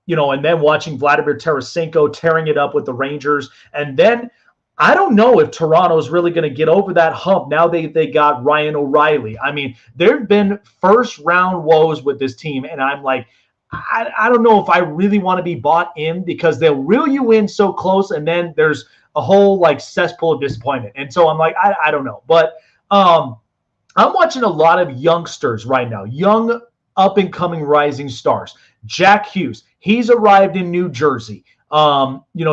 then watching Vladimir Tarasenko tearing it up with the Rangers. And then I don't know if Toronto's really going to get over that hump. Now they got Ryan O'Reilly. I mean, there have been first round woes with this team, and I'm like, I don't know if I really want to be bought in because they'll reel you in so close, and then there's a whole like cesspool of disappointment. And so I'm like, I don't know. But I'm watching a lot of youngsters right now, young up-and-coming rising stars. Jack Hughes, he's arrived in New Jersey.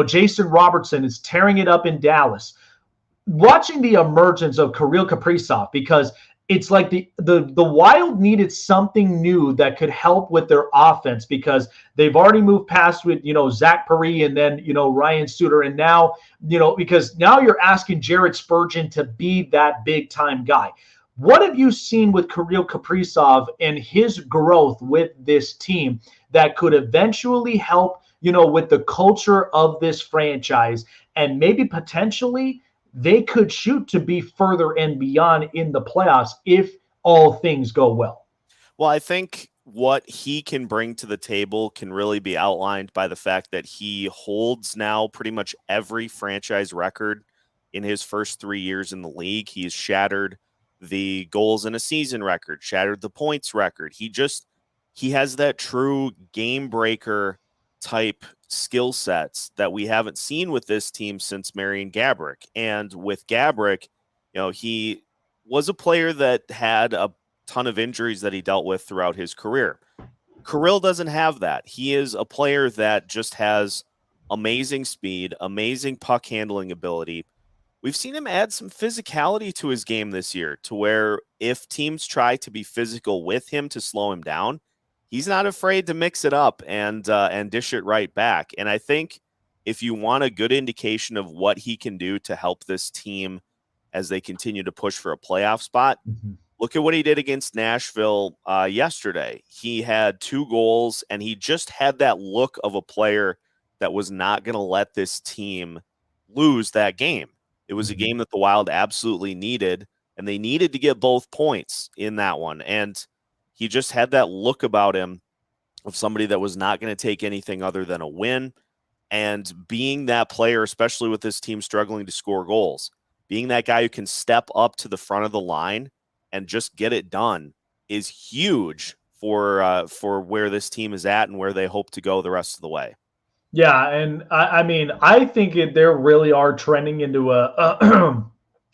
Jason Robertson is tearing it up in Dallas. Watching the emergence of Kirill Kaprizov, because it's like the Wild needed something new that could help with their offense because they've already moved past with, Zach Paris and then, Ryan Suter. And now, because now you're asking Jared Spurgeon to be that big time guy. What have you seen with Kirill Kaprizov and his growth with this team that could eventually help, with the culture of this franchise and maybe potentially they could shoot to be further and beyond in the playoffs if all things go well? Well, I think what he can bring to the table can really be outlined by the fact that he holds now pretty much every franchise record in his first 3 years in the league. He's shattered the goals in a season record, shattered the points record. He has that true game breaker type skill sets that we haven't seen with this team since Marian Gaborik. And with Gaborik, he was a player that had a ton of injuries that he dealt with throughout his career. Kirill doesn't have that. He is a player that just has amazing speed, amazing puck handling ability. We've seen him add some physicality to his game this year to where if teams try to be physical with him to slow him down, he's not afraid to mix it up and dish it right back. And I think if you want a good indication of what he can do to help this team as they continue to push for a playoff spot, look at what he did against Nashville yesterday. He had 2 goals, and he just had that look of a player that was not going to let this team lose that game. It was a game that the Wild absolutely needed, and they needed to get both points in that one. And he just had that look about him of somebody that was not going to take anything other than a win. And being that player, especially with this team struggling to score goals, being that guy who can step up to the front of the line and just get it done is huge for where this team is at and where they hope to go the rest of the way. Yeah, and I mean, I think they really are trending into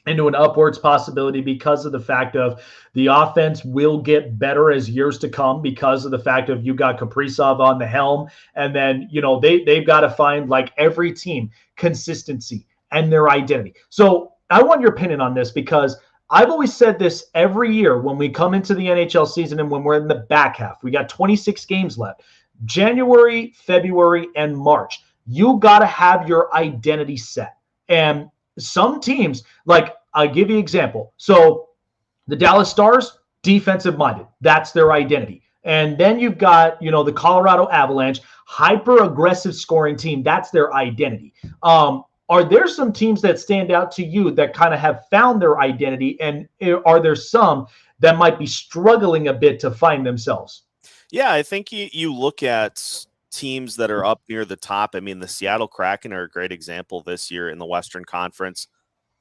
into an upwards possibility because of the fact of the offense will get better as years to come because of the fact of you got Kaprizov on the helm. And then, they've got to find, like every team, consistency and their identity. So I want your opinion on this because I've always said this every year when we come into the NHL season and when we're in the back half. We got 26 games left. January, February, and March. You got to have your identity set. And some teams, like I'll give you an example. So the Dallas Stars, defensive minded. That's their identity. And then you've got, the Colorado Avalanche, hyper aggressive scoring team. That's their identity. Are there some teams that stand out to you that kind of have found their identity? And are there some that might be struggling a bit to find themselves? Yeah, I think you look at teams that are up near the top. I mean, the Seattle Kraken are a great example this year in the Western Conference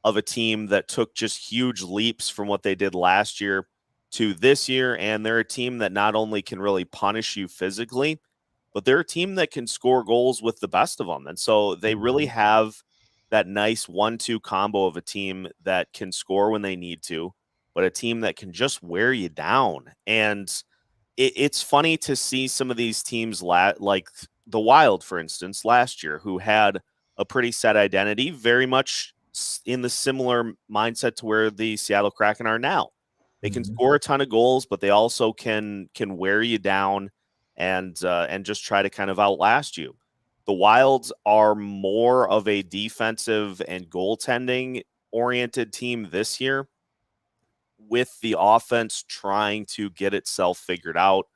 of a team that took just huge leaps from what they did last year to this year. And they're a team that not only can really punish you physically, but they're a team that can score goals with the best of them. And so they really have that nice 1-2 combo of a team that can score when they need to, but a team that can just wear you down. And it's funny to see some of these teams like the Wild, for instance, last year, who had a pretty set identity, very much in the similar mindset to where the Seattle Kraken are now. They can score a ton of goals, but they also can wear you down and just try to kind of outlast you. The Wilds are more of a defensive and goaltending oriented team this year, with the offense trying to get itself figured out.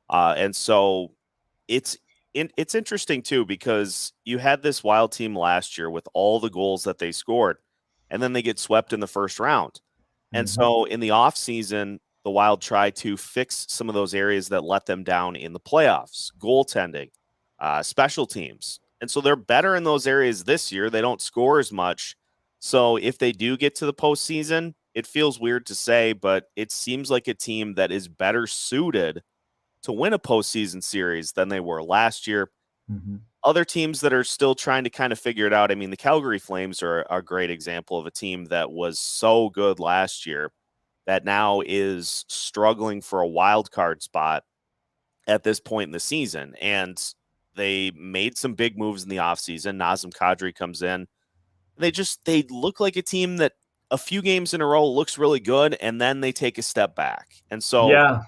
And so it's interesting too, because you had this Wild team last year with all the goals that they scored, and then they get swept in the first round. And so in the offseason, the Wild try to fix some of those areas that let them down in the playoffs, goaltending, special teams. And so they're better in those areas this year. They don't score as much. So if they do get to the postseason, it feels weird to say, but it seems like a team that is better suited to win a postseason series than they were last year. Other teams that are still trying to kind of figure it out. I mean, the Calgary Flames are a great example of a team that was so good last year that now is struggling for a wild card spot at this point in the season. And they made some big moves in the offseason. Nazem Kadri comes in. They look like a team that a few games in a row looks really good, and then they take a step back. And so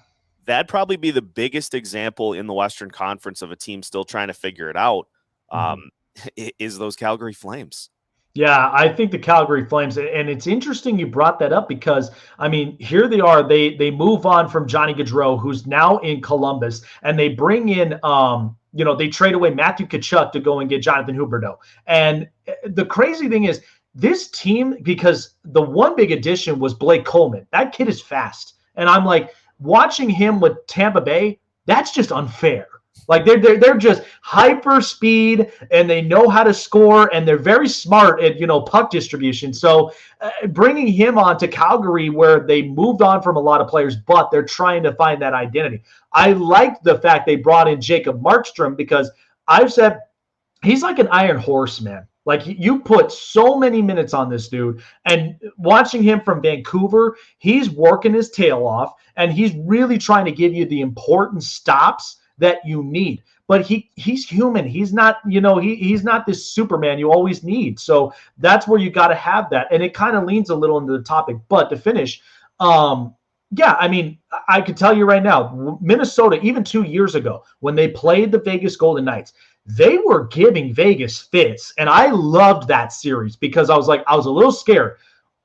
that'd probably be the biggest example in the Western Conference of a team still trying to figure it out, is those Calgary Flames. Yeah, I think the Calgary Flames, and it's interesting you brought that up because, I mean, here they are. They move on from Johnny Gaudreau, who's now in Columbus, and they bring in, they trade away Matthew Tkachuk to go and get Jonathan Huberdeau. And the crazy thing is, this team, because the one big addition was Blake Coleman. That kid is fast. And I'm like, watching him with Tampa Bay, that's just unfair. Like they're just hyper speed, and they know how to score, and they're very smart at puck distribution. So bringing him on to Calgary, where they moved on from a lot of players, but they're trying to find that identity. I liked the fact they brought in Jacob Markstrom, because I've said he's like an iron horse, man. Like, you put so many minutes on this dude, and watching him from Vancouver, he's working his tail off, and he's really trying to give you the important stops that you need. But he's human. He's not, he's not this Superman you always need. So that's where you got to have that. And it kind of leans a little into the topic. But to finish, I mean, I could tell you right now, Minnesota, even 2 years ago, when they played the Vegas Golden Knights, they were giving Vegas fits. And I loved that series because I was a little scared.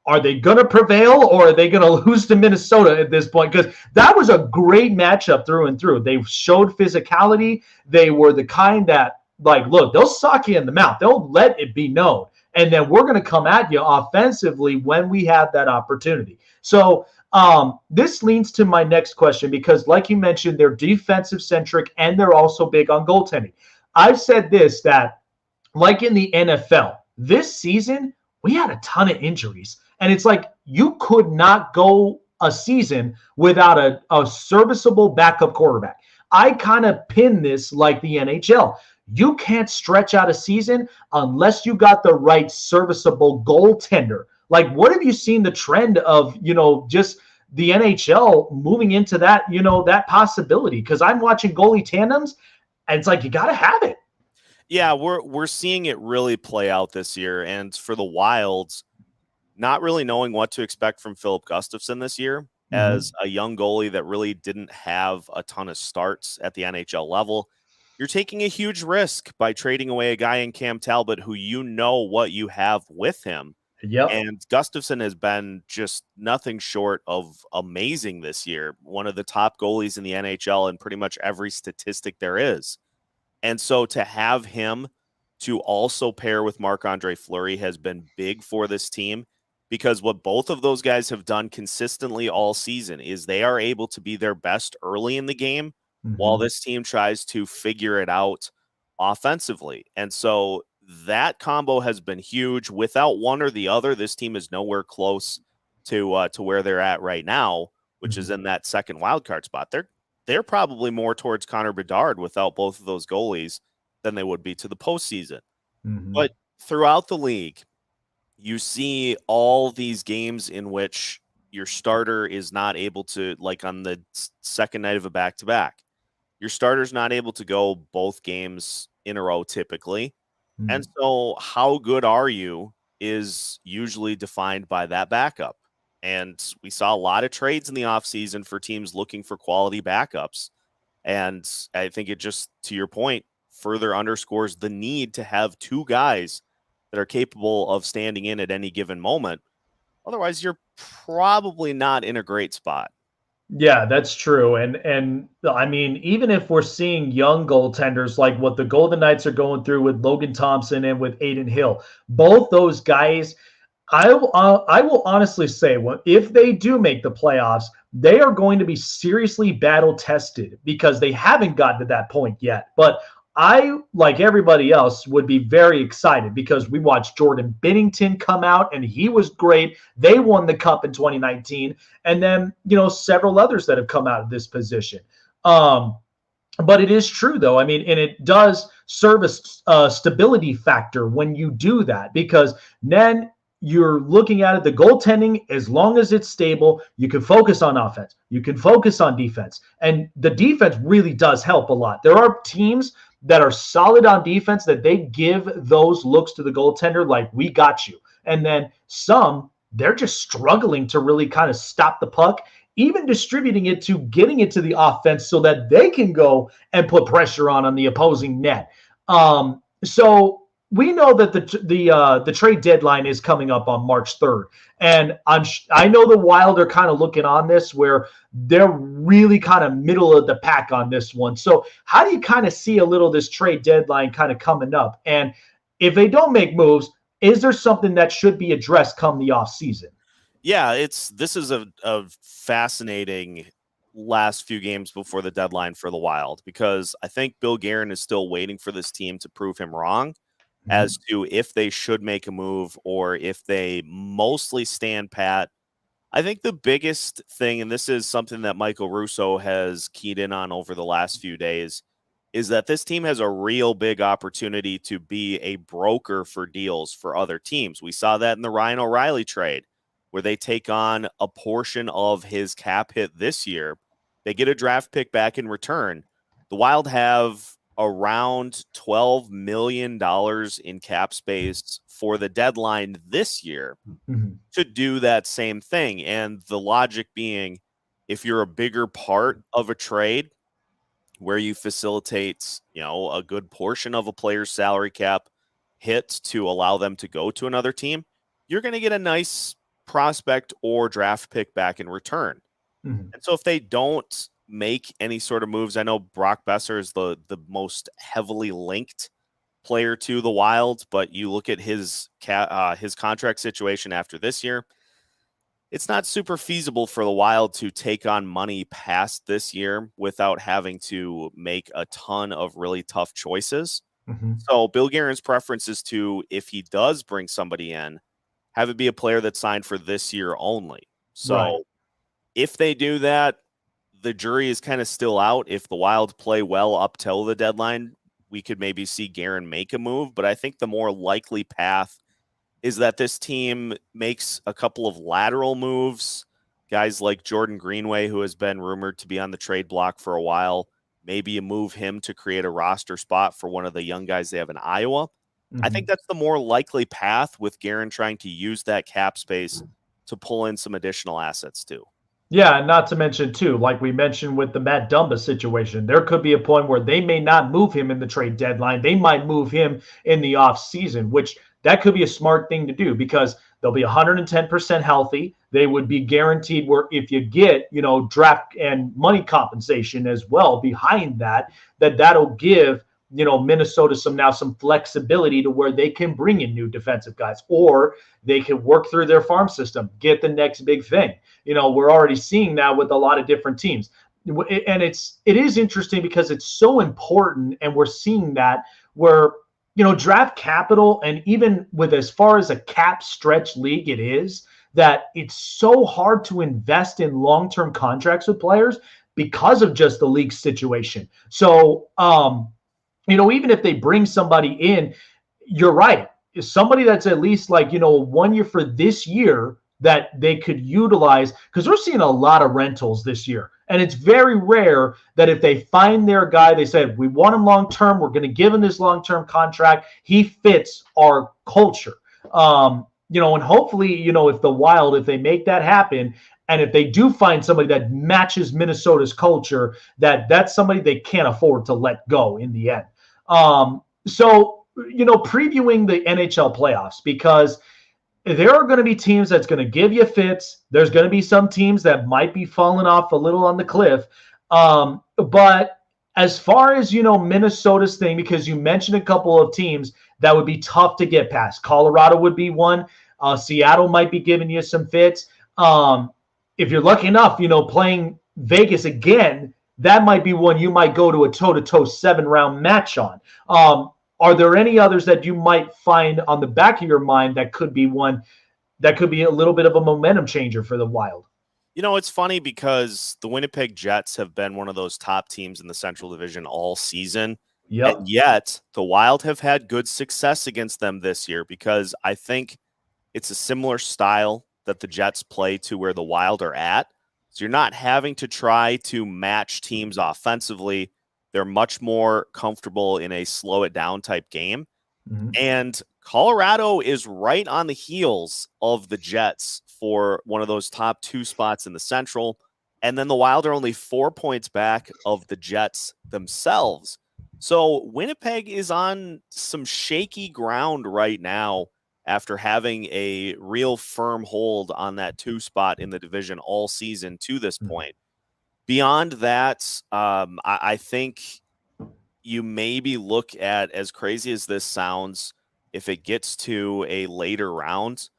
Are they going to prevail, or are they going to lose to Minnesota at this point? Because that was a great matchup through and through. They showed physicality. They were the kind that, look, they'll sock you in the mouth. They'll let it be known. And then we're going to come at you offensively when we have that opportunity. So this leads to my next question, because like you mentioned, they're defensive centric and they're also big on goaltending. I've said this, that like in the NFL, this season, we had a ton of injuries. And it's like you could not go a season without a serviceable backup quarterback. I kind of pin this like the NHL. You can't stretch out a season unless you got the right serviceable goaltender. Like, what have you seen the trend of, just the NHL moving into that, that possibility? Because I'm watching goalie tandems, and it's like you got to have it. Yeah, we're seeing it really play out this year. And for the Wilds, not really knowing what to expect from Philip Gustafsson this year as a young goalie that really didn't have a ton of starts at the NHL level, you're taking a huge risk by trading away a guy in Cam Talbot who what you have with him. Yep. And Gustafsson has been just nothing short of amazing this year. One of the top goalies in the NHL in pretty much every statistic there is. And so to have him to also pair with Marc-Andre Fleury has been big for this team, because what both of those guys have done consistently all season is they are able to be their best early in the game while this team tries to figure it out offensively. And so that combo has been huge. Without one or the other, this team is nowhere close to where they're at right now, which is in that second wild card spot. They're probably more towards Connor Bedard without both of those goalies than they would be to the postseason. But throughout the league, you see all these games in which your starter is not able to, like on the second night of a back-to-back, your starter's not able to go both games in a row typically. And so how good are you is usually defined by that backup. And we saw a lot of trades in the offseason for teams looking for quality backups. And I think it just, to your point, further underscores the need to have two guys that are capable of standing in at any given moment. Otherwise, you're probably not in a great spot. Yeah, that's true. And I mean, even if we're seeing young goaltenders like what the Golden Knights are going through with Logan Thompson and with Aiden Hill, both those guys, I will honestly say, if they do make the playoffs, they are going to be seriously battle tested because they haven't gotten to that point yet. But I, like everybody else, would be very excited because we watched Jordan Binnington come out and he was great. They won the cup in 2019. And then, several others that have come out of this position. But it is true, though. I mean, and it does serve a stability factor when you do that, because then you're looking at it, the goaltending, as long as it's stable, you can focus on offense. You can focus on defense. And the defense really does help a lot. There are teams that are solid on defense that they give those looks to the goaltender like, we got you. And then some, they're just struggling to really kind of stop the puck, even distributing it to getting it to the offense so that they can go and put pressure on the opposing net. So we know that the trade deadline is coming up on March 3rd. And I know the Wild are kind of looking on this where they're really kind of middle of the pack on this one. So how do you kind of see a little this trade deadline kind of coming up? And if they don't make moves, is there something that should be addressed come the offseason? Yeah, this is a fascinating last few games before the deadline for the Wild, because I think Bill Guerin is still waiting for this team to prove him wrong as to if they should make a move or if they mostly stand pat. I think the biggest thing, and this is something that Michael Russo has keyed in on over the last few days, is that this team has a real big opportunity to be a broker for deals for other teams. We saw that in the Ryan O'Reilly trade, where they take on a portion of his cap hit this year. They get a draft pick back in return. The Wild have around $12 million in cap space for the deadline this year to do that same thing. And the logic being, if you're a bigger part of a trade where you facilitate, a good portion of a player's salary cap hit to allow them to go to another team, you're going to get a nice prospect or draft pick back in return. And so if they don't make any sort of moves, I know Brock Besser is the most heavily linked player to the Wild, but you look at his contract situation after this year, it's not super feasible for the Wild to take on money past this year without having to make a ton of really tough choices. So Bill Guerin's preference is to, if he does bring somebody in, have it be a player that's signed for this year only. So if they do that, the jury is kind of still out. If the Wild play well up till the deadline, we could maybe see Guerin make a move. But I think the more likely path is that this team makes a couple of lateral moves. Guys like Jordan Greenway, who has been rumored to be on the trade block for a while, maybe you move him to create a roster spot for one of the young guys they have in Iowa. I think that's the more likely path, with Guerin trying to use that cap space to pull in some additional assets too. Yeah, and not to mention, too, like we mentioned with the Matt Dumba situation, there could be a point where they may not move him in the trade deadline. They might move him in the offseason, which that could be a smart thing to do, because They'll be 110% healthy. They would be guaranteed where if you get, draft and money compensation as well behind that'll give, Minnesota some flexibility to where they can bring in new defensive guys, or they can work through their farm system, get the next big thing. We're already seeing that with a lot of different teams. And it is interesting because it's so important, and we're seeing that where, draft capital, and even with as far as a cap stretch league it is, that it's so hard to invest in long-term contracts with players because of just the league situation. So, even if they bring somebody in, you're right. Somebody that's at least 1 year for this year that they could utilize, because we're seeing a lot of rentals this year. And it's very rare that if they find their guy, they said, we want him long-term, we're going to give him this long-term contract, he fits our culture. And hopefully, if the Wild, if they make that happen, and if they do find somebody that matches Minnesota's culture, that's somebody they can't afford to let go in the end. So, previewing the NHL playoffs, because there are going to be teams that's going to give you fits. There's going to be some teams that might be falling off a little on the cliff. But as far as, Minnesota's thing, because you mentioned a couple of teams that would be tough to get past. Colorado would be one. Seattle might be giving you some fits. If you're lucky enough, playing Vegas again, that might be one you might go to a toe-to-toe 7-round match on. Are there any others that you might find on the back of your mind that could be one that could be a little bit of a momentum changer for the Wild? It's funny because the Winnipeg Jets have been one of those top teams in the Central Division all season. Yep. And yet the Wild have had good success against them this year, because I think it's a similar style that the Jets play to where the Wild are at. So you're not having to try to match teams offensively. They're much more comfortable in a slow it down type game. Mm-hmm. And Colorado is right on the heels of the Jets for one of those top 2 spots in the Central. And then the Wild are only 4 points back of the Jets themselves. So Winnipeg is on some shaky ground right now after having a real firm hold on that 2 spot in the division all season to this point. Beyond that, I think you maybe look at, as crazy as this sounds, if it gets to a later round,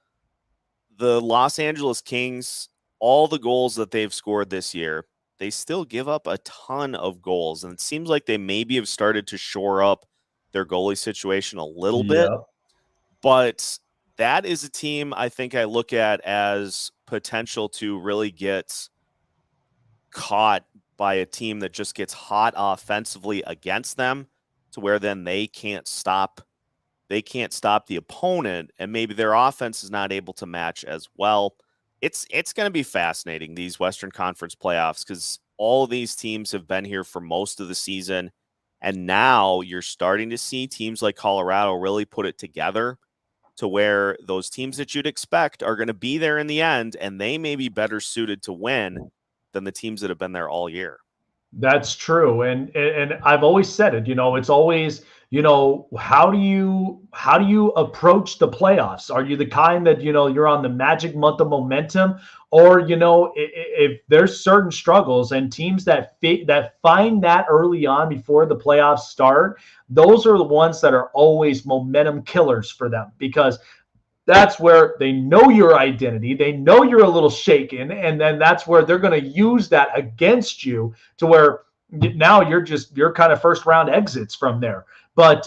the Los Angeles Kings, all the goals that they've scored this year, they still give up a ton of goals. And it seems like they maybe have started to shore up their goalie situation a little bit. But that is a team I think I look at as potential to really get caught by a team that just gets hot offensively against them, to where then they can't stop the opponent, and maybe their offense is not able to match as well. It's going to be fascinating, these Western Conference playoffs, because all of these teams have been here for most of the season, and now you're starting to see teams like Colorado really put it together to where those teams that you'd expect are going to be there in the end, and they may be better suited to win than the teams that have been there all year. That's true. And I've always said it, it's always, how do you approach the playoffs? Are you the kind that, you're on the magic month of momentum, or, if there's certain struggles and teams that find that early on before the playoffs start, those are the ones that are always momentum killers for them, because that's where they know your identity. They know you're a little shaken. And then that's where they're going to use that against you, to where now you're kind of first round exits from there. But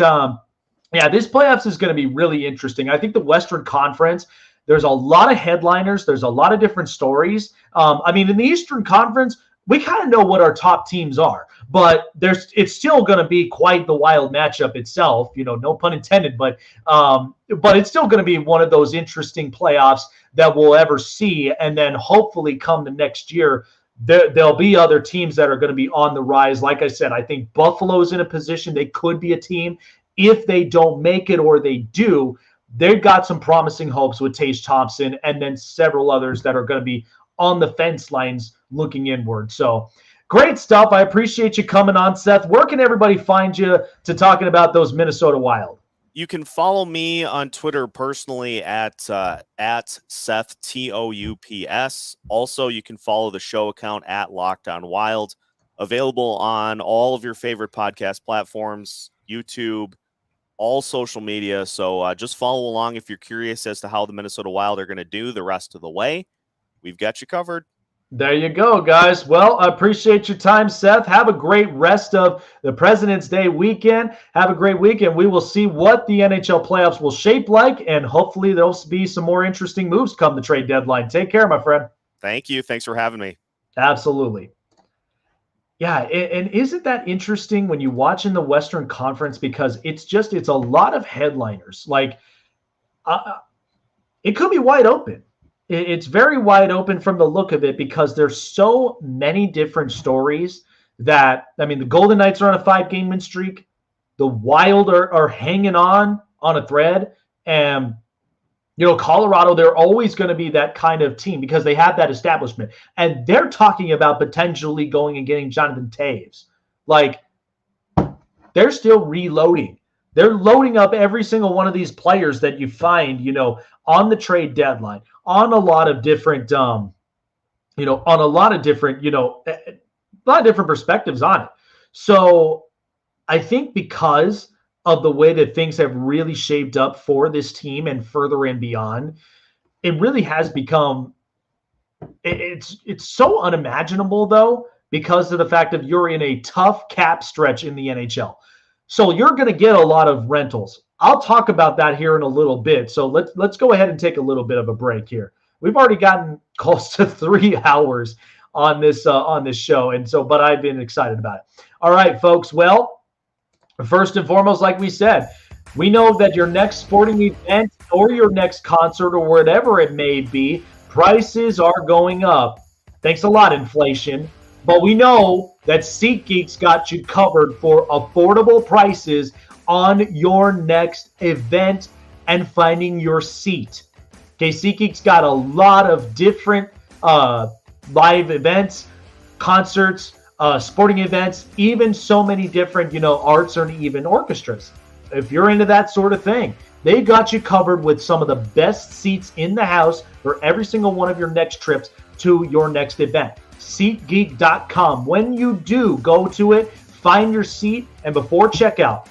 this playoffs is going to be really interesting. I think the Western Conference, there's a lot of headliners. There's a lot of different stories. In the Eastern Conference, we kind of know what our top teams are, but it's still going to be quite the wild matchup itself, no pun intended, but it's still going to be one of those interesting playoffs that we'll ever see. And then hopefully come the next year, there'll be other teams that are going to be on the rise. Like I said, I think Buffalo's in a position, they could be a team. If they don't make it, or they do, they've got some promising hopes with Tage Thompson, and then several others that are going to be on the fence lines looking inward. So great stuff. I appreciate you coming on, Seth. Where can everybody find you to talking about those Minnesota Wild? You can follow me on Twitter personally at Seth TOUPS. Also, you can follow the show account at Locked On Wild. Available on all of your favorite podcast platforms, YouTube, all social media. So just follow along if you're curious as to how the Minnesota Wild are going to do the rest of the way. We've got you covered. There you go, guys. Well, I appreciate your time, Seth. Have a great rest of the President's Day weekend. Have a great weekend. We will see what the NHL playoffs will shape like, and hopefully there'll be some more interesting moves come the trade deadline. Take care, my friend. Thank you. Thanks for having me. Absolutely. Yeah, and isn't that interesting when you watch in the Western Conference, because it's a lot of headliners. Like, it could be wide open. It's very wide open from the look of it, because there's so many different stories that, I mean, the Golden Knights are on a 5-game win streak. The Wild are hanging on a thread. And, Colorado, they're always going to be that kind of team because they have that establishment. And they're talking about potentially going and getting Jonathan Toews. Like, they're still reloading. They're loading up every single one of these players that you find, on the trade deadline, on a lot of different, on a lot of different, a lot of different perspectives on it. So I think because of the way that things have really shaped up for this team and further and beyond, it really has become, it's so unimaginable, though, because of the fact that you're in a tough cap stretch in the NHL. So you're going to get a lot of rentals. I'll talk about that here in a little bit. So let's go ahead and take a little bit of a break here. We've already gotten close to 3 hours on this show, but I've been excited about it. All right, folks. Well, first and foremost, like we said, we know that your next sporting event or your next concert or whatever it may be, prices are going up. Thanks a lot, inflation. But we know that SeatGeek's got you covered for affordable prices on your next event and finding your seat. Okay, SeatGeek's got a lot of different live events, concerts, sporting events, even so many different, arts or even orchestras. If you're into that sort of thing, they got you covered with some of the best seats in the house for every single one of your next trips to your next event. SeatGeek.com. When you do go to it, find your seat, and before checkout,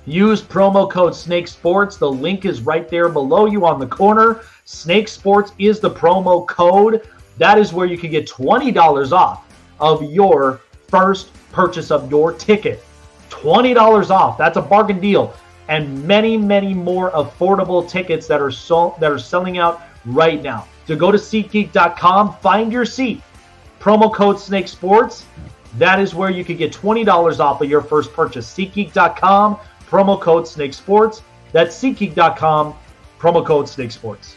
use promo code SNAKESPORTS. The link is right there below you on the corner. Snake Sports is the promo code. That is where you can get $20 off of your first purchase of your ticket. $20 off. That's a bargain deal. And many, many more affordable tickets that are selling out right now. So go to SeatGeek.com, find your seat. Promo code SNAKESPORTS. That is where you can get $20 off of your first purchase. SeatGeek.com, promo code SNAKESPORTS. That's SeatGeek.com, promo code SNAKESPORTS.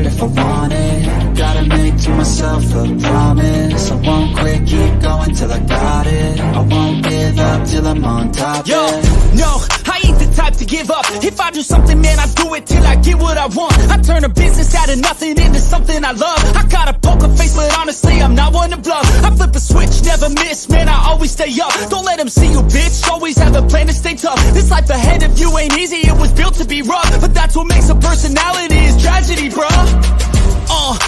If I want it, gotta make to myself a promise. I won't quit, keep going till I got it. I won't give up till I'm on top. Yo, no, I ain't the type to give up. If I do something, man, I do it till I get what I want. I turn a business out of nothing into something I love. I got a poker face, but honestly, I'm not one to bluff. I flip a switch, never miss, man, I always stay up. Don't let them see you, bitch, always have a plan to stay tough. This life ahead of you ain't easy, it was built to be rough. But that's what makes a personality, is tragedy, bruh.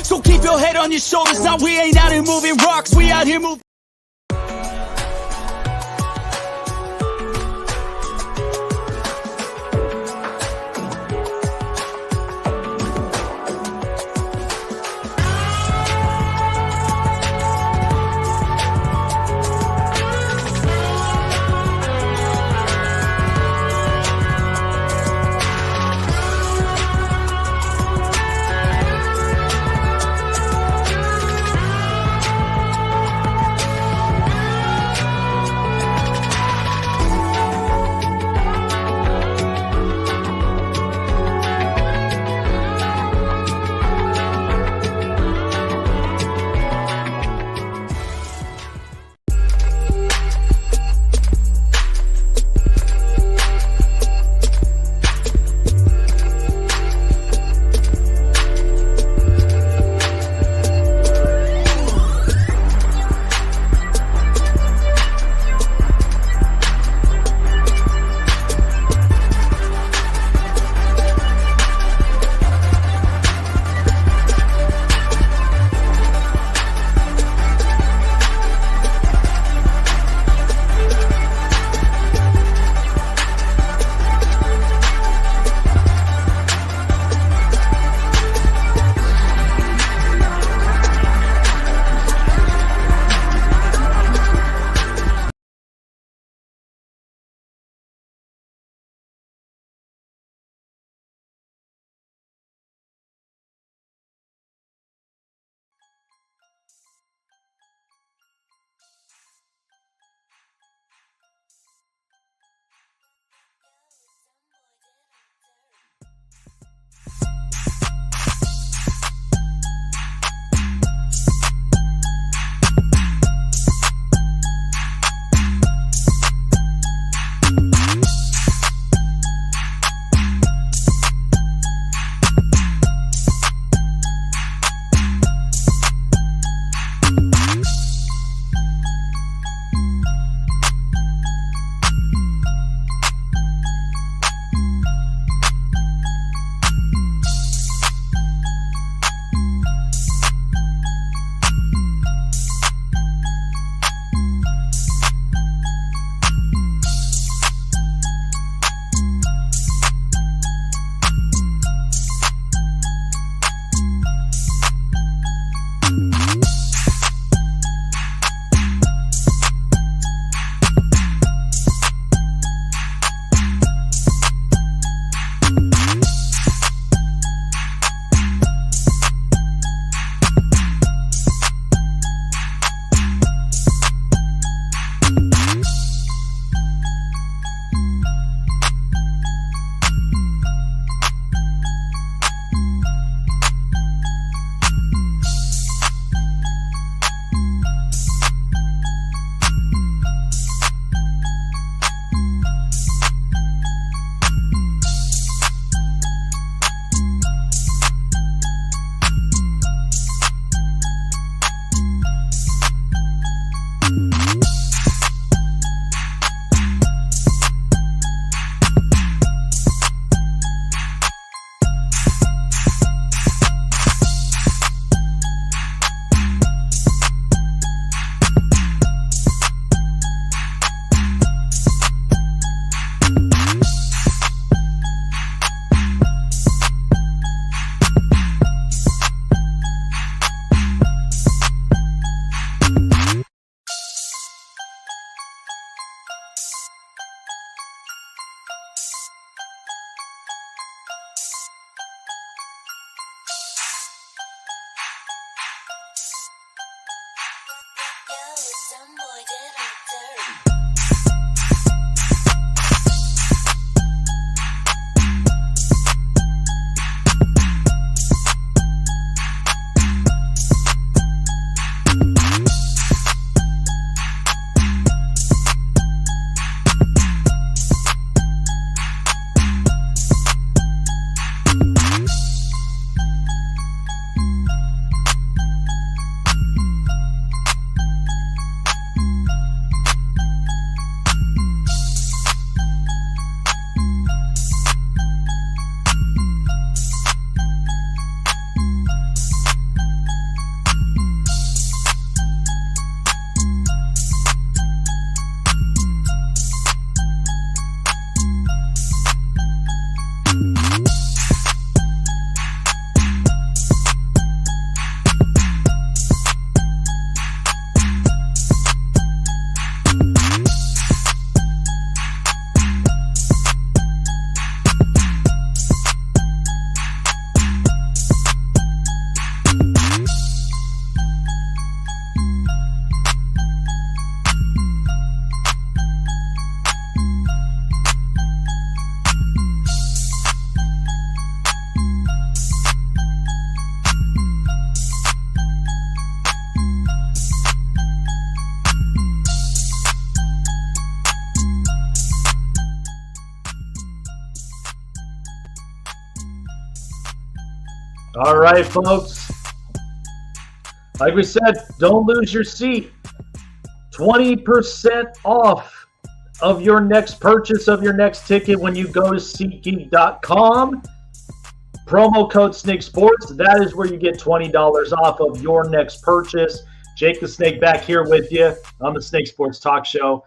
So keep your head on your shoulders. Now we ain't out here moving rocks, we out here moving. All right, folks. Like we said, don't lose your seat. 20% off of your next purchase of your next ticket when you go to SeatGeek.com. Promo code Snake Sports. That is where you get $20 off of your next purchase. Jake the Snake back here with you on the Snake Sports Talk Show.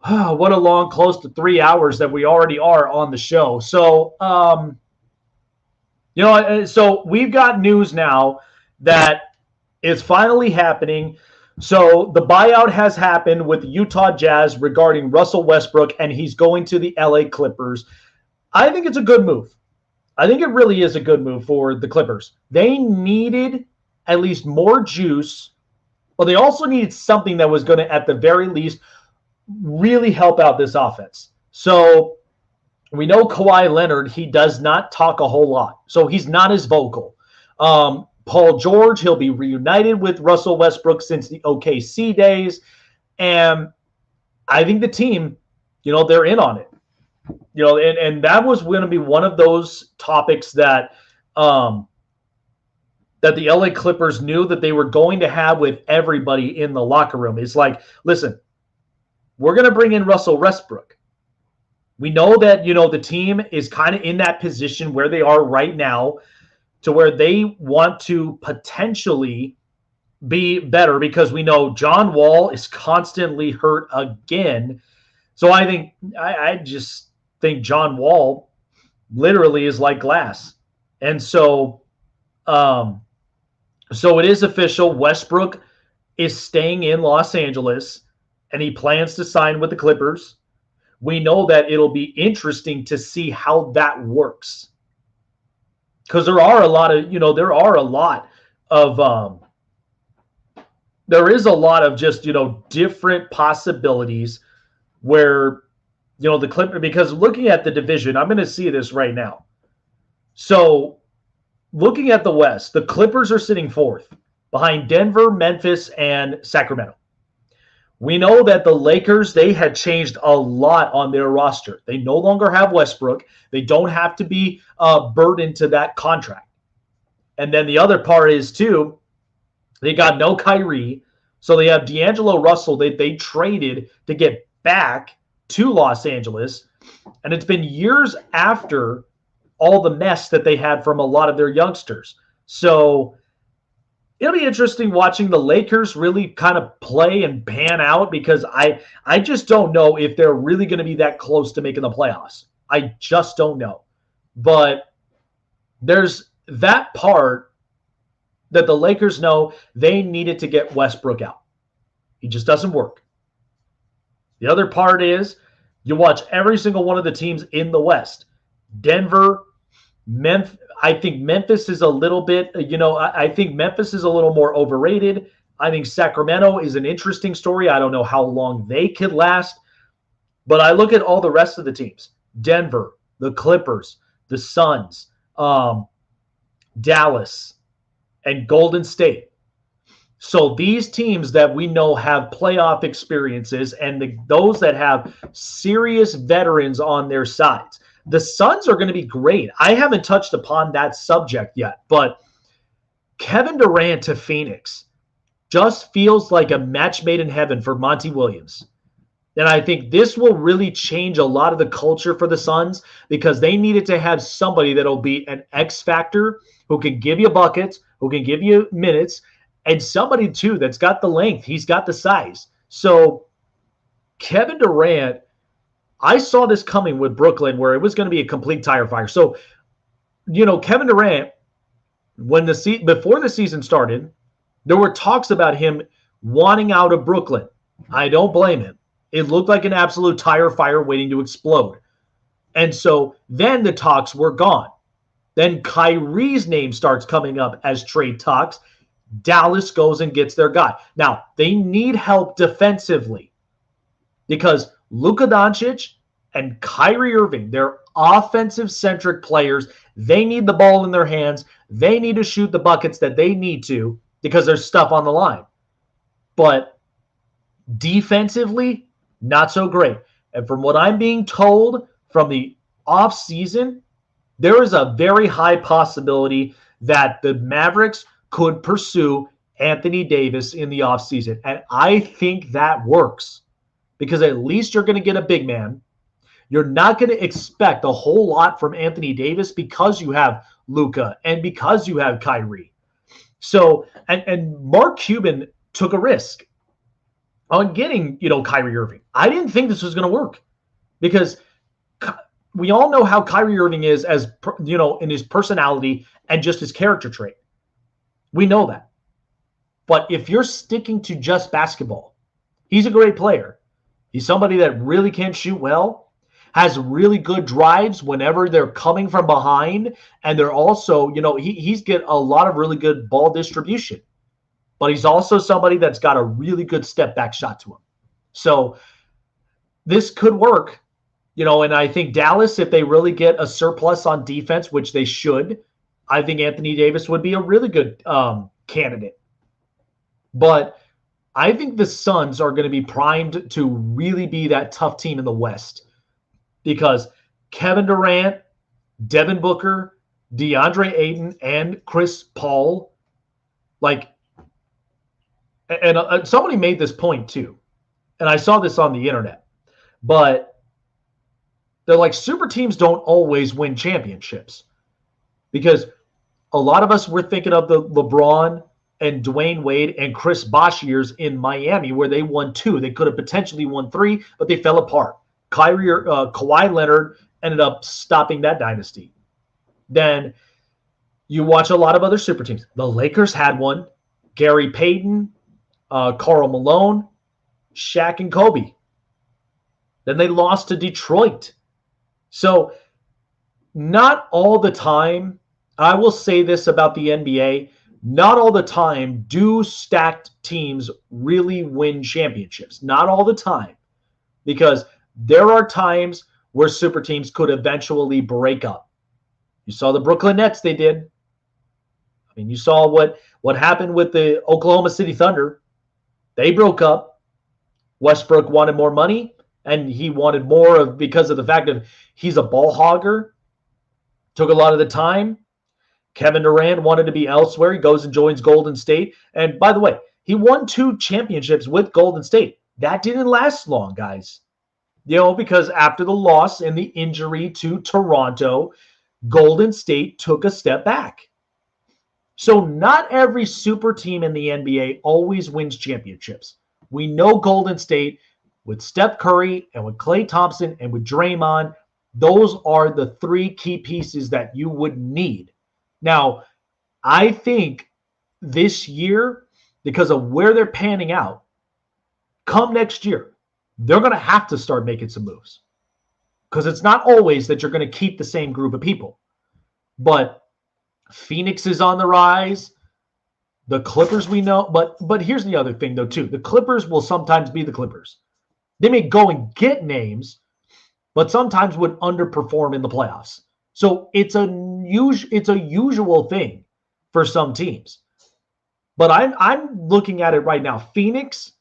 What a long, close to 3 hours that we already are on the show. So, so we've got news now that it's finally happening. So the buyout has happened with the Utah Jazz regarding Russell Westbrook, and he's going to the LA Clippers. I think it's a good move. I think it really is a good move for the Clippers. They needed at least more juice, but they also needed something that was going to, at the very least, really help out this offense. So we know Kawhi Leonard, he does not talk a whole lot, so he's not as vocal. Paul George, he'll be reunited with Russell Westbrook since the OKC days. And I think the team, they're in on it. And that was going to be one of those topics that that the LA Clippers knew that they were going to have with everybody in the locker room. It's like, listen, we're going to bring in Russell Westbrook. We know that, the team is kind of in that position where they are right now, to where they want to potentially be better, because we know John Wall is constantly hurt again. So I just think John Wall literally is like glass. And so it is official. Westbrook is staying in Los Angeles, and he plans to sign with the Clippers. We know that it'll be interesting to see how that works. Because there is a lot of just, different possibilities where, the Clippers, because looking at the division, I'm going to see this right now. So looking at the West, the Clippers are sitting fourth behind Denver, Memphis, and Sacramento. We know that the Lakers, they had changed a lot on their roster. They no longer have Westbrook. They don't have to be burdened to that contract. And then the other part is, too, they got no Kyrie. So they have D'Angelo Russell that they traded to get back to Los Angeles. And it's been years after all the mess that they had from a lot of their youngsters. So it'll be interesting watching the Lakers really kind of play and pan out, because I just don't know if they're really going to be that close to making the playoffs. I just don't know. But there's that part that the Lakers know they needed to get Westbrook out. He just doesn't work. The other part is you watch every single one of the teams in the West. Denver, Memphis. I think Memphis is a little bit, I think Memphis is a little more overrated. I think Sacramento is an interesting story. I don't know how long they could last. But I look at all the rest of the teams. Denver, the Clippers, the Suns, Dallas, and Golden State. So these teams that we know have playoff experiences, and those that have serious veterans on their sides. The Suns are going to be great. I haven't touched upon that subject yet, but Kevin Durant to Phoenix just feels like a match made in heaven for Monty Williams. And I think this will really change a lot of the culture for the Suns, because they needed to have somebody that'll be an X factor, who can give you buckets, who can give you minutes, and somebody, too, that's got the length. He's got the size. So Kevin Durant, I saw this coming with Brooklyn, where it was going to be a complete tire fire. So, Kevin Durant, before the season started, there were talks about him wanting out of Brooklyn. I don't blame him. It looked like an absolute tire fire waiting to explode. And so then the talks were gone. Then Kyrie's name starts coming up as trade talks. Dallas goes and gets their guy. Now, they need help defensively, because Luka Doncic and Kyrie Irving, they're offensive-centric players. They need the ball in their hands. They need to shoot the buckets that they need to, because there's stuff on the line. But defensively, not so great. And from what I'm being told from the offseason, there is a very high possibility that the Mavericks could pursue Anthony Davis in the offseason. And I think that works because at least you're going to get a big man. You're not going to expect a whole lot from Anthony Davis because you have Luka and because you have Kyrie. So, and Mark Cuban took a risk on getting, Kyrie Irving. I didn't think this was going to work because we all know how Kyrie Irving is as, in his personality and just his character trait. We know that. But if you're sticking to just basketball, he's a great player. He's somebody that really can shoot well, has really good drives whenever they're coming from behind, and they're also, he's get a lot of really good ball distribution. But he's also somebody that's got a really good step back shot to him. So this could work, and I think Dallas, if they really get a surplus on defense, which they should, I think Anthony Davis would be a really good candidate. But I think the Suns are going to be primed to really be that tough team in the West because Kevin Durant, Devin Booker, DeAndre Ayton, and Chris Paul, and somebody made this point too, and I saw this on the internet, but they're like, super teams don't always win championships because a lot of us were thinking of the LeBron and Dwayne Wade and Chris Bosh years in Miami where they won 2. They could have potentially won 3, but they fell apart. Kawhi Leonard ended up stopping that dynasty. Then you watch a lot of other super teams. The Lakers had one. Gary Payton, Karl Malone, Shaq and Kobe. Then they lost to Detroit. So not all the time, I will say this about the NBA, not all the time do stacked teams really win championships. Not all the time. Because there are times where super teams could eventually break up. You saw the Brooklyn Nets, they did. I mean, you saw what happened with the Oklahoma City Thunder. They broke up. Westbrook wanted more money, and he wanted more because of the fact that he's a ball hogger. Took a lot of the time. Kevin Durant wanted to be elsewhere. He goes and joins Golden State. And by the way, he won 2 championships with Golden State. That didn't last long, guys. Because after the loss and the injury to Toronto, Golden State took a step back. So not every super team in the NBA always wins championships. We know Golden State with Steph Curry and with Klay Thompson and with Draymond, those are the 3 key pieces that you would need. Now, I think this year, because of where they're panning out, come next year, they're going to have to start making some moves. Because it's not always that you're going to keep the same group of people. But Phoenix is on the rise. The Clippers we know. But here's the other thing, though, too. The Clippers will sometimes be the Clippers. They may go and get names, but sometimes would underperform in the playoffs. So it's a usual thing for some teams. But I'm looking at it right now. Phoenix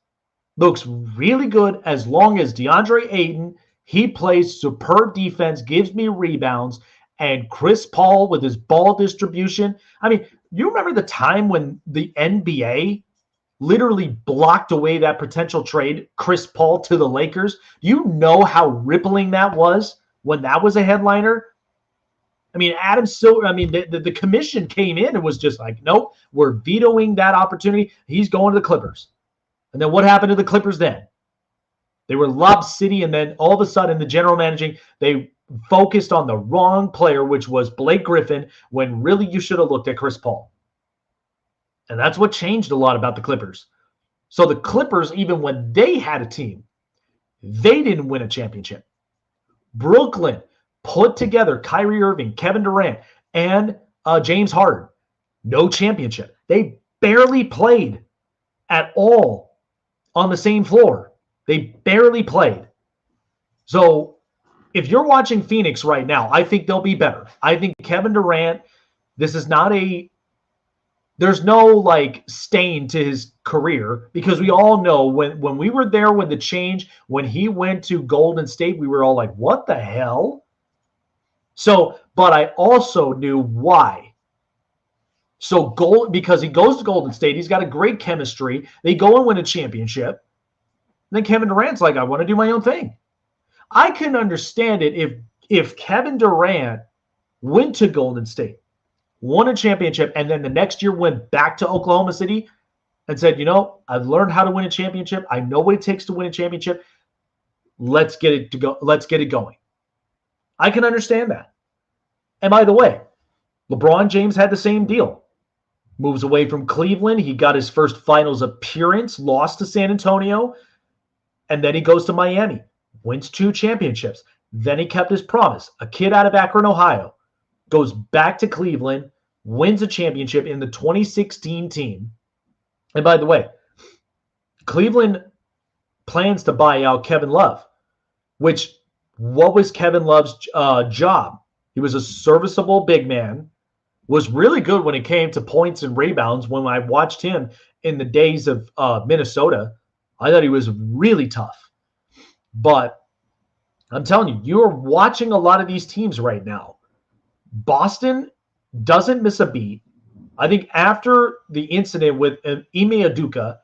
looks really good as long as DeAndre Ayton, he plays superb defense, gives me rebounds, and Chris Paul with his ball distribution. I mean, you remember the time when the NBA literally blocked away that potential trade, Chris Paul to the Lakers? Do you know how rippling that was when that was a headliner? I mean, Adam Silver, the commission came in and was just like, nope, we're vetoing that opportunity. He's going to the Clippers. And then what happened to the Clippers then? They were Lob City, and then all of a sudden the general managing, they focused on the wrong player, which was Blake Griffin, when really you should have looked at Chris Paul. And that's what changed a lot about the Clippers. So the Clippers, even when they had a team, they didn't win a championship. Brooklyn put together Kyrie Irving, Kevin Durant, and James Harden. No championship. They barely played at all on the same floor. They barely played. So if you're watching Phoenix right now, I think they'll be better. I think Kevin Durant, this is not there's no stain to his career, because we all know when we were there with the change, when he went to Golden State, we were all like, what the hell? So, but I also knew why. So because he goes to Golden State, he's got a great chemistry. They go and win a championship. And then Kevin Durant's like, I want to do my own thing. I can understand it if Kevin Durant went to Golden State, won a championship, and then the next year went back to Oklahoma City and said, I've learned how to win a championship. I know what it takes to win a championship. Let's get it going. I can understand that. And by the way, LeBron James had the same deal. Moves away from Cleveland. He got his first finals appearance, lost to San Antonio, and then he goes to Miami, wins 2 championships. Then he kept his promise. A kid out of Akron, Ohio, goes back to Cleveland, wins a championship in the 2016 team. And by the way, Cleveland plans to buy out Kevin Love, what was Kevin Love's job? He was a serviceable big man, was really good when it came to points and rebounds. When I watched him in the days of Minnesota, I thought he was really tough. But I'm telling you, you are watching a lot of these teams right now. Boston doesn't miss a beat. I think after the incident with Ime Udoka,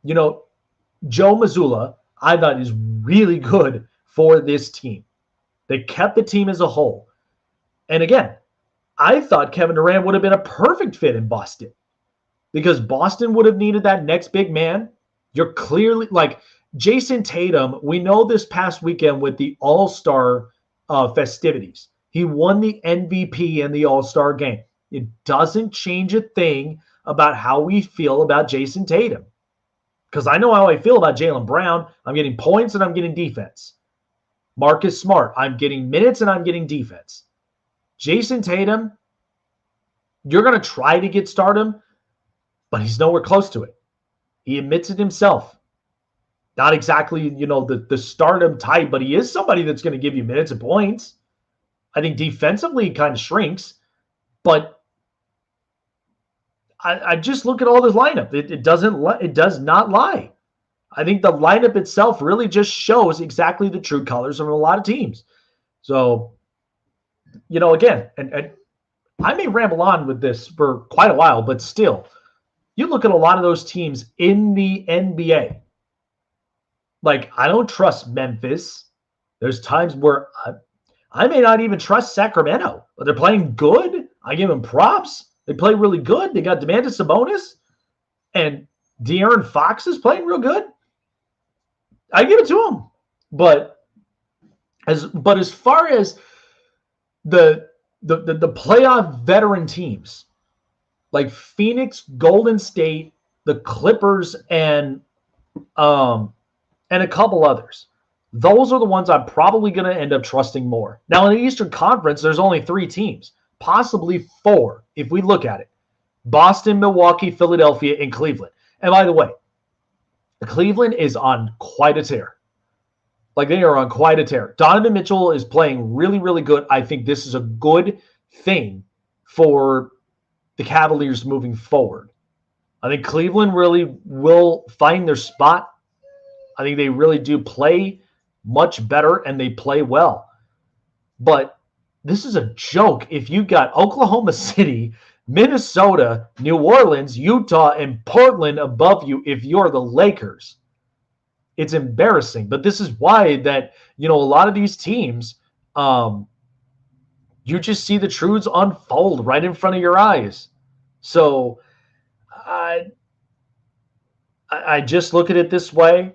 Joe Mazzulla, I thought is really good for this team. They kept the team as a whole. And again, I thought Kevin Durant would have been a perfect fit in Boston because Boston would have needed that next big man. You're clearly like Jason Tatum. We know this past weekend with the All-Star festivities, he won the MVP in the All-Star game. It doesn't change a thing about how we feel about Jason Tatum. Because I know how I feel about Jaylen Brown. I'm getting points and I'm getting defense. Marcus Smart, I'm getting minutes and I'm getting defense. Jason Tatum, you're going to try to get stardom, but he's nowhere close to it. He admits it himself. Not exactly, the stardom type, but he is somebody that's going to give you minutes and points. I think defensively he kind of shrinks, but I just look at all this lineup. It does not lie. I think the lineup itself really just shows exactly the true colors of a lot of teams. So, again, and I may ramble on with this for quite a while, but still, you look at a lot of those teams in the NBA. Like, I don't trust Memphis. There's times where I may not even trust Sacramento, but they're playing good. I give them props. They play really good. They got Domantas Sabonis, and De'Aaron Fox is playing real good. I give it to them. But as far as the playoff veteran teams like Phoenix, Golden State, the Clippers, and a couple others, those are the ones I'm probably going to end up trusting more. Now, in the Eastern Conference, there's only 3 teams, possibly 4, if we look at it. Boston, Milwaukee, Philadelphia, and Cleveland. And by the way, Cleveland is on quite a tear. Like, they are on quite a tear. Donovan Mitchell is playing really, really good. I think this is a good thing for the Cavaliers moving forward. I think Cleveland really will find their spot. I think they really do play much better, and they play well. But this is a joke if you got Oklahoma City, Minnesota, New Orleans, Utah, and Portland above you if you're the Lakers. It's embarrassing. But this is why that, a lot of these teams, you just see the truths unfold right in front of your eyes. So I just look at it this way.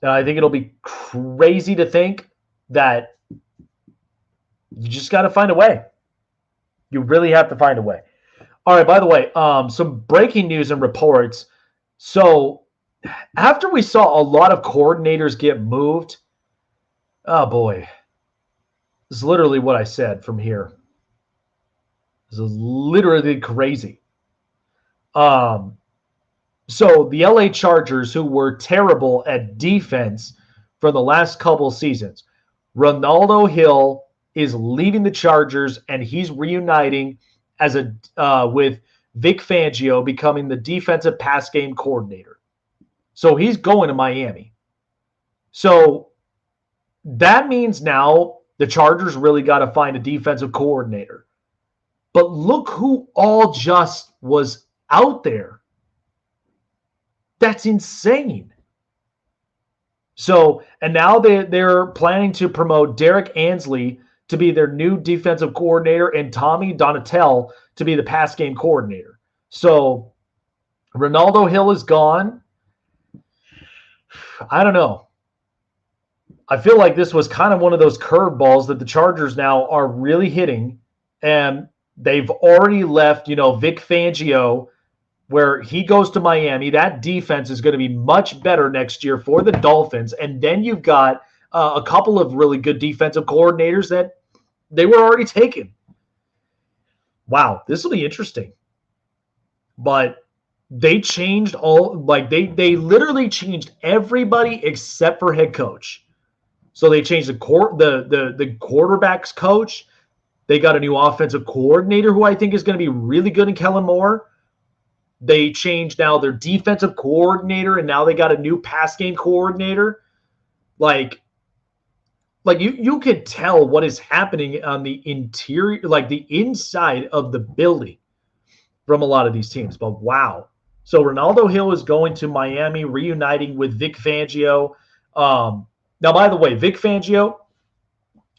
I think it'll be crazy to think that you just got to find a way. You really have to find a way. All right, by the way, some breaking news and reports. So after we saw a lot of coordinators get moved, oh boy, this is literally what I said from here. This is literally crazy. So the LA Chargers, who were terrible at defense for the last couple seasons, Ronaldo Hill is leaving the Chargers, and he's reuniting with Vic Fangio, becoming the defensive pass game coordinator. So he's going to Miami. So that means now the Chargers really got to find a defensive coordinator. But look who all just was out there. That's insane. So, and now they're planning to promote Derek Ansley to be their new defensive coordinator and Tommy Donatel to be the pass game coordinator. So, Ronaldo Hill is gone. I don't know. I feel like this was kind of one of those curveballs that the Chargers now are really hitting, and they've already left, Vic Fangio, where he goes to Miami. That defense is going to be much better next year for the Dolphins. And then you've got a couple of really good defensive coordinators that they were already taken. Wow, this will be interesting. But they changed they literally changed everybody except for head coach. So they changed the quarterback's coach. They got a new offensive coordinator who I think is going to be really good in Kellen Moore. They changed now their defensive coordinator, and now they got a new pass game coordinator. Like you could tell what is happening on the interior, like the inside of the building from a lot of these teams. But wow. So Ronaldo Hill is going to Miami, reuniting with Vic Fangio. Now, by the way, Vic Fangio,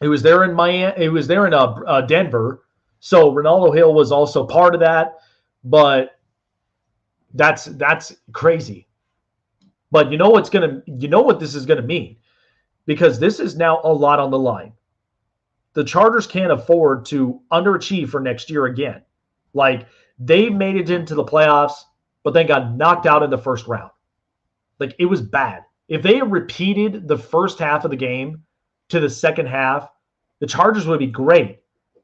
he was there in Miami. He was there in Denver. So Ronaldo Hill was also part of that. But that's crazy. But you know what this is gonna mean, because this is now a lot on the line. The Chargers can't afford to underachieve for next year again. Like, they made it into the playoffs, but then got knocked out in the first round. Like, it was bad. If they had repeated the first half of the game to the second half, the Chargers would be great.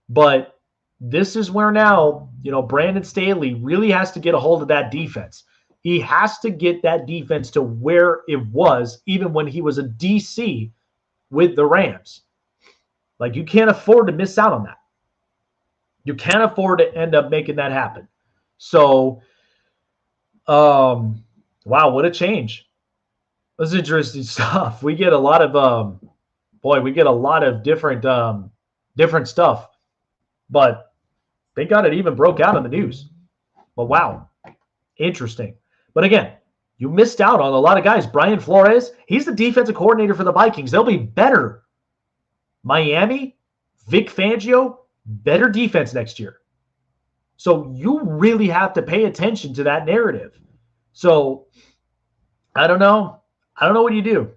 But this is where now, Brandon Staley really has to get a hold of that defense. He has to get that defense to where it was even when he was a DC with the Rams. Like, you can't afford to miss out on that. You can't afford to end up making that happen. So, wow, what a change. This is interesting stuff. We get a lot of, different stuff. But thank God it even broke out in the news. But wow, interesting. But again, you missed out on a lot of guys. Brian Flores, he's the defensive coordinator for the Vikings. They'll be better. Miami, Vic Fangio, better defense next year. So you really have to pay attention to that narrative. So I don't know. I don't know what you do.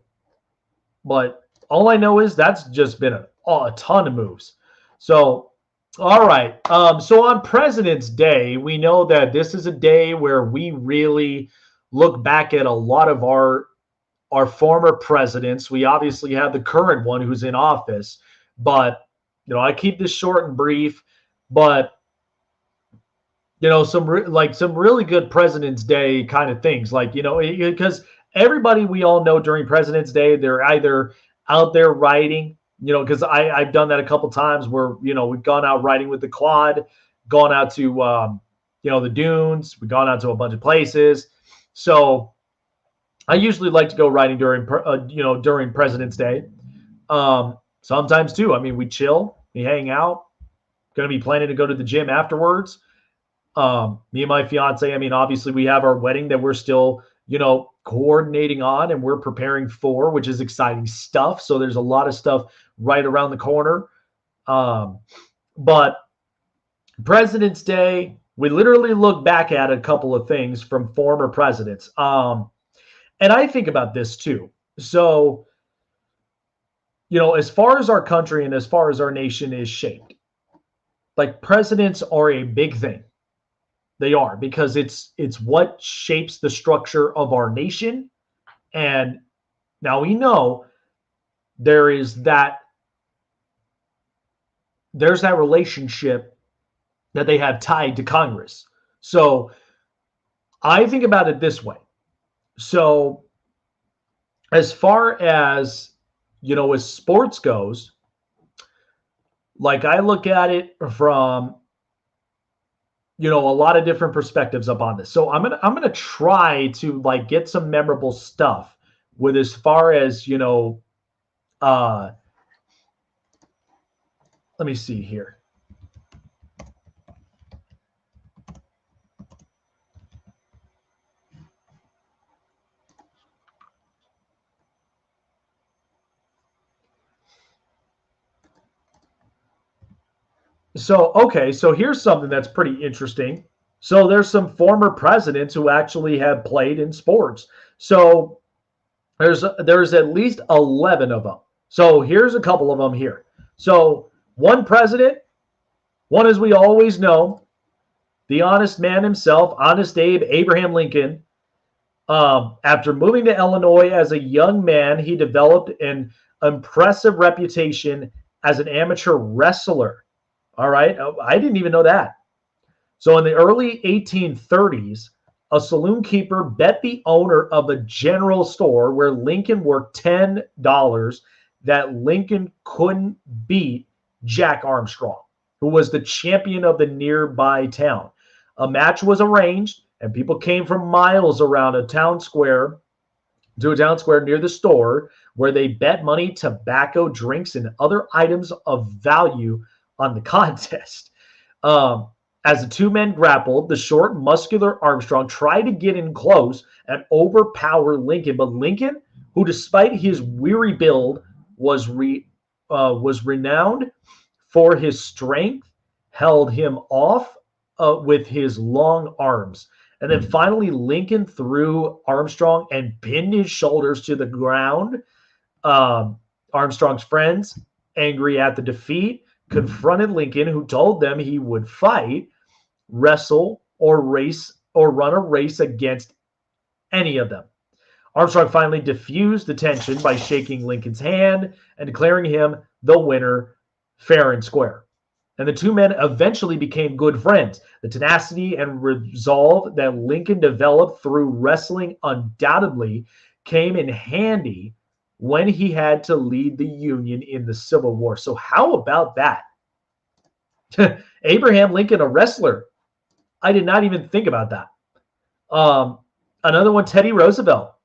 But all I know is that's just been a ton of moves. So, all right. So on President's Day, we know that this is a day where we really look back at a lot of our former presidents. We obviously have the current one who's in office, but I keep this short and brief. But some really good President's Day kind of things, because everybody we all know during President's Day, they're either out there riding. Because I've done that a couple times where, we've gone out riding with the quad, gone out to, the dunes. We've gone out to a bunch of places. So I usually like to go riding during President's Day. Sometimes too. I mean, we chill, we hang out. Going to be planning to go to the gym afterwards. Me and my fiance, obviously we have our wedding that we're still, coordinating on and we're preparing for, which is exciting stuff. So there's a lot of stuff right around the corner. But President's Day, we literally look back at a couple of things from former presidents. And I think about this too. So, as far as our country and as far as our nation is shaped, like, presidents are a big thing. They are, because it's what shapes the structure of our nation. And now we know there's that relationship that they have tied to Congress. So I think about it this way. So as far as, as sports goes, like, I look at it from, a lot of different perspectives up on this. So I'm gonna try to get some memorable stuff with, as far as, let me see here. So here's something that's pretty interesting. So there's some former presidents who actually have played in sports. So there's at least 11 of them. So here's a couple of them here. So one president, one as we always know, the honest man himself, Honest Abe Abraham Lincoln. After moving to Illinois as a young man, he developed an impressive reputation as an amateur wrestler. All right. I didn't even know that. So in the early 1830s, a saloon keeper bet the owner of a general store where Lincoln worked $10 that Lincoln couldn't beat Jack Armstrong, who was the champion of the nearby town. A match was arranged, and people came from miles around a town square to a town square near the store where they bet money, tobacco, drinks, and other items of value on the contest. As the two men grappled, the short, muscular Armstrong tried to get in close and overpower Lincoln, but Lincoln, who despite his weary build was renowned for his strength, held him off with his long arms. And then finally, Lincoln threw Armstrong and pinned his shoulders to the ground. Armstrong's friends, angry at the defeat, confronted Lincoln, who told them he would fight, wrestle, or race, or run a race against any of them. Armstrong finally diffused the tension by shaking Lincoln's hand and declaring him the winner fair and square. And the two men eventually became good friends. The tenacity and resolve that Lincoln developed through wrestling undoubtedly came in handy when he had to lead the Union in the Civil War. So how about that? Abraham Lincoln, a wrestler. I did not even think about that. Another one, Teddy Roosevelt.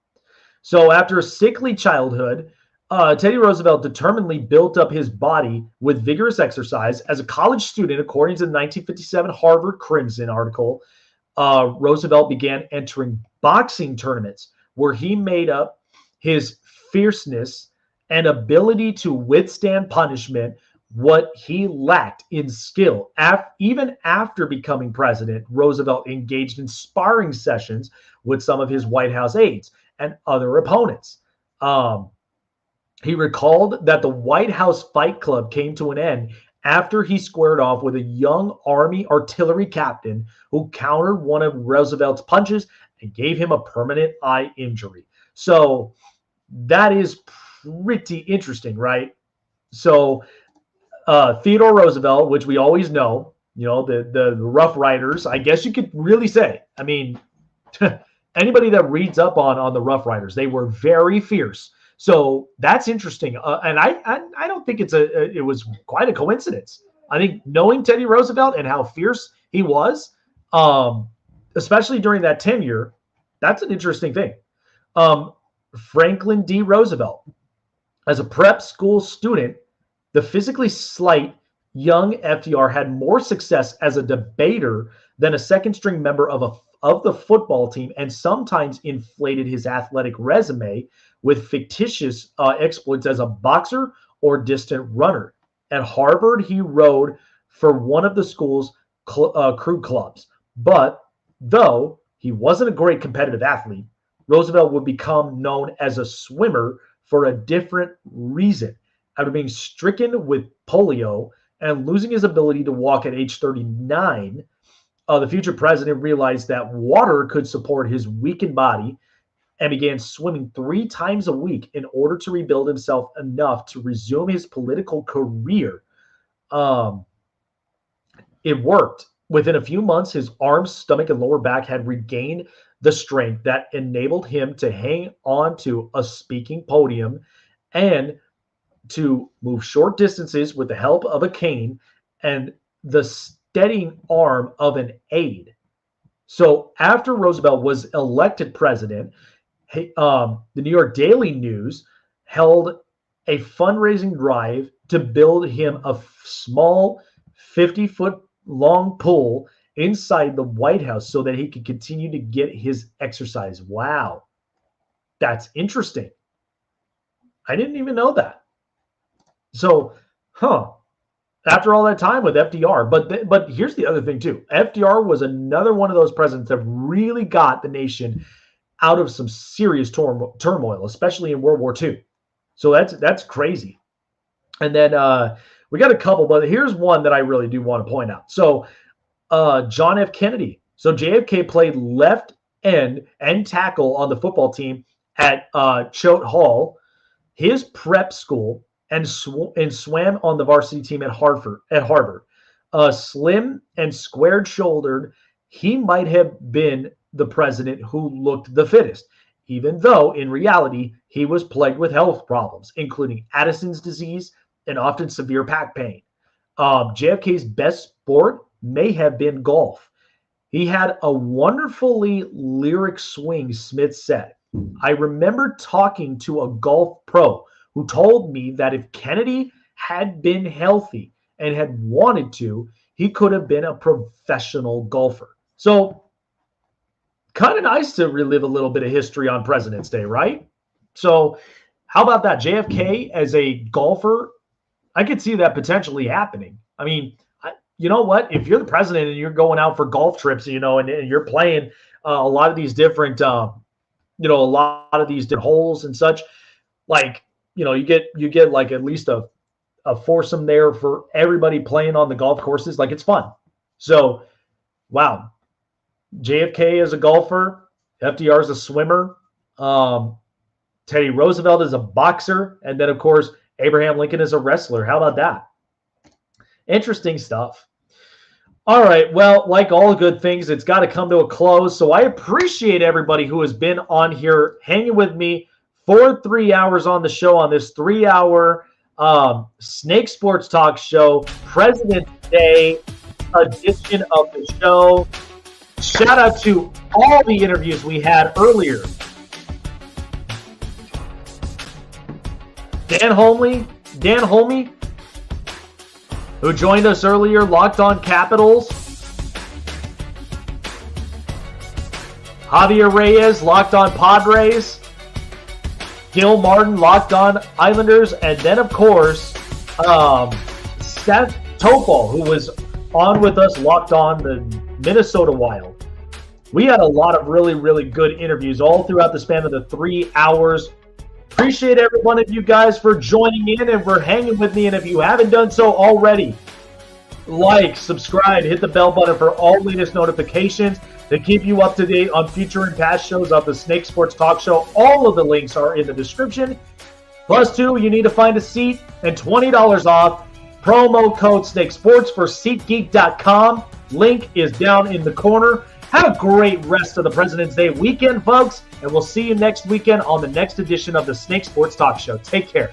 So after a sickly childhood, Teddy Roosevelt determinedly built up his body with vigorous exercise. As a college student, according to the 1957 Harvard Crimson article, Roosevelt began entering boxing tournaments where he made up his fierceness and ability to withstand punishment what he lacked in skill. Even after becoming president, Roosevelt engaged in sparring sessions with some of his White House aides and other opponents. He recalled that the White House Fight Club came to an end after he squared off with a young Army artillery captain who countered one of Roosevelt's punches and gave him a permanent eye injury. So that is pretty interesting, right? So Theodore Roosevelt, which we always know, you know, the Rough Riders, I guess you could really say, I mean, anybody that reads up on the Rough Riders, they were very fierce. So that's interesting, and I don't think it was quite a coincidence. I think knowing Teddy Roosevelt and how fierce he was, especially during that tenure, that's an interesting thing. Franklin D. Roosevelt, as a prep school student, the physically slight young FDR had more success as a debater than a second-string member of the football team, and sometimes inflated his athletic resume with fictitious exploits as a boxer or distant runner. At Harvard, he rode for one of the school's crew clubs. But though he wasn't a great competitive athlete, Roosevelt would become known as a swimmer for a different reason. After being stricken with polio and losing his ability to walk at age 39, the future president realized that water could support his weakened body and began swimming 3 times a week in order to rebuild himself enough to resume his political career. It worked. Within a few months, his arms, stomach, and lower back had regained the strength that enabled him to hang on to a speaking podium and to move short distances with the help of a cane and the steadying arm of an aide. So after Roosevelt was elected president, the New York Daily News held a fundraising drive to build him a small 50-foot long pool inside the White House so that he could continue to get his exercise. Wow. That's interesting. I didn't even know that. So, after all that time with FDR. But here's the other thing too. FDR was another one of those presidents that really got the nation out of some serious turmoil, especially in World War II. So that's crazy. And then we got a couple, but here's one that I really do want to point out. So John F. Kennedy. So JFK played left end and tackle on the football team at Choate Hall, his prep school, and swam on the varsity team at Harvard. Slim and squared-shouldered, he might have been the president who looked the fittest, even though in reality he was plagued with health problems, including Addison's disease and often severe back pain. JFK's best sport may have been golf. He had a wonderfully lyric swing, Smith said. I remember talking to a golf pro who told me that if Kennedy had been healthy and had wanted to, he could have been a professional golfer. So kind of nice to relive a little bit of history on President's Day, right? So how about that? JFK as a golfer, I could see that potentially happening. I mean, you know what? If you're the president and you're going out for golf trips, and you're playing a lot of these different, a lot of these different holes and such, like, you get like at least a foursome there for everybody playing on the golf courses. Like, it's fun. So, wow. JFK is a golfer. FDR is a swimmer. Teddy Roosevelt is a boxer. And then, of course, Abraham Lincoln is a wrestler. How about that? Interesting stuff. All right. Well, like all good things, it's got to come to a close. So I appreciate everybody who has been on here hanging with me for 3 hours on the show, on this 3-hour Snake Sports Talk show, President's Day edition of the show. Shout out to all the interviews we had earlier. Dan Holmi, who joined us earlier, Locked On Capitals. Javier Reyes, Locked On Padres. Gil Martin, Locked On Islanders. And then, of course, Seth Toupal, who was on with us, Locked On the Minnesota Wild. We had a lot of really, really good interviews all throughout the span of the 3 hours. Appreciate every one of you guys for joining in and for hanging with me. And if you haven't done so already, like, subscribe, hit the bell button for all latest notifications to keep you up to date on future and past shows of the Snake Sports Talk Show. All of the links are in the description. Plus, you need to find a seat and $20 off. Promo code Snake Sports for SeatGeek.com. Link is down in the corner. Have a great rest of the President's Day weekend, folks, and we'll see you next weekend on the next edition of the Snake Sports Talk Show. Take care.